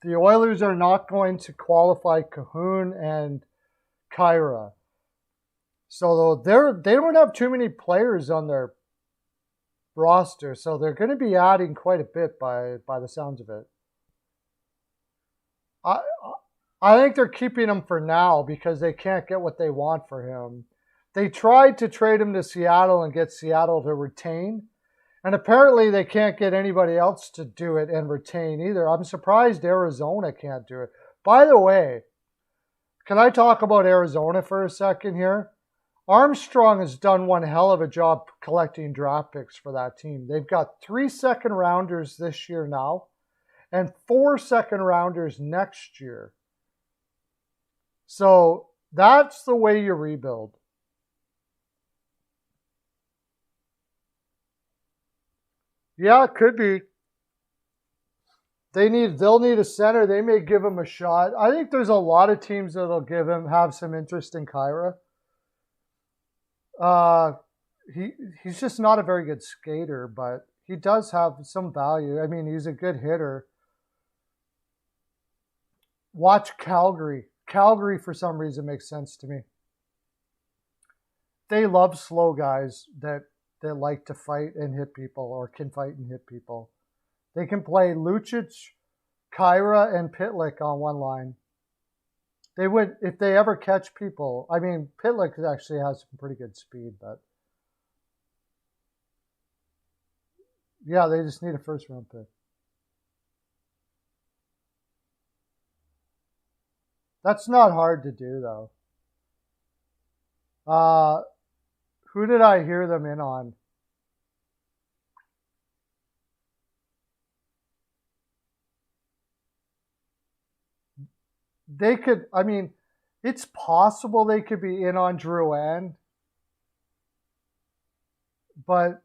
the Oilers are not going to qualify Cahoon and Kyra? So they don't have too many players on their roster, so they're going to be adding quite a bit by the sounds of it. I think they're keeping him for now because they can't get what they want for him. They tried to trade him to Seattle and get Seattle to retain, and apparently they can't get anybody else to do it and retain either. I'm surprised Arizona can't do it. By the way, can I talk about Arizona for a second here? Armstrong has done one hell of a job collecting draft picks for that team. They've got 3 second-rounders this year now and 4 second-rounders next year. So that's the way you rebuild. Yeah, it could be. They'll need a center. They may give him a shot. I think there's a lot of teams that'll have some interest in Kyra. He's just not a very good skater, but he does have some value. I mean, he's a good hitter. Watch Calgary. Calgary, for some reason, makes sense to me. They love slow guys that like to fight and hit people or can fight and hit people. They can play Lucic, Kyra, and Pitlick on one line. They would, if they ever catch people. I mean, Pitlick actually has some pretty good speed, but yeah, they just need a first-round pick. That's not hard to do, though. Who did I hear them in on? They could, I mean, it's possible they could be in on Drouin, but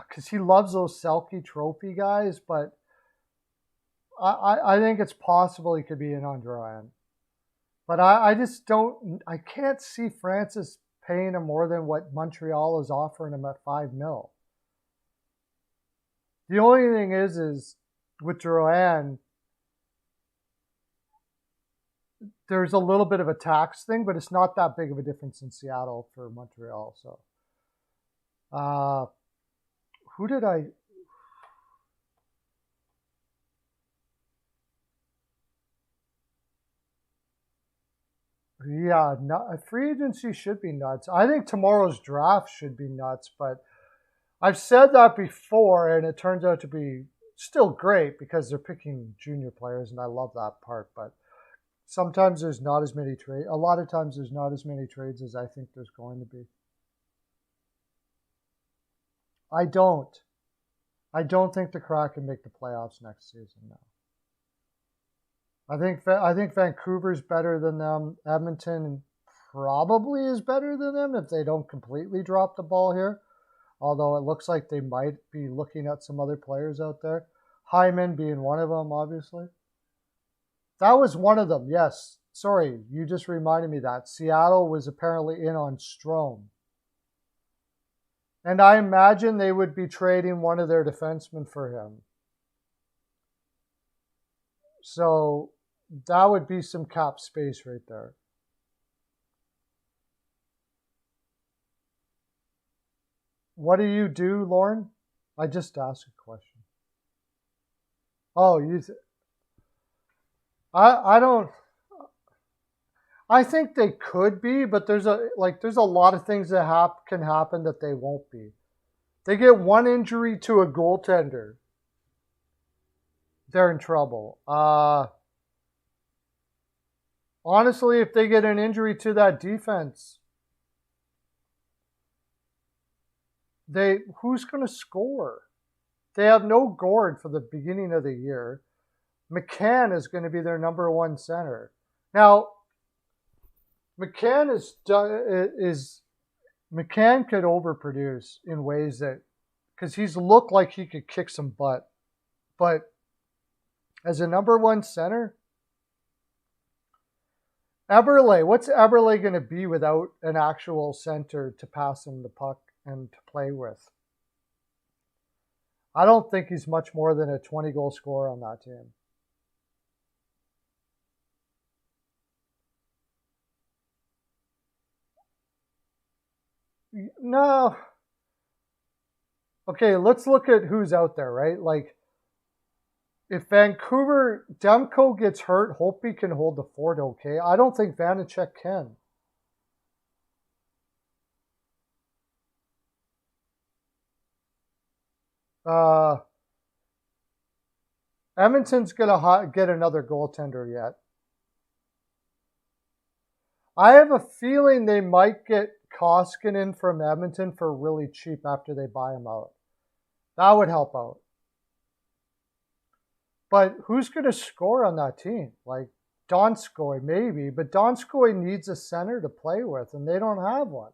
because he loves those Selke Trophy guys, but I think it's possible he could be in on Drouin. But I just don't, I can't see Francis paying him more than what Montreal is offering him at $5 million. The only thing is with Drouin, there's a little bit of a tax thing, but it's not that big of a difference in Seattle for Montreal. So, who did I? Yeah, free agency should be nuts. I think tomorrow's draft should be nuts, but I've said that before, and it turns out to be still great because they're picking junior players, and I love that part. But sometimes there's not as many trades. A lot of times there's not as many trades as I think there's going to be. I don't think the Kraken make the playoffs next season now. I think Vancouver's better than them. Edmonton probably is better than them if they don't completely drop the ball here. Although it looks like they might be looking at some other players out there. Hyman being one of them, obviously. That was one of them, yes. Sorry, you just reminded me that. Seattle was apparently in on Strome. And I imagine they would be trading one of their defensemen for him. So that would be some cap space right there. what do you do, Lauren? I just asked a question. Oh, I don't. I think they could be, but there's a lot of things that can happen that they won't be. They get one injury to a goaltender, they're in trouble. Honestly, if they get an injury to that defense, who's going to score? They have no Gord for the beginning of the year. McCann is going to be their number one center. Now, McCann could overproduce in ways that, because he's looked like he could kick some butt, but as a number one center, Eberle, what's Eberle going to be without an actual center to pass him the puck and to play with? I don't think he's much more than a 20-goal scorer on that team. No. Okay, let's look at who's out there, right? Like, if Vancouver, Demko gets hurt, Holtby can hold the fort okay. I don't think Vanacek can. Edmonton's going to get another goaltender yet. I have a feeling they might get Koskinen from Edmonton for really cheap after they buy him out. That would help out. But who's going to score on that team? Like Donskoy, maybe, but Donskoy needs a center to play with, and they don't have one.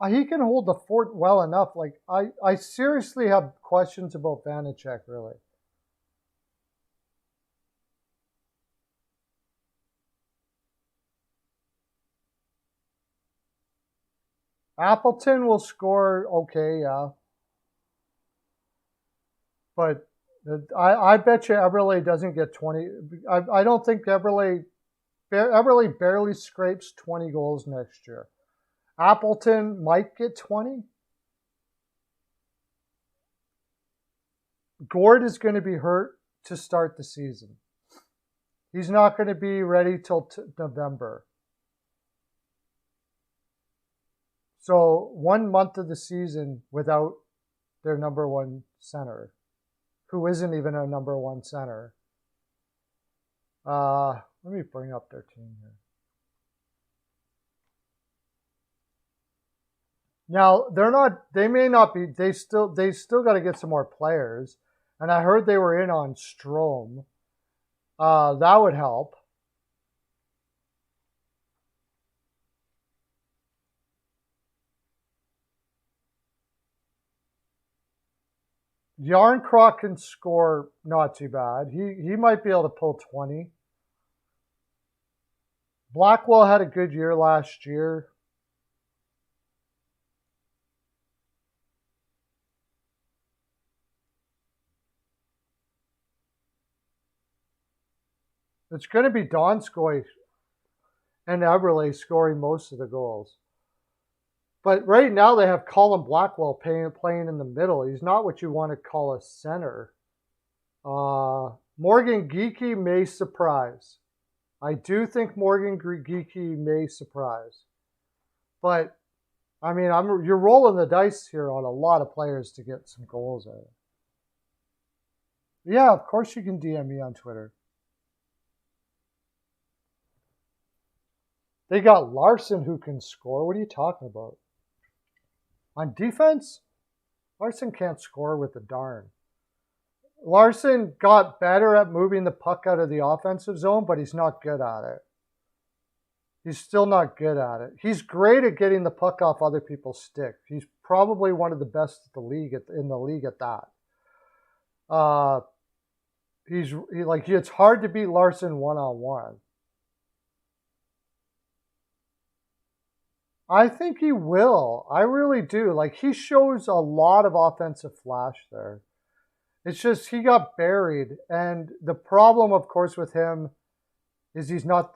He can hold the fort well enough. Like I seriously have questions about Vanacek, really. Appleton will score okay, yeah. But I bet you Eberle doesn't get 20. I don't think Eberle barely scrapes 20 goals next year. Appleton might get 20. Gord is going to be hurt to start the season. He's not going to be ready till November. So 1 month of the season without their number one center, who isn't even a number one center. Let me bring up their team here. Now, they may not be, they still got to get some more players. And I heard they were in on Strome. That would help. Yarncroc can score not too bad. He might be able to pull 20. Blackwell had a good year last year. It's going to be Donskoy and Eberle scoring most of the goals. But right now they have Colin Blackwell playing in the middle. He's not what you want to call a center. Morgan Geekie may surprise. I do think Morgan Geekie may surprise. But, I mean, you're rolling the dice here on a lot of players to get some goals out of it. Yeah, of course you can DM me on Twitter. They got Larson who can score. What are you talking about? On defense, Larson can't score with a darn. Larson got better at moving the puck out of the offensive zone, but he's not good at it. He's still not good at it. He's great at getting the puck off other people's stick. He's probably one of the best in the league at that. It's hard to beat Larson one-on-one. I think he will. I really do. Like, he shows a lot of offensive flash there. It's just he got buried. And the problem, of course, with him is he's not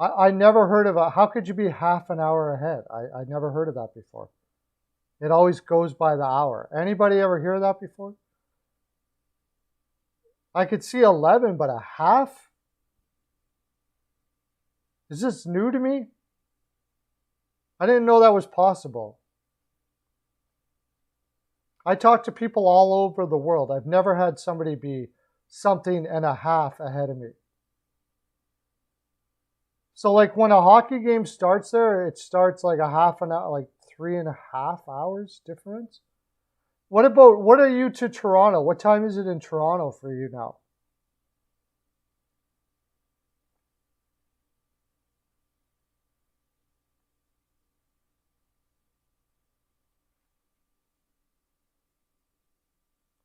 I never heard of how could you be half an hour ahead? I never heard of that before. It always goes by the hour. Anybody ever hear that before? I could see 11, but a half? Is this new to me? I didn't know that was possible. I talk to people all over the world. I've never had somebody be something and a half ahead of me. So like when a hockey game starts there, it starts like a half an hour, like 3.5 hours difference. What are you to Toronto? What time is it in Toronto for you now?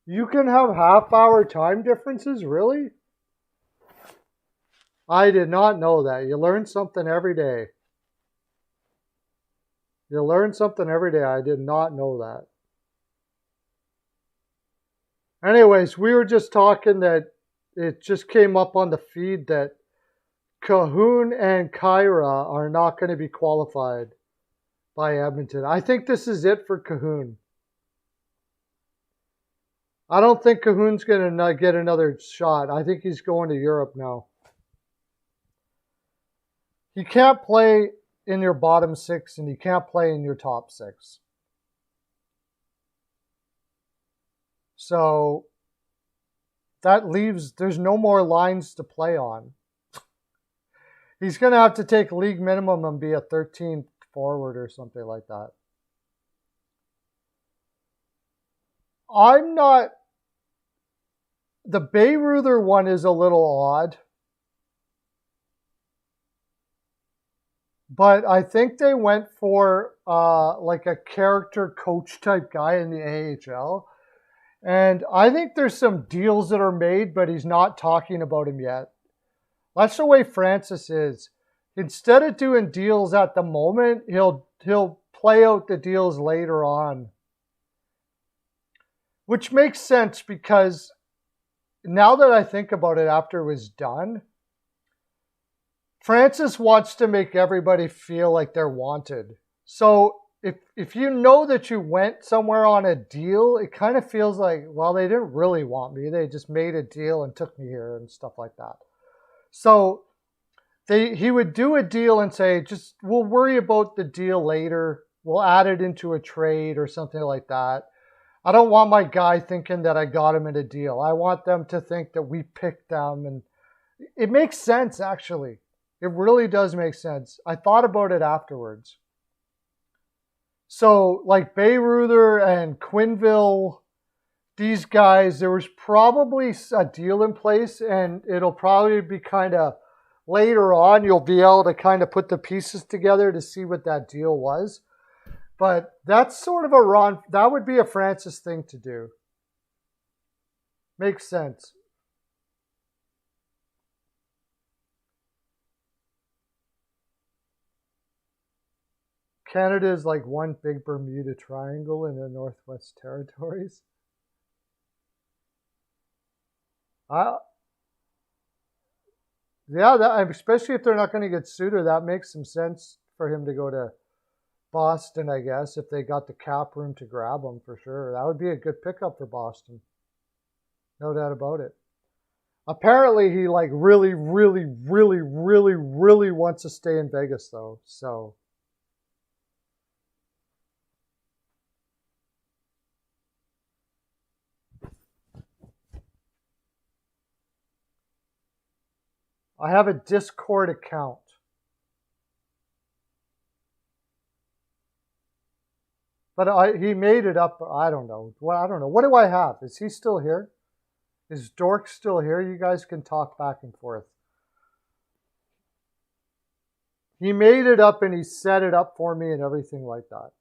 You can have half-hour time differences, really? I did not know that. You learn something every day. You learn something every day. I did not know that. Anyways, we were just talking that it just came up on the feed that Cahoon and Kyra are not going to be qualified by Edmonton. I think this is it for Cahoon. I don't think Cahoon's going to get another shot. I think he's going to Europe now. You can't play in your bottom six and you can't play in your top six. So that leaves, there's no more lines to play on. He's going to have to take league minimum and be a 13th forward or something like that. The Bayreuther one is a little odd. But I think they went for like a character coach type guy in the AHL. And I think there's some deals that are made, but he's not talking about him yet. That's the way Francis is. Instead of doing deals at the moment, he'll play out the deals later on. Which makes sense because now that I think about it after it was done, Francis wants to make everybody feel like they're wanted. So if you know that you went somewhere on a deal, it kind of feels like, well, they didn't really want me. They just made a deal and took me here and stuff like that. So he would do a deal and say, just we'll worry about the deal later. We'll add it into a trade or something like that. I don't want my guy thinking that I got him in a deal. I want them to think that we picked them. And it makes sense, actually. It really does make sense. I thought about it afterwards. So, like Bayreuther and Quinville, these guys, there was probably a deal in place, and it'll probably be kind of later on, you'll be able to kind of put the pieces together to see what that deal was. But that's sort of that would be a Francis thing to do. Makes sense. Canada is like one big Bermuda Triangle in the Northwest Territories. Yeah, especially if they're not going to get Suter, that makes some sense for him to go to Boston, I guess, if they got the cap room to grab him for sure. That would be a good pickup for Boston. No doubt about it. Apparently, he like really, really, really, really, really wants to stay in Vegas, though. So I have a Discord account. But he made it up. I don't know. Well, I don't know. What do I have? Is he still here? Is Dork still here? You guys can talk back and forth. He made it up and he set it up for me and everything like that.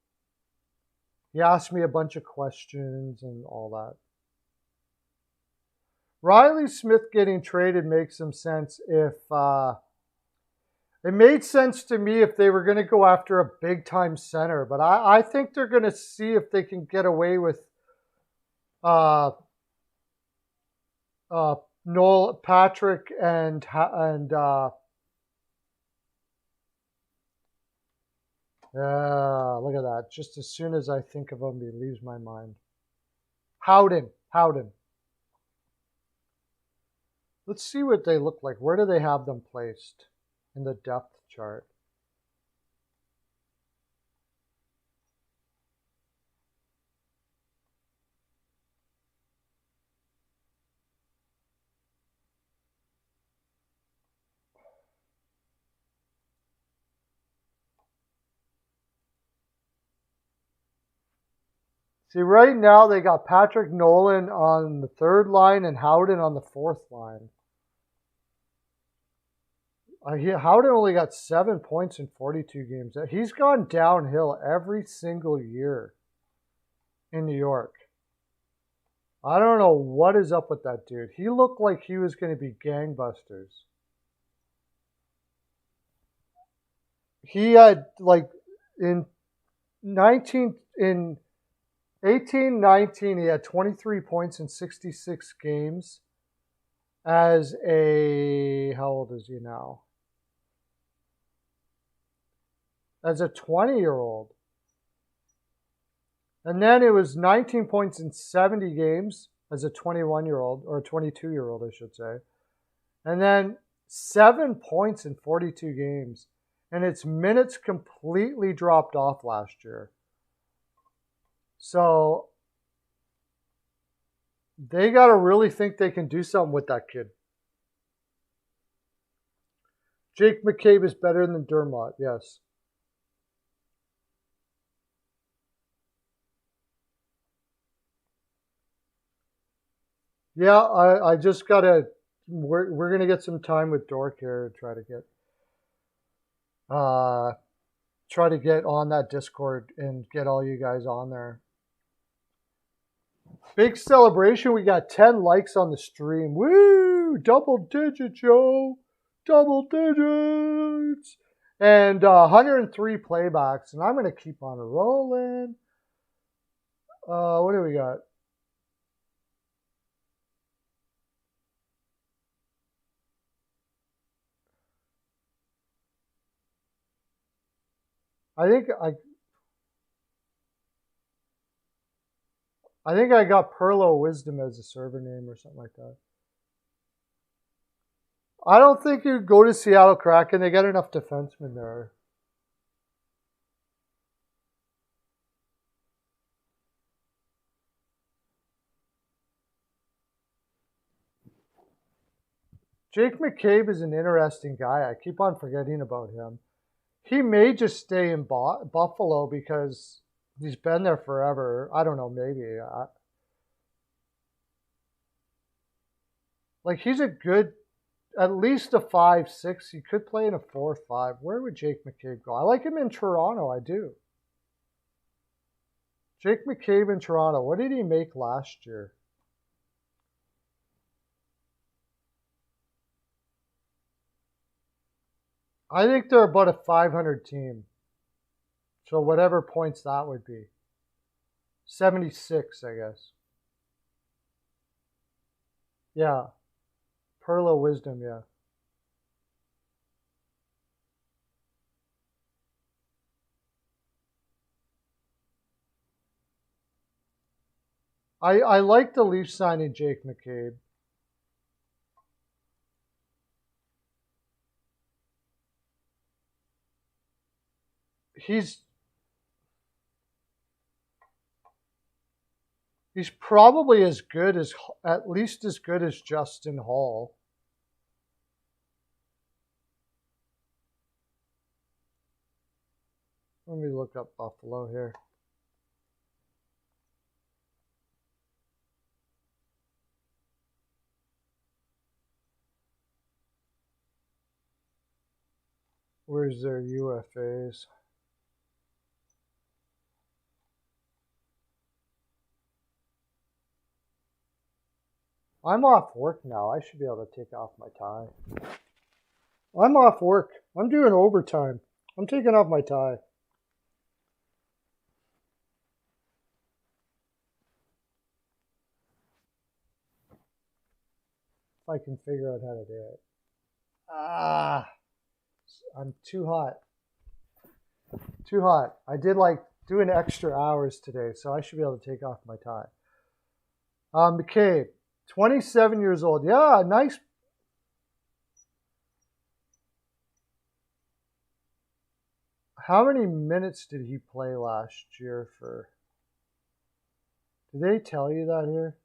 He asked me a bunch of questions and all that. Riley Smith getting traded makes some sense if it made sense to me if they were going to go after a big-time center, but I think they're going to see if they can get away with Noel Patrick and Yeah, look at that. Just as soon as I think of him, he leaves my mind. Howden. Let's see what they look like. Where do they have them placed in the depth chart? See, right now they got Patrick Nolan on the third line and Howden on the fourth line. Howden only got 7 points in 42 games. He's gone downhill every single year in New York. I don't know what is up with that dude. He looked like he was going to be gangbusters. He had like in 18-19 he had 23 points in 66 games as a, how old is he now? As a 20-year-old. And then it was 19 points in 70 games as a 21-year-old, or a 22-year-old, I should say. And then 7 points in 42 games. And its minutes completely dropped off last year. So they got to really think they can do something with that kid. Jake McCabe is better than Dermott, yes. Yeah, I just got to, we're going to get some time with Dork here to try to get on that Discord and get all you guys on there. Big celebration. We got 10 likes on the stream. Woo! Double digits, yo. Double digits. And 103 playbacks. And I'm going to keep on rolling. What do we got? I think I got Perlo Wisdom as a server name or something like that. I don't think you go to Seattle Kraken. They got enough defensemen there. Jake McCabe is an interesting guy. I keep on forgetting about him. He may just stay in Buffalo because he's been there forever. I don't know, maybe. Like, he's a good, at least a 5'6". He could play in a 4-5. Where would Jake McCabe go? I like him in Toronto. I do. Jake McCabe in Toronto. What did he make last year? I think they're about a 500 team. So whatever points that would be. 76, I guess. Yeah. Perlo Wisdom, yeah. I like the Leafs signing Jake McCabe. He's probably as good as, at least as good as Justin Hall. Let me look up Buffalo here. Where's their UFAs? I'm off work now. I should be able to take off my tie. I'm off work. I'm doing overtime. I'm taking off my tie. If I can figure out how to do it. I'm too hot. Too hot. I did like doing extra hours today, so I should be able to take off my tie. McCabe, 27 years old. Yeah, nice. How many minutes did he play last year for? Did they tell you that here?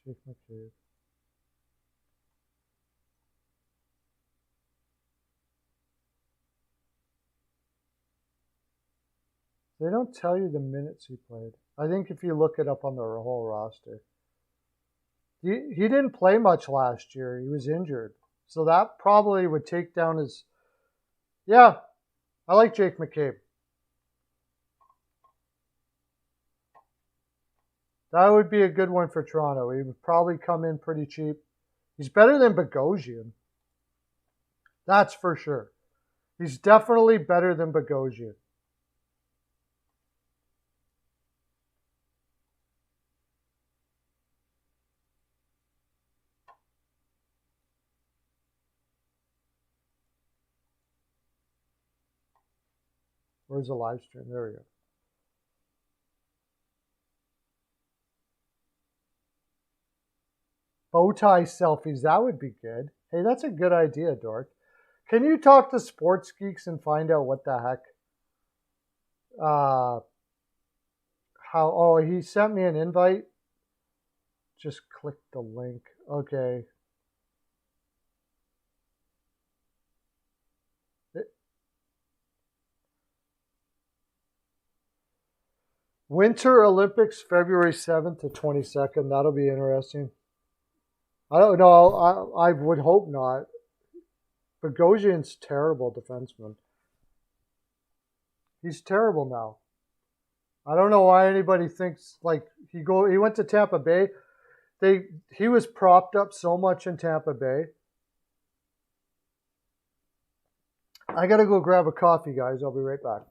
Jake McCabe. They don't tell you the minutes he played. I think if you look it up on the whole roster. He didn't play much last year. He was injured. So that probably would take down his... Yeah, I like Jake McCabe. That would be a good one for Toronto. He would probably come in pretty cheap. He's better than Bogosian. That's for sure. He's definitely better than Bogosian. Where's the live stream? There we go. Bow tie selfies, that would be good. Hey, that's a good idea, Dork. Can you talk to Sports Geeks and find out what the heck? Oh, he sent me an invite. Just click the link. Okay. Winter Olympics, February 7th to 22nd. That'll be interesting. I don't know. I would hope not. Bogosian's terrible defenseman. He's terrible now. I don't know why anybody thinks like he went to Tampa Bay. He was propped up so much in Tampa Bay. I gotta go grab a coffee, guys. I'll be right back.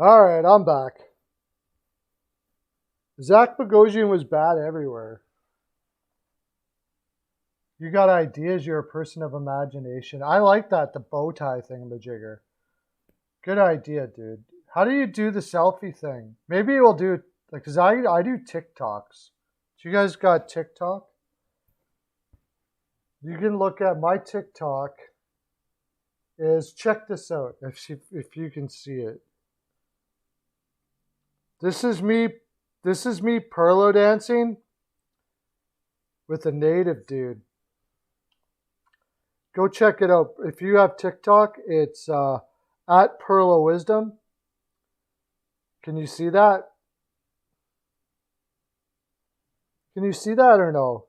All right, I'm back. Zach Bogosian was bad everywhere. You got ideas. You're a person of imagination. I like that, the bow tie thingamajigger. Good idea, dude. How do you do the selfie thing? Maybe we'll do it, because I do TikToks. So you guys got TikTok? You can look at my TikTok. Check this out if you can see it. This is me Perlo dancing with a native dude. Go check it out. If you have TikTok, it's at Perlo Wisdom. Can you see that? Can you see that or no?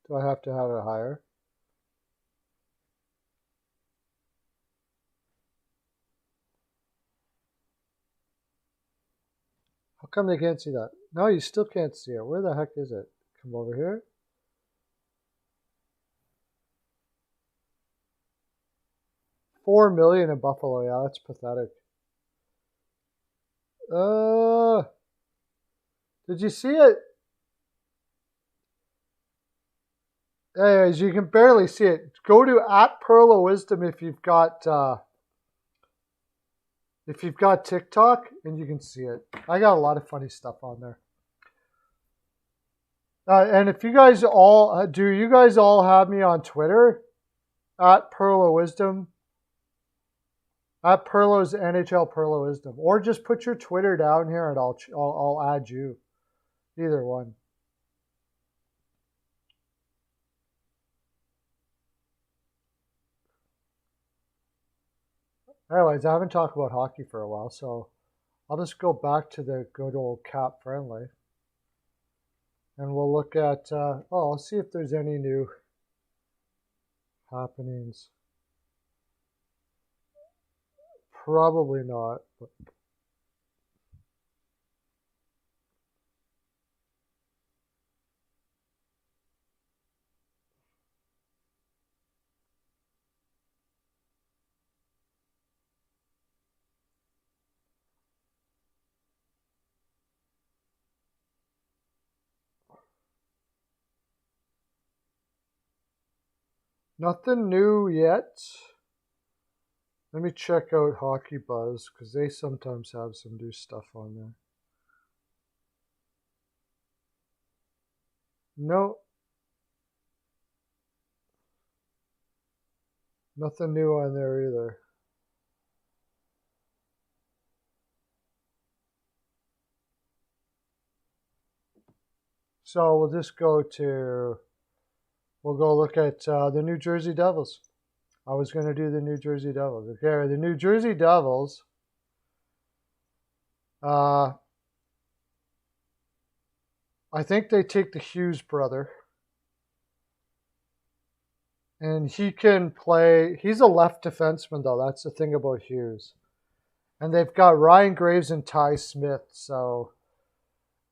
Do I have to have it higher? How come they can't see that? No, you still can't see it. Where the heck is it? Come over here. $4 million in Buffalo. Yeah, that's pathetic. Did you see it? Anyways, you can barely see it. Go to at Perlo Wisdom if you've got TikTok, and you can see it. I got a lot of funny stuff on there. And if you guys all you guys all have me on Twitter at Perlo Wisdom, at Perlo's NHL Perlo Wisdom, or just put your Twitter down here and I'll add you. Either one. Anyways, I haven't talked about hockey for a while, so I'll just go back to the good old Cap Friendly. And we'll look at, I'll see if there's any new happenings. Probably not. But nothing new yet. Let me check out Hockey Buzz, because they sometimes have some new stuff on there. No. Nothing new on there either. So we'll just go look at the New Jersey Devils. I was going to do the New Jersey Devils. Okay, the New Jersey Devils. I think they take the Hughes brother. And he can play. He's a left defenseman, though. That's the thing about Hughes. And they've got Ryan Graves and Ty Smith.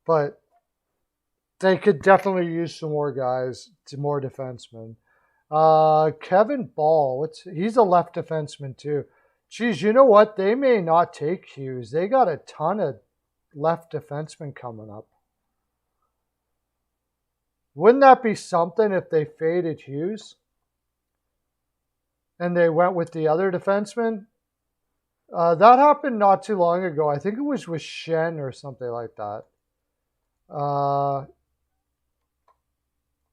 But they could definitely use some more guys, more defensemen. Kevin Ball, he's a left defenseman too. Geez, you know what? They may not take Hughes. They got a ton of left defensemen coming up. Wouldn't that be something if they faded Hughes and they went with the other defenseman? That happened not too long ago. I think it was with Shen or something like that.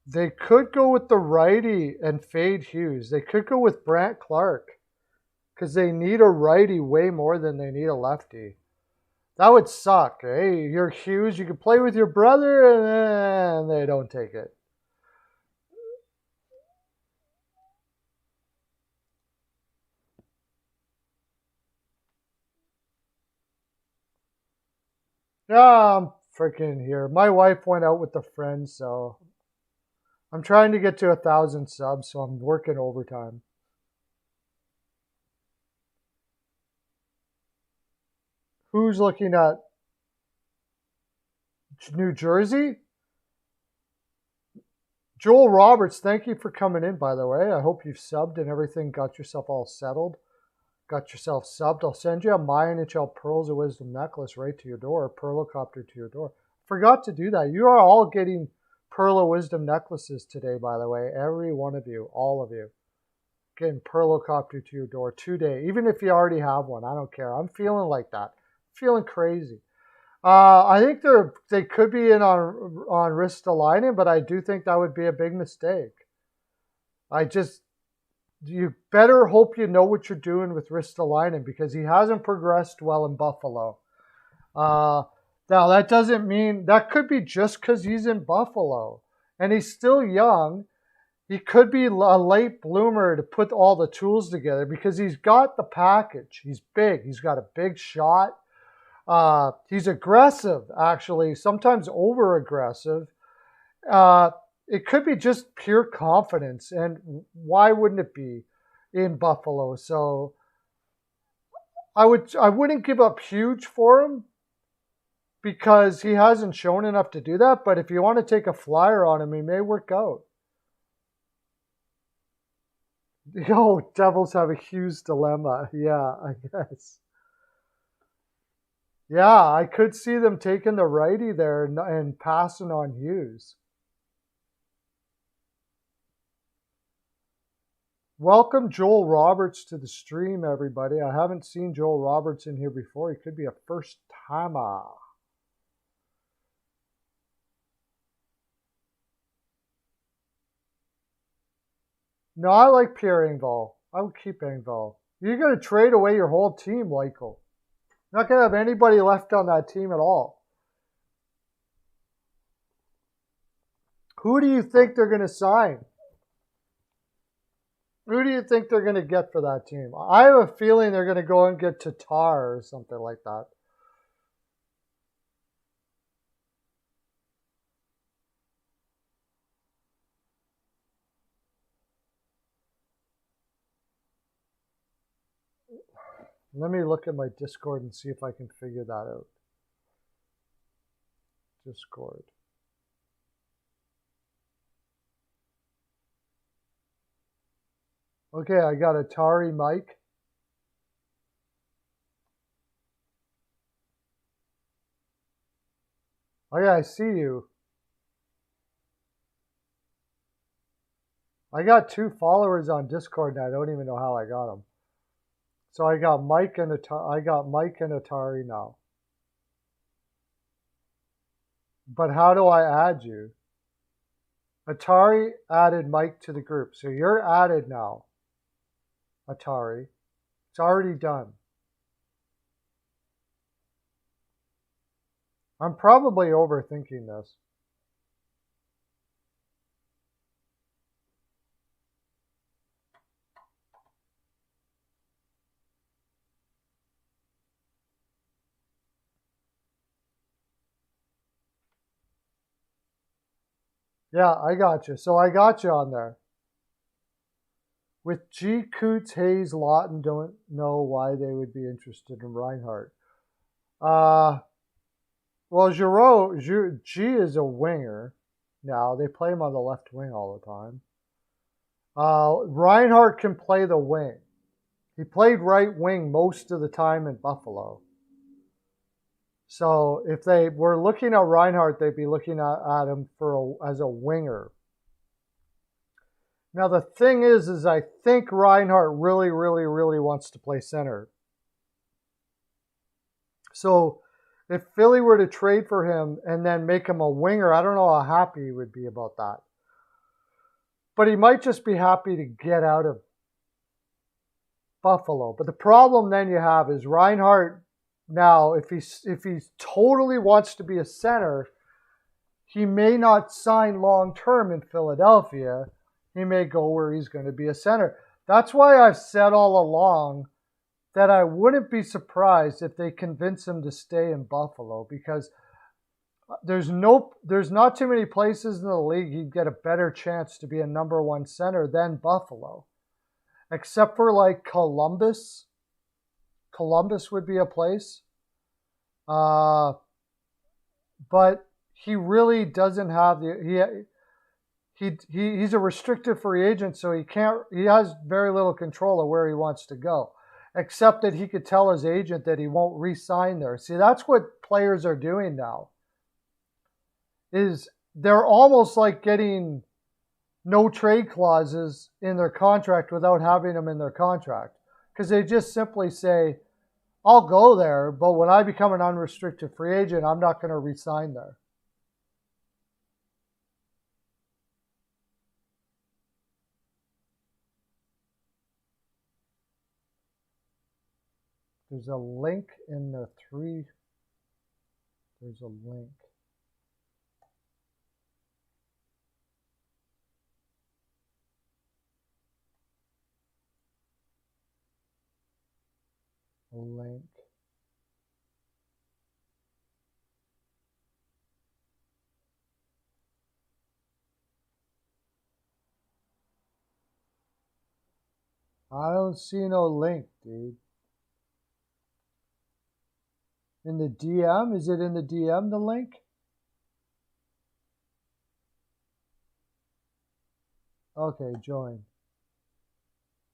They could go with the righty and fade Hughes. They could go with Brant Clark because they need a righty way more than they need a lefty. That would suck. Hey, you're Hughes. You can play with your brother, and they don't take it. Yeah, I'm freaking here. My wife went out with a friend, so I'm trying to get to 1,000 subs, so I'm working overtime. Who's looking at New Jersey? Joel Roberts, thank you for coming in, by the way. I hope you've subbed and everything, got yourself all settled. Got yourself subbed. I'll send you a My NHL Pearls of Wisdom necklace right to your door, a Perlocopter to your door. Forgot to do that. You are all getting Pearl of Wisdom necklaces today, by the way. Every one of you, all of you, getting Perlocopter to your door today. Even if you already have one, I don't care. I'm feeling like that. Feeling crazy. I think they could be in on Ristolainen, but I do think that would be a big mistake. You better hope you know what you're doing with Ristolainen, because he hasn't progressed well in Buffalo. Now, that doesn't mean, that could be just because he's in Buffalo and he's still young. He could be a late bloomer to put all the tools together, because he's got the package. He's big. He's got a big shot. He's aggressive, actually, sometimes over-aggressive. It could be just pure confidence, and why wouldn't it be in Buffalo? So I wouldn't give up huge for him, because he hasn't shown enough to do that. But if you want to take a flyer on him, he may work out. Yo, Devils have a huge dilemma. Yeah, I guess. Yeah, I could see them taking the righty there and passing on Hughes. Welcome Joel Roberts to the stream, everybody. I haven't seen Joel Roberts in here before. He could be a first timer. No, I like Pierre Engvall. I would keep Engvall. You're going to trade away your whole team, Michael. You're not going to have anybody left on that team at all. Who do you think they're going to sign? Who do you think they're going to get for that team? I have a feeling they're going to go and get Tatar or something like that. Let me look at my Discord and see if I can figure that out. Discord. Okay, I got Atari Mike. Okay, I see you. I got 2 followers on Discord and I don't even know how I got them. So I got Mike and Atari now. But how do I add you? Atari added Mike to the group. So you're added now, Atari. It's already done. I'm probably overthinking this. Yeah, I got you. So I got you on there. With G, Coots, Hayes, Lawton, don't know why they would be interested in Reinhardt. Well, G is a winger now. They play him on the left wing all the time. Reinhardt can play the wing. He played right wing most of the time in Buffalo. So if they were looking at Reinhardt, they'd be looking at him as a winger. Now the thing is I think Reinhardt really, really, really wants to play center. So if Philly were to trade for him and then make him a winger, I don't know how happy he would be about that. But he might just be happy to get out of Buffalo. But the problem then you have is Reinhardt. Now, if he totally wants to be a center, he may not sign long-term in Philadelphia. He may go where he's going to be a center. That's why I've said all along that I wouldn't be surprised if they convince him to stay in Buffalo, because there's not too many places in the league he'd get a better chance to be a number 1 center than Buffalo, except for like Columbus. Columbus would be a place. But he really doesn't have he's a restricted free agent, so he has very little control of where he wants to go, except that he could tell his agent that he won't re-sign there. See, that's what players are doing now. Is they're almost like getting no trade clauses in their contract without having them in their contract, because they just simply say, I'll go there, but when I become an unrestricted free agent, I'm not going to re-sign there. There's a link in the three. There's a link. A link. I don't see no link, dude. In the DM? Is it in the DM, the link? Okay, join.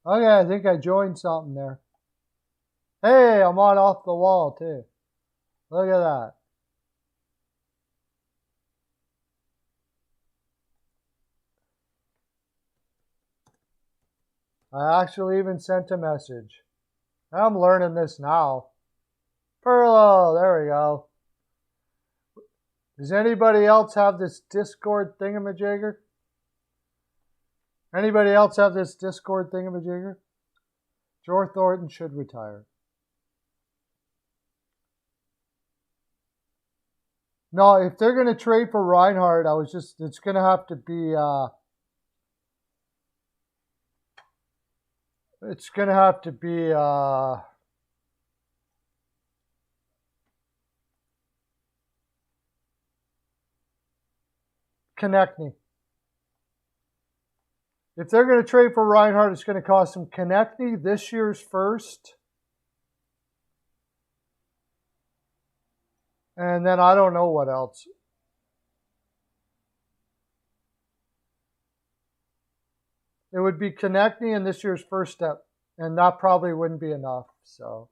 Okay, I think I joined something there. Hey, I'm on off the wall, too. Look at that. I actually even sent a message. I'm learning this now. Perlo, there we go. Does anybody else have this Discord thingamajigger? Anybody else have this Discord thingamajigger? Joe Thornton should retire. No, if they're going to trade for Reinhardt, it's going to have to be, Konechny. If they're going to trade for Reinhardt, it's going to cost them Konechny, this year's first, and then I don't know what else. It would be Konechny and this year's first step, and that probably wouldn't be enough. So,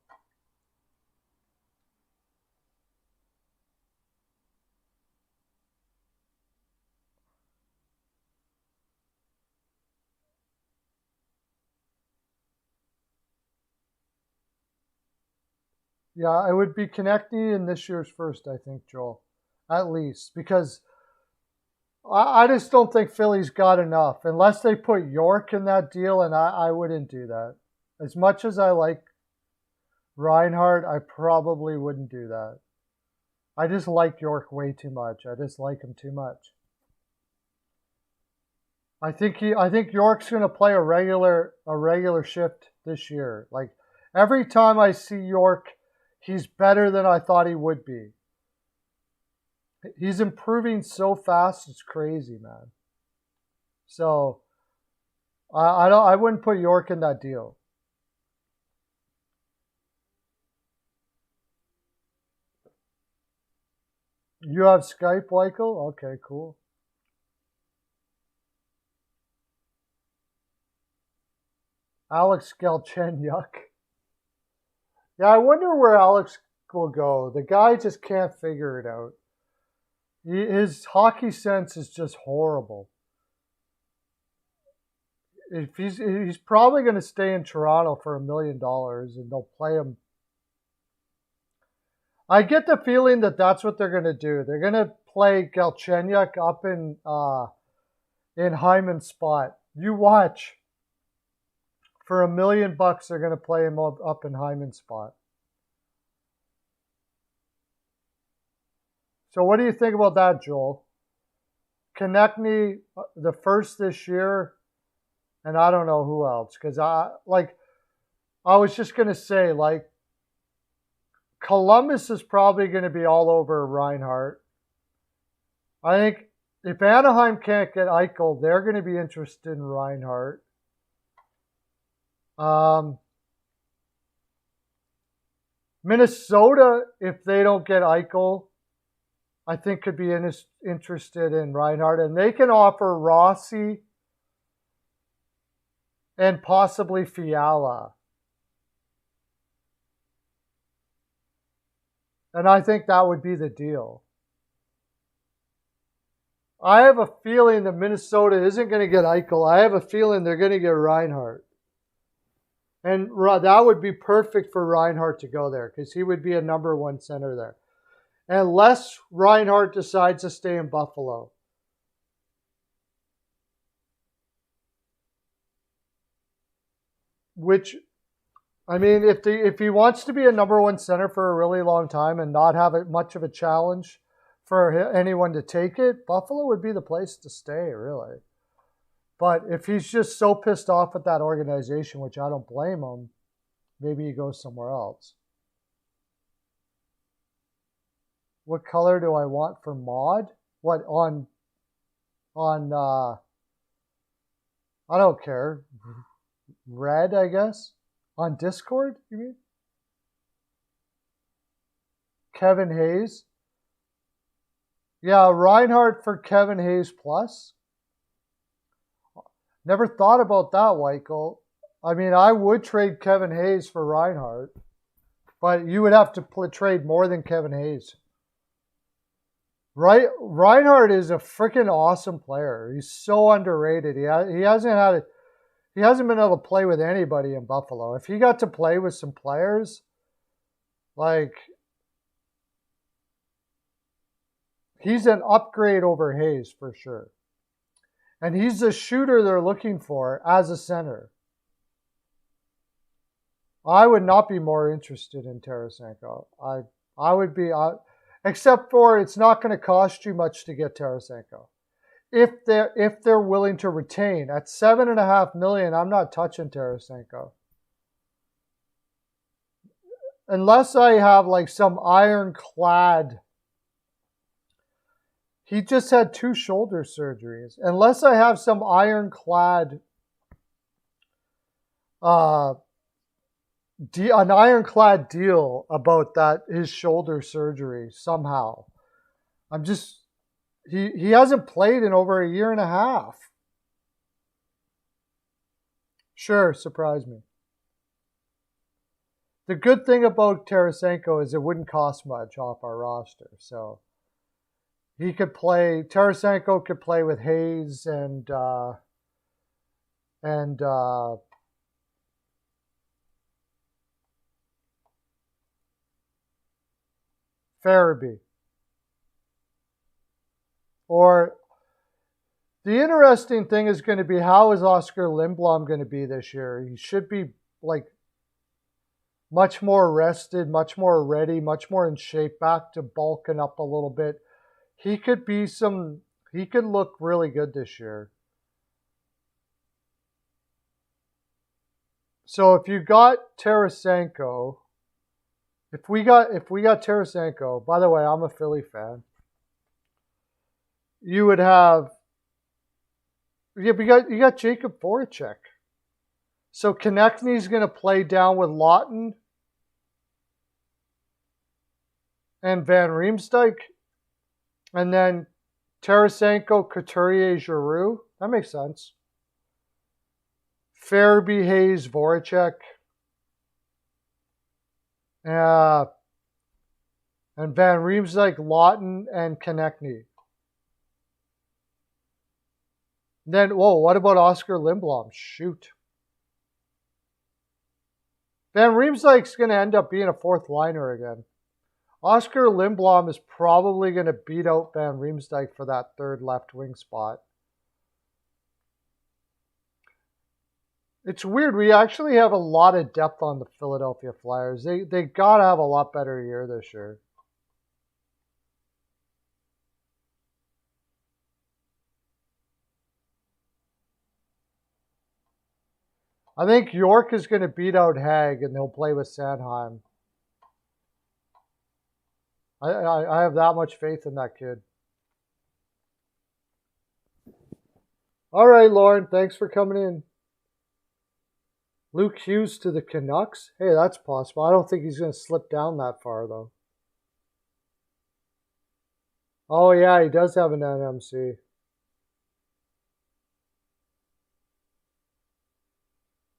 yeah, it would be Konechny in this year's first, I think, Joel, at least, because I just don't think Philly's got enough unless they put York in that deal, and I wouldn't do that. As much as I like Reinhardt, I probably wouldn't do that. I just like York way too much. I just like him too much. I think York's going to play a regular shift this year. Like every time I see York, he's better than I thought he would be. He's improving so fast, it's crazy, man. So I wouldn't put York in that deal. You have Skype, Weichel? Okay, cool. Alex Galchenyuk. Yeah, I wonder where Alex will go. The guy just can't figure it out. His hockey sense is just horrible. If he's probably going to stay in Toronto for $1 million, and they'll play him. I get the feeling that that's what they're going to do. They're going to play Galchenyuk up in Hyman's spot. You watch. For $1 million, they're going to play him up in Hyman's spot. So what do you think about that, Joel? Konechny, the first this year, and I don't know who else, because I was just going to say, like, Columbus is probably going to be all over Reinhardt. I think if Anaheim can't get Eichel, they're going to be interested in Reinhardt. Minnesota, if they don't get Eichel, I think could be interested in Reinhardt, and they can offer Rossi and possibly Fiala. And I think that would be the deal. I have a feeling that Minnesota isn't going to get Eichel. I have a feeling they're going to get Reinhart. And that would be perfect for Reinhart to go there because he would be a number one center there. Unless Reinhart decides to stay in Buffalo. Which, I mean, if he wants to be a number one center for a really long time and not have much of a challenge for anyone to take it, Buffalo would be the place to stay, really. But if he's just so pissed off with that organization, which I don't blame him, maybe he goes somewhere else. What color do I want for mod? What on I don't care. Red, I guess. On Discord, you mean? Kevin Hayes. Yeah, Reinhardt for Kevin Hayes plus. Never thought about that, Weichel. I mean, I would trade Kevin Hayes for Reinhardt, but you would have to trade more than Kevin Hayes. Right? Reinhardt is a freaking awesome player. He's so underrated. He hasn't been able to play with anybody in Buffalo. If he got to play with some players, like, he's an upgrade over Hayes for sure. And he's the shooter they're looking for as a center. I would not be more interested in Tarasenko. I would be, except for it's not going to cost you much to get Tarasenko. If they're willing to retain at $7.5 million, I'm not touching Tarasenko. Unless I have like some ironclad. He just had 2 shoulder surgeries. Unless I have some ironclad, an ironclad deal about his shoulder surgery somehow. He hasn't played in over a year and a half. Sure, surprise me. The good thing about Tarasenko is it wouldn't cost much off our roster, so. He could play. Tarasenko could play with Hayes and Farabee. Or the interesting thing is going to be, how is Oscar Lindblom going to be this year? He should be like much more rested, much more ready, much more in shape, back to bulking up a little bit. He could look really good this year. So if you got Tarasenko, if we got Tarasenko, by the way, I'm a Philly fan. You would have, you got Jacob Voracek. So Konechny's going to play down with Lawton and Van Riemsdyk. And then Tarasenko, Couturier, Giroux. That makes sense. Farabee, Hayes, Voracek. And Van Riemsdyk, Lawton, and Konechny. Then, what about Oscar Lindblom? Shoot. Van Riemsdyk's going to end up being a 4th liner again. Oscar Lindblom is probably going to beat out Van Riemsdyk for that 3rd left wing spot. It's weird. We actually have a lot of depth on the Philadelphia Flyers. They got to have a lot better year this year. I think York is going to beat out Hag and they'll play with Sanheim. I have that much faith in that kid. All right, Lauren, thanks for coming in. Luke Hughes to the Canucks? Hey, that's possible. I don't think he's going to slip down that far, though. Oh, yeah, he does have an NMC.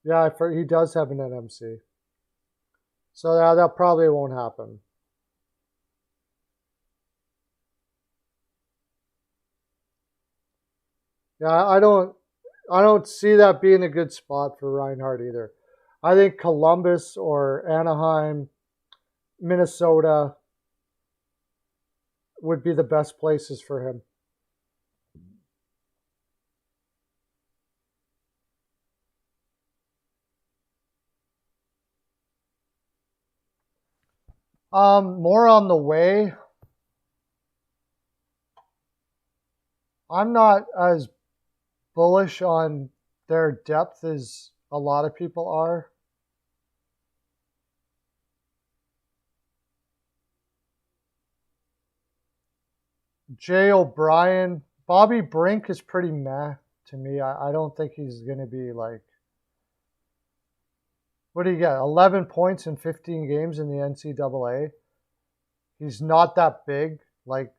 Yeah, he does have an NMC. So that probably won't happen. Yeah, I don't see that being a good spot for Reinhardt either. I think Columbus or Anaheim, Minnesota would be the best places for him. More on the way. I'm not as bullish on their depth as a lot of people are. Jay O'Brien, Bobby Brink is pretty meh to me. I don't think he's going to be like, what do you get? 11 points in 15 games in the NCAA. He's not that big. Like,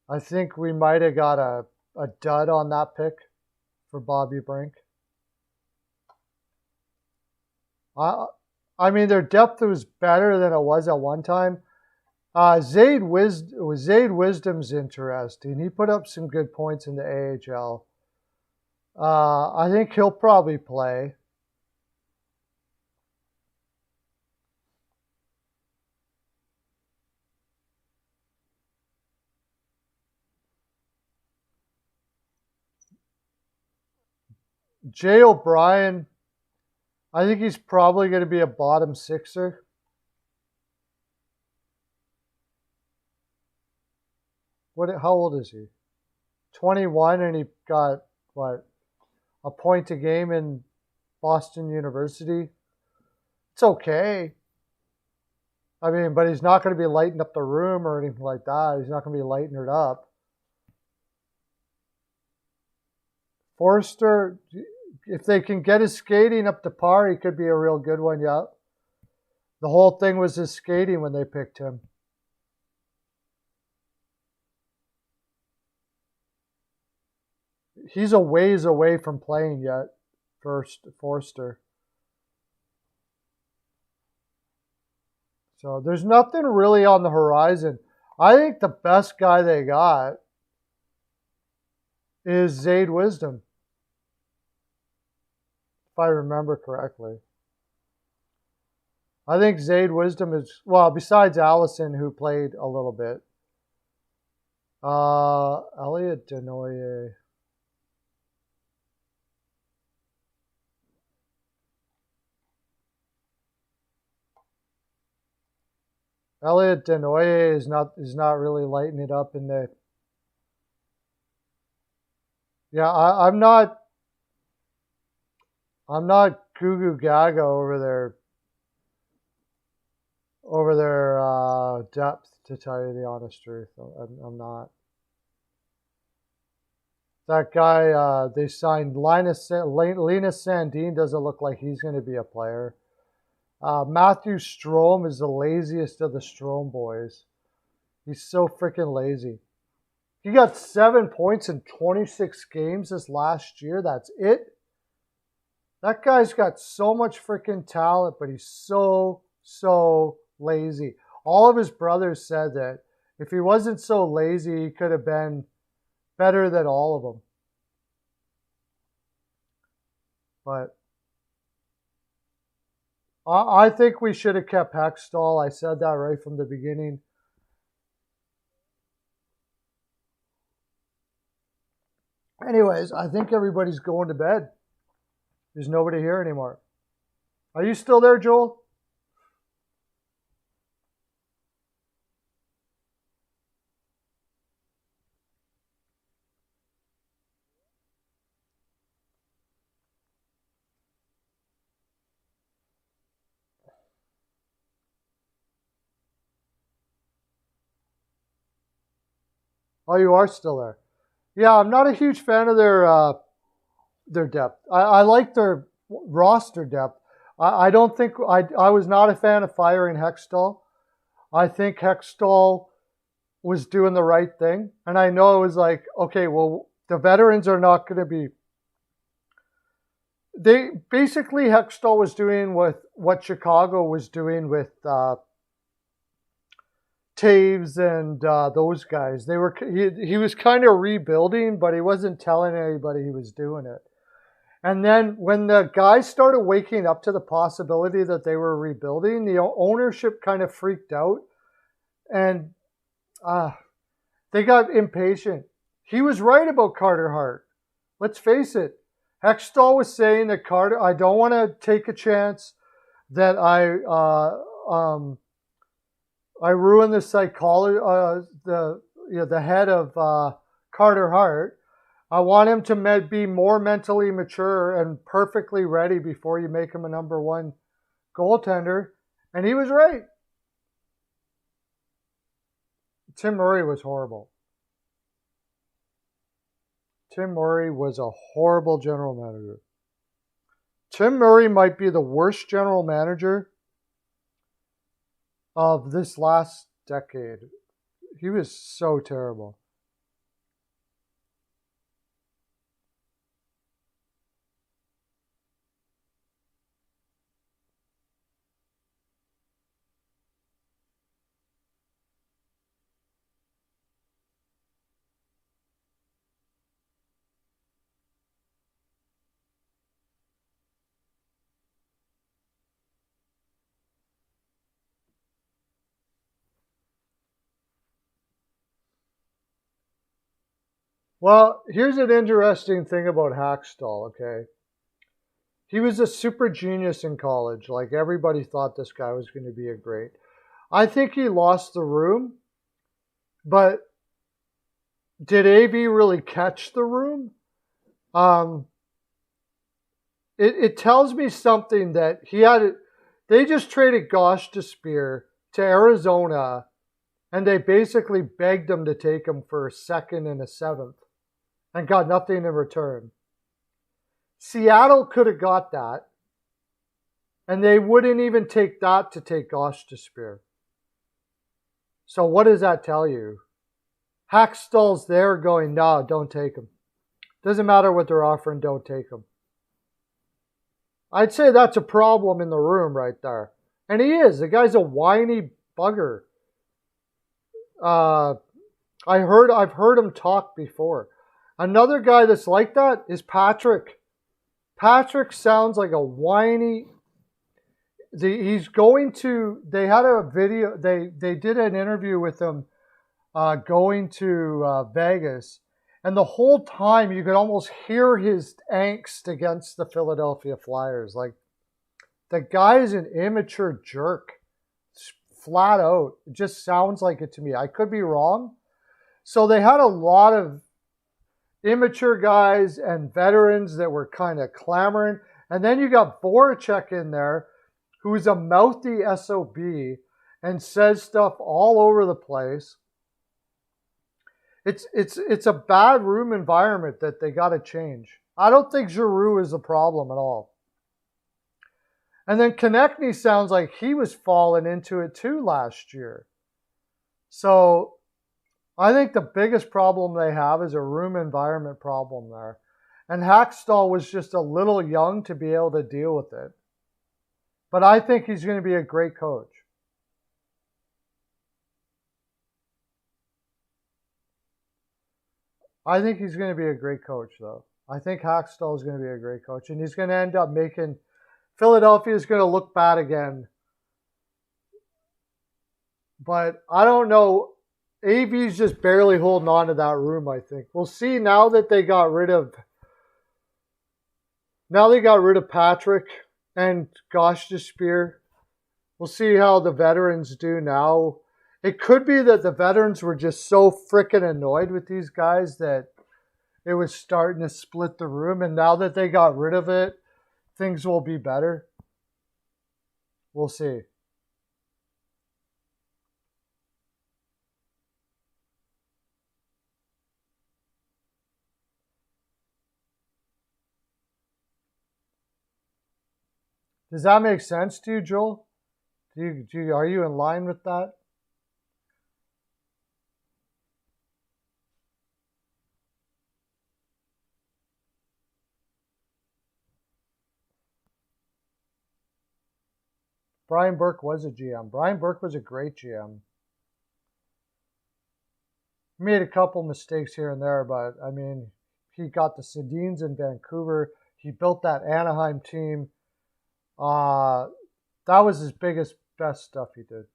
I think we might have got a dud on that pick for Bobby Brink. I mean, their depth was better than it was at one time. Zayd Wisdom's interesting. He put up some good points in the AHL. I think he'll probably play. Jay O'Brien, I think he's probably going to be a bottom sixer. How old is he? 21, and he got, what, a point a game in Boston University. It's okay. I mean, but he's not going to be lighting up the room or anything like that. He's not going to be lighting it up. Forster, if they can get his skating up to par, he could be a real good one, yeah. The whole thing was his skating when they picked him. He's a ways away from playing yet, Forster. So there's nothing really on the horizon. I think the best guy they got is Zayd Wisdom, if I remember correctly. I think Zayd Wisdom is, well, besides Allison, who played a little bit. Elliot Denoyer. Elliot Denoyer is not really lighting it up in the. Yeah, I'm not goo goo gaga over their depth, to tell you the honest truth. I'm not. That guy they signed, Linus Sandin, doesn't look like he's going to be a player. Matthew Strome is the laziest of the Strome boys. He's so freaking lazy. He got 7 points in 26 games this last year. That's it. That guy's got so much freaking talent, but he's so lazy. All of his brothers said that if he wasn't so lazy, he could have been better than all of them. But I think we should have kept Hextall. I said that right from the beginning. Anyways, I think everybody's going to bed. There's nobody here anymore. Are you still there, Joel? Oh, you are still there. Yeah, I'm not a huge fan of their depth. I like their roster depth. I don't think I was not a fan of firing Hextall. I think Hextall was doing the right thing, and I know it was like, okay, well, the veterans are not going to be. They basically, Hextall was doing with what Chicago was doing with Taves and those guys. He was kind of rebuilding, but he wasn't telling anybody he was doing it. And then when the guys started waking up to the possibility that they were rebuilding, the ownership kind of freaked out, and they got impatient. He was right about Carter Hart. Let's face it. Hextall was saying that Carter, I don't want to take a chance that I ruin the psychology, the head of Carter Hart. I want him to be more mentally mature and perfectly ready before you make him a number one goaltender. And he was right. Tim Murray was horrible. Tim Murray was a horrible general manager. Tim Murray might be the worst general manager of this last decade. He was so terrible. Well, here's an interesting thing about Hackstall, okay? He was a super genius in college. Like, everybody thought this guy was going to be a great. I think he lost the room, but did AV really catch the room? It tells me something that they just traded Gosh to Spear to Arizona, and they basically begged him to take him for a second and a seventh and got nothing in return. Seattle could have got that, and they wouldn't even take that to take Gosh to Spear. So what does that tell you? Hackstall's there going, no, don't take him. Doesn't matter what they're offering, don't take him. I'd say that's a problem in the room right there. And he is. The guy's a whiny bugger. I've heard him talk before. Another guy that's like that is Patrick. Patrick sounds like a whiny. They had a video, they did an interview with him going to Vegas. And the whole time you could almost hear his angst against the Philadelphia Flyers. Like, the guy is an immature jerk. Flat out. It just sounds like it to me. I could be wrong. So they had a lot of immature guys and veterans that were kind of clamoring. And then you got Voracek in there, who's a mouthy SOB and says stuff all over the place. It's a bad room environment that they got to change. I don't think Giroux is the problem at all. And then Konechny sounds like he was falling into it too last year. So I think the biggest problem they have is a room environment problem there. And Hackstall was just a little young to be able to deal with it. But I think he's going to be a great coach. I think he's going to be a great coach, though. I think Hackstall is going to be a great coach. And he's going to end up making Philadelphia is going to look bad again. But I don't know. AV's just barely holding on to that room, I think. We'll see now that they got rid of Patrick and Gosh to Spear. We'll see how the veterans do now. It could be that the veterans were just so freaking annoyed with these guys that it was starting to split the room. And now that they got rid of it, things will be better. We'll see. Does that make sense to you, Joel? Are you in line with that? Brian Burke was a GM. Brian Burke was a great GM. made a couple mistakes here and there, but I mean, he got the Sedins in Vancouver. He built that Anaheim team. That was his best stuff he did.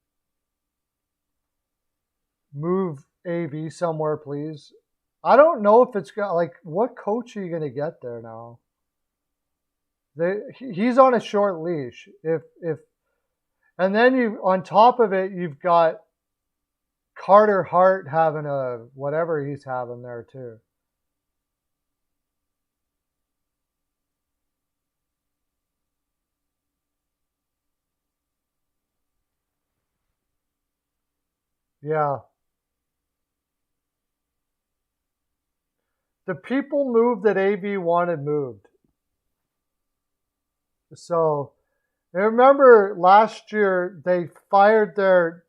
Move AV somewhere, please. I don't know if it's got, like, what coach are you going to get there now? He's on a short leash. And then on top of it, you've got Carter Hart having whatever he's having there too. Yeah. The people moved that AV wanted moved. So, I remember last year they fired their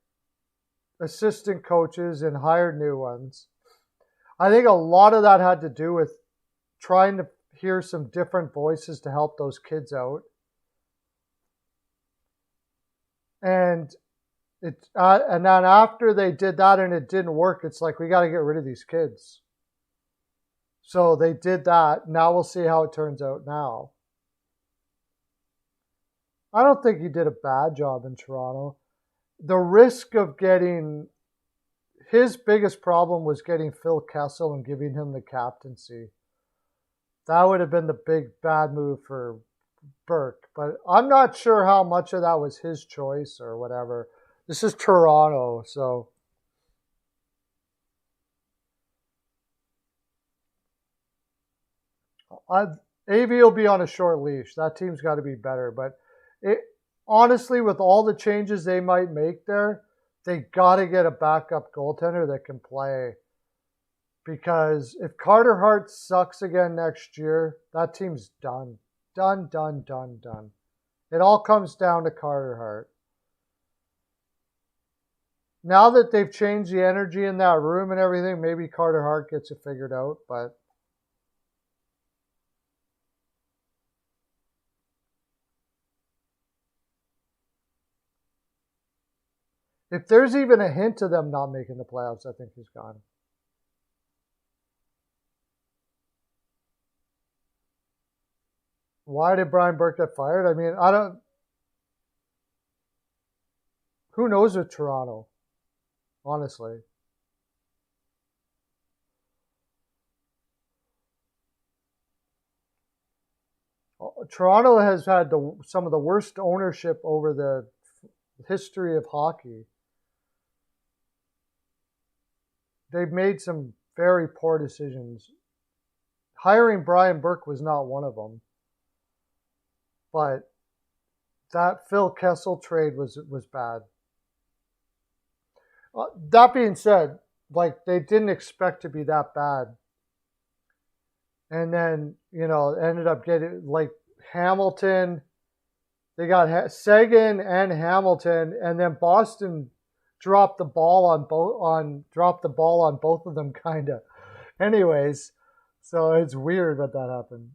assistant coaches and hired new ones. I think a lot of that had to do with trying to hear some different voices to help those kids out. And then after they did that and it didn't work, it's like, we got to get rid of these kids. So they did that. Now we'll see how it turns out now. I don't think he did a bad job in Toronto. The risk of his biggest problem was getting Phil Kessel and giving him the captaincy. That would have been the big bad move for Burke. But I'm not sure how much of that was his choice or whatever. This is Toronto, so. AV will be on a short leash. That team's got to be better. But honestly, with all the changes they might make there, they got to get a backup goaltender that can play. Because if Carter Hart sucks again next year, that team's done. Done. It all comes down to Carter Hart. Now that they've changed the energy in that room and everything, maybe Carter Hart gets it figured out, but if there's even a hint of them not making the playoffs, I think he's gone. Why did Brian Burke get fired? I mean, who knows with Toronto, honestly. Toronto has had some of the worst ownership over the history of hockey. They've made some very poor decisions. Hiring Brian Burke was not one of them. But that Phil Kessel trade was bad. That being said, like, they didn't expect to be that bad. And then, ended up getting, like, Hamilton. They got Sagan and Hamilton, and then Boston dropped the ball on both of them, kind of. Anyways, so it's weird that happened.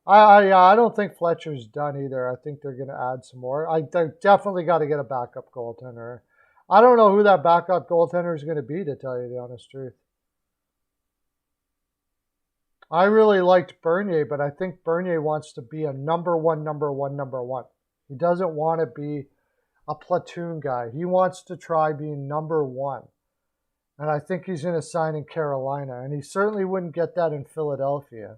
I don't think Fletcher's done either. I think they're going to add some more. They definitely got to get a backup goaltender. I don't know who that backup goaltender is going to be, to tell you the honest truth. I really liked Bernier, but I think Bernier wants to be a number one. He doesn't want to be a platoon guy. He wants to try being number one. And I think he's going to sign in Carolina. And he certainly wouldn't get that in Philadelphia.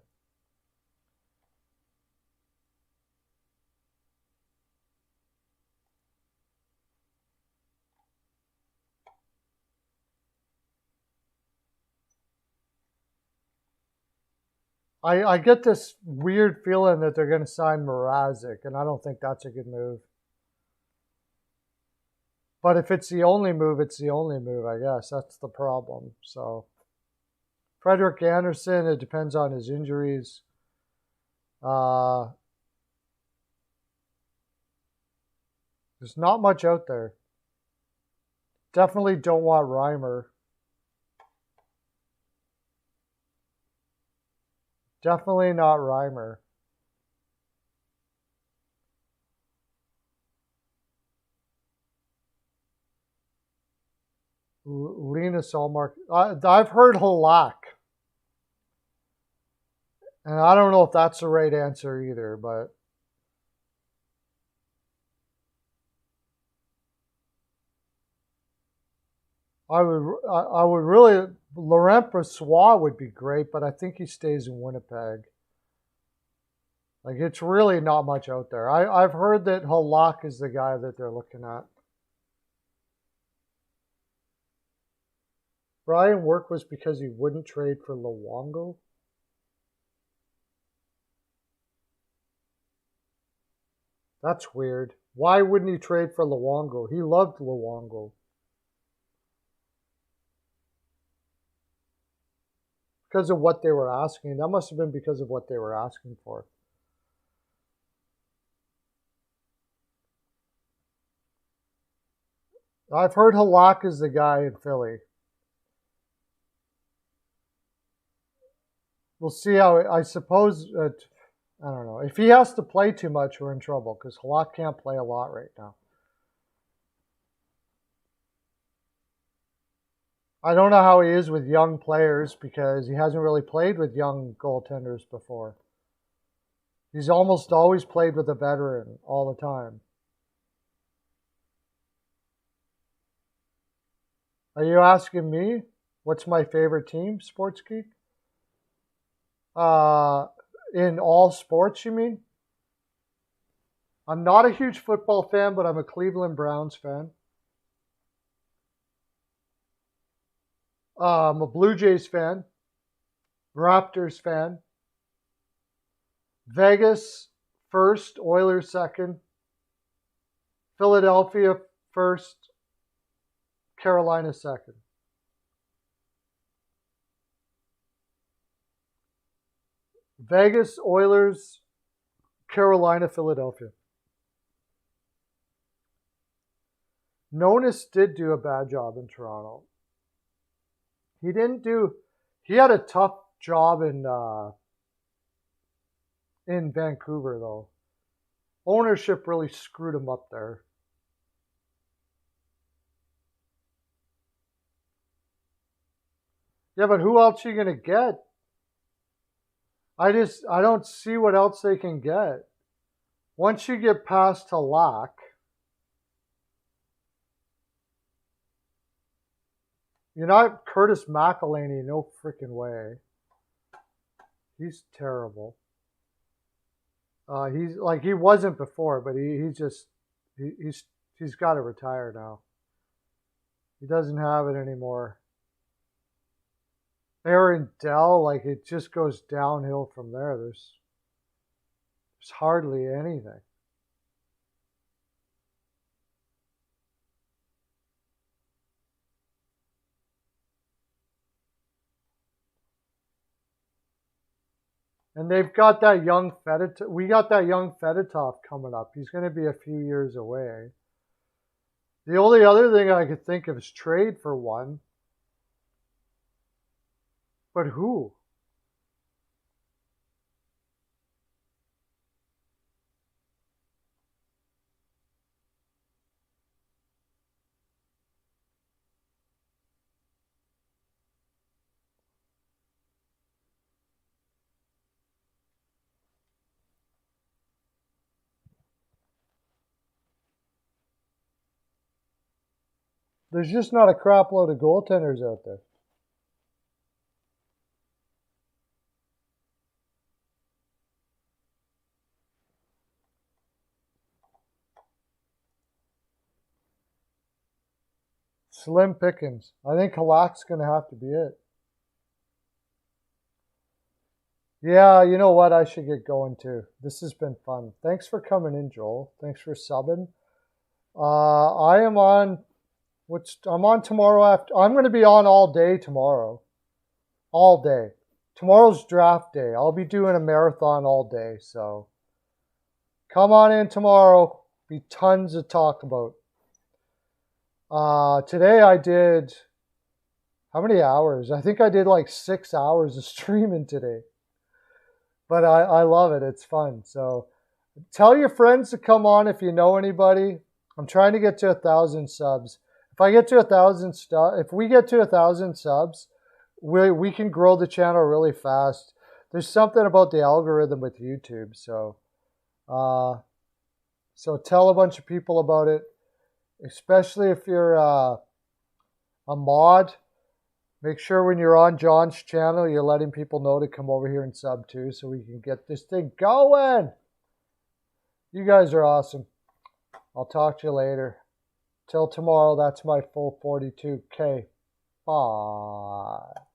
I get this weird feeling that they're going to sign Mrazek, and I don't think that's a good move. But if it's the only move, it's the only move, I guess. That's the problem. So, Frederik Andersen, it depends on his injuries. There's not much out there. Definitely don't want Reimer. Definitely not Reimer. Linus Allmark. I've heard Halak. And I don't know if that's the right answer either, but I would really, Laurent Brossoit would be great, but I think he stays in Winnipeg. Like, it's really not much out there. I've heard that Halak is the guy that they're looking at. Brian Work was because he wouldn't trade for Luongo. That's weird. Why wouldn't he trade for Luongo? He loved Luongo. Because of what they were asking. That must have been because of what they were asking for. I've heard Halak is the guy in Philly. We'll see how, I suppose, I don't know. If he has to play too much, we're in trouble because Halak can't play a lot right now. I don't know how he is with young players because he hasn't really played with young goaltenders before. He's almost always played with a veteran all the time. Are you asking me what's my favorite team, Sports Geek? In all sports, you mean? I'm not a huge football fan, but I'm a Cleveland Browns fan. I'm a Blue Jays fan, Raptors fan, Vegas first, Oilers second, Philadelphia first, Carolina second. Vegas, Oilers, Carolina, Philadelphia. Nonis did do a bad job in Toronto. He had a tough job in Vancouver, though. Ownership really screwed him up there. Yeah, but who else are you going to get? I don't see what else they can get. Once you get past Halak, you're not Curtis McElhinney, no freaking way. He's terrible. He's like he wasn't before, but he's got to retire now. He doesn't have it anymore. Aaron Dell, like it just goes downhill from there. There's hardly anything. And they've got that young Fedotov. We got that young Fedotov coming up. He's going to be a few years away. The only other thing I could think of is trade for one. But who? There's just not a crap load of goaltenders out there. Slim pickings. I think Halak's going to have to be it. Yeah, you know what? I should get going too. This has been fun. Thanks for coming in, Joel. Thanks for subbing. I am on. I'm on tomorrow after. I'm going to be on all day tomorrow. All day. Tomorrow's draft day. I'll be doing a marathon all day. So come on in tomorrow. Be tons to talk about. Today I did, how many hours? I think I did like 6 hours of streaming today. But I love it. It's fun. So tell your friends to come on if you know anybody. I'm trying to get to 1,000 subs. If I get to 1,000 if we get to 1,000 subs, we can grow the channel really fast. There's something about the algorithm with YouTube, so tell a bunch of people about it, especially if you're a mod. Make sure when you're on John's channel, you're letting people know to come over here and sub too, so we can get this thing going. You guys are awesome. I'll talk to you later. Till tomorrow, that's my full 42K. Bye.